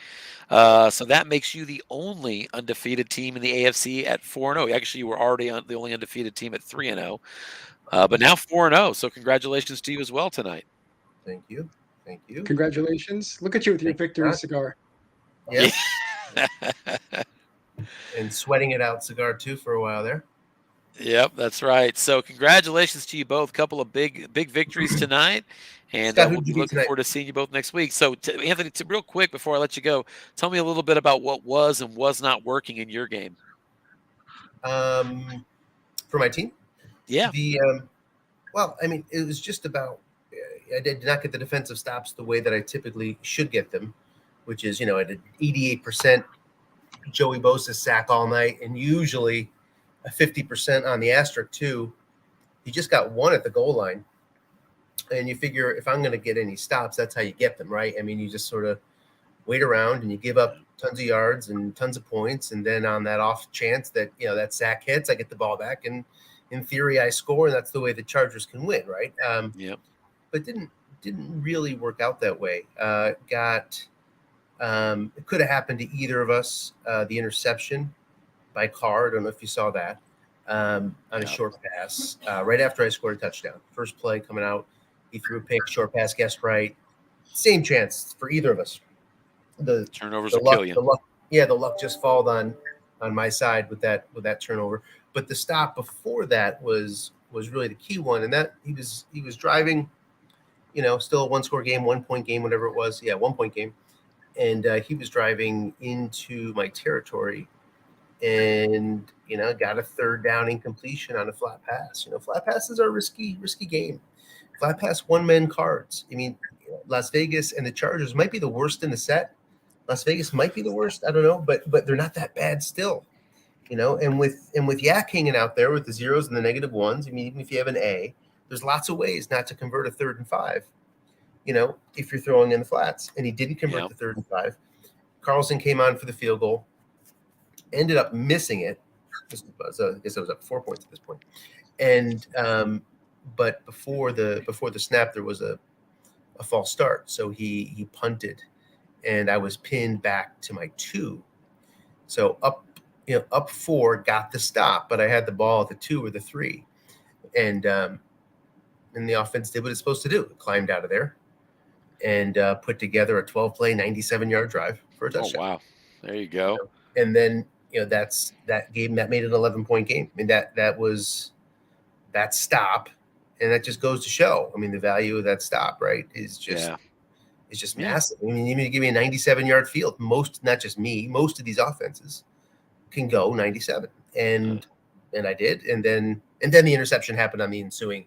So that makes you the only undefeated team in the AFC at 4-0. Actually, you were already the only undefeated team at 3-0, but now 4-0. So congratulations to you as well tonight. Thank you. Congratulations. Look at you with your Thank you, victory Scott. cigar. Yes, Yeah. and sweating it out cigar too for a while there. Yep, that's right. So congratulations to you both. Couple of big victories tonight, and Scott, we'll who'd be you beat looking tonight? forward to seeing you both next week. So Anthony, real quick before I let you go, tell me a little bit about what was and was not working in your game. For my team, Yeah. Well, I mean, it was just about I did not get the defensive stops the way that I typically should get them, which is I did 88% Joey Bosa's sack all night, and usually a 50% on the asterisk too. He just got one at the goal line, and you figure if I'm going to get any stops, that's how you get them, right? I mean, you just sort of wait around and you give up tons of yards and tons of points, and then on that off chance that that sack hits, I get the ball back, and in theory I score, and that's the way the Chargers can win, right? Yep. But didn't really work out that way. It could have happened to either of us. The interception by Carr, I don't know if you saw that, on a short pass right after I scored a touchdown. First play coming out, he threw a pick, short pass, guessed right. Same chance for either of us. The Turnovers the will luck, kill you. the luck just falled on my side with that turnover. But the stop before that was really the key one, and that he was driving, still a 1-score game, 1-point game, whatever it was. Yeah, 1-point game, and he was driving into my territory, and got a third down incompletion on a flat pass. Flat passes are risky game. Flat pass one-man cards. I mean, Las Vegas and the Chargers might be the worst in the set. Las Vegas might be the worst. I don't know, but they're not that bad still. And with Yak hanging out there with the zeros and the negative ones, I mean, even if you have an A, there's lots of ways not to convert a 3rd and 5. If you're throwing in the flats, and he didn't convert the 3rd and 5. Carlson came on for the field goal, ended up missing it. I guess it was up 4 points at this point. And but before the snap, there was a false start, so he punted, and I was pinned back to my 2. So up 4, got the stop, but I had the ball at the 2 or the 3, and the offense did what it's supposed to do. It climbed out of there and put together a 12-play, 97-yard drive for a touchdown. Oh wow, there you go. And then that's that game that made it an 11-point game. I mean that was that stop, and that just goes to show. I mean, the value of that stop, right, is just massive. I mean, even to give me a 97-yard field, not just me, most of these offenses can go 97, and I did, and then the interception happened on the ensuing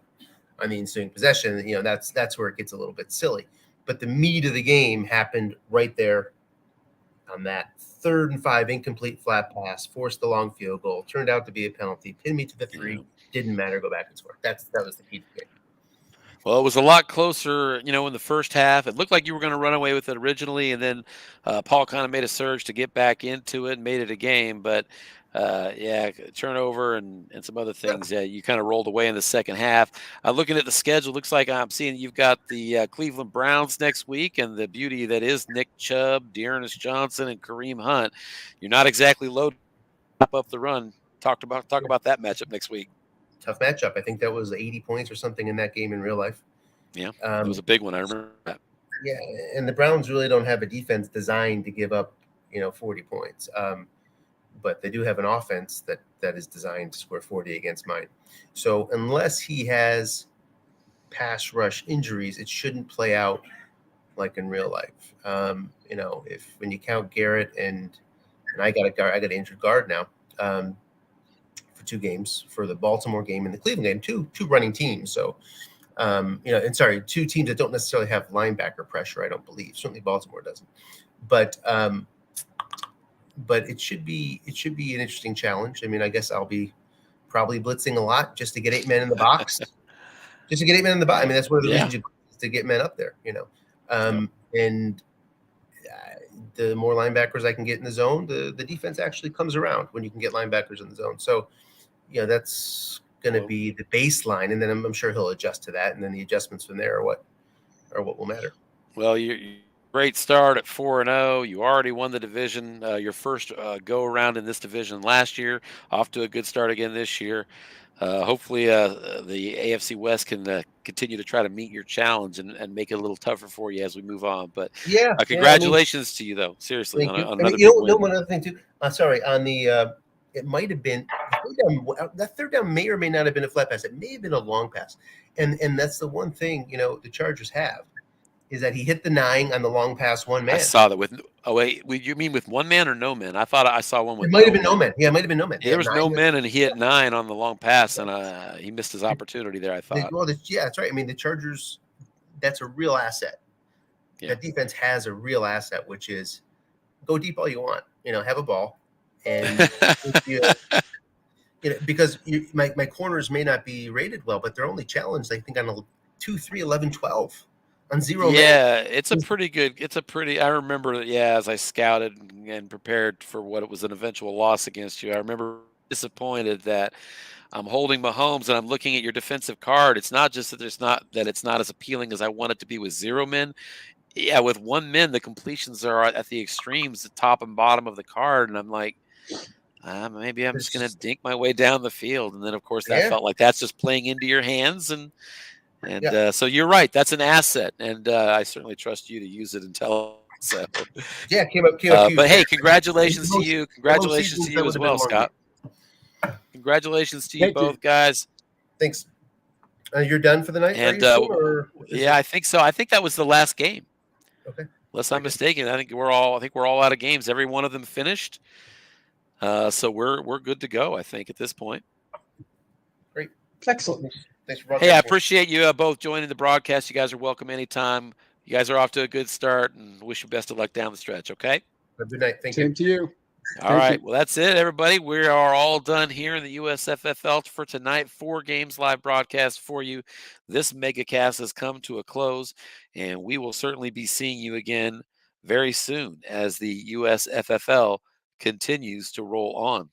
possession. That's where it gets a little bit silly. But the meat of the game happened right there on that 3rd and 5 incomplete flat pass, forced the long field goal, turned out to be a penalty, pinned me to the 3. Didn't matter, go back and score. That was the key to the game. Well, it was a lot closer, in the first half. It looked like you were going to run away with it originally, and then Paul kind of made a surge to get back into it and made it a game. But Yeah, turnover and some other things. You kind of rolled away in the second half. Looking at the schedule, looks like I'm seeing you've got the Cleveland Browns next week, and the beauty that is Nick Chubb, Dearness Johnson, and Kareem Hunt. You're not exactly loaded up the run. Talk about that matchup next week. Tough matchup. I think that was 80 points or something in that game in real life. Yeah, it was a big one. I remember that. Yeah, and the Browns really don't have a defense designed to give up, 40 points. But they do have an offense that is designed to score 40 against mine. So unless he has pass rush injuries, it shouldn't play out like in real life. If when you count Garrett and I got an injured guard now for 2 games, for the Baltimore game and the Cleveland game, two running teams. So 2 teams that don't necessarily have linebacker pressure. I don't believe. Certainly Baltimore doesn't. But it should be an interesting challenge. I mean, I guess I'll be probably blitzing a lot just to get 8 men in the box. I mean, that's one of the reasons you to get men up there, and the more linebackers I can get in the zone, the defense actually comes around when you can get linebackers in the zone. So, that's going to be the baseline, and then I'm sure he'll adjust to that, and then the adjustments from there are what will matter. Well, you great start at 4-0. You already won the division, your first go around in this division last year. Off to a good start again this year. Hopefully, the AFC West can continue to try to meet your challenge and make it a little tougher for you as we move on. But congratulations to you, though. Seriously, on another big win. One other thing too. Sorry, on the it might have been that third down may or may not have been a flat pass. It may have been a long pass, and that's the one thing the Chargers have. Is that he hit the 9 on the long pass, 1 man. I saw that with. Oh wait, you mean with 1 man or no man? I thought I saw one with. It might have been no man. Yeah, it might have been no man. Yeah, there was no men, and he hit 9 on the long pass, and he missed his opportunity there. I thought. That's right. I mean, the Chargers. That's a real asset. Yeah. That defense has a real asset, which is go deep all you want. Have a ball, and because my corners may not be rated well, but they're only challenged. I think on a 2, 3, 11, 12. On 0 man. It's a pretty I remember as I scouted and prepared for what it was an eventual loss against you. I remember disappointed that I'm holding Mahomes and I'm looking at your defensive card. It's not just that it's not as appealing as I want it to be with 0 men. Yeah, with 1 man, the completions are at the extremes, the top and bottom of the card, and I'm like, maybe I'm just gonna dink my way down the field. And then of course that felt like that's just playing into your hands so you're right. That's an asset, and I certainly trust you to use it until. So came up. But hey, congratulations to you. Congratulations to you as well, Scott. Congratulations to you both, guys. Thanks. You're done for the night, and I think so. I think that was the last game. Okay. Unless I'm mistaken, I think we're all out of games. Every one of them finished. So we're good to go. I think at this point. Great. Excellent. Thanks for I appreciate you both joining the broadcast. You guys are welcome anytime. You guys are off to a good start, and wish you best of luck down the stretch, okay? Have a good night. Thank you. Same to you. All right. Well, that's it, everybody. We are all done here in the USFFL for tonight. 4 games live broadcast for you. This MEGACAST has come to a close, and we will certainly be seeing you again very soon as the USFFL continues to roll on.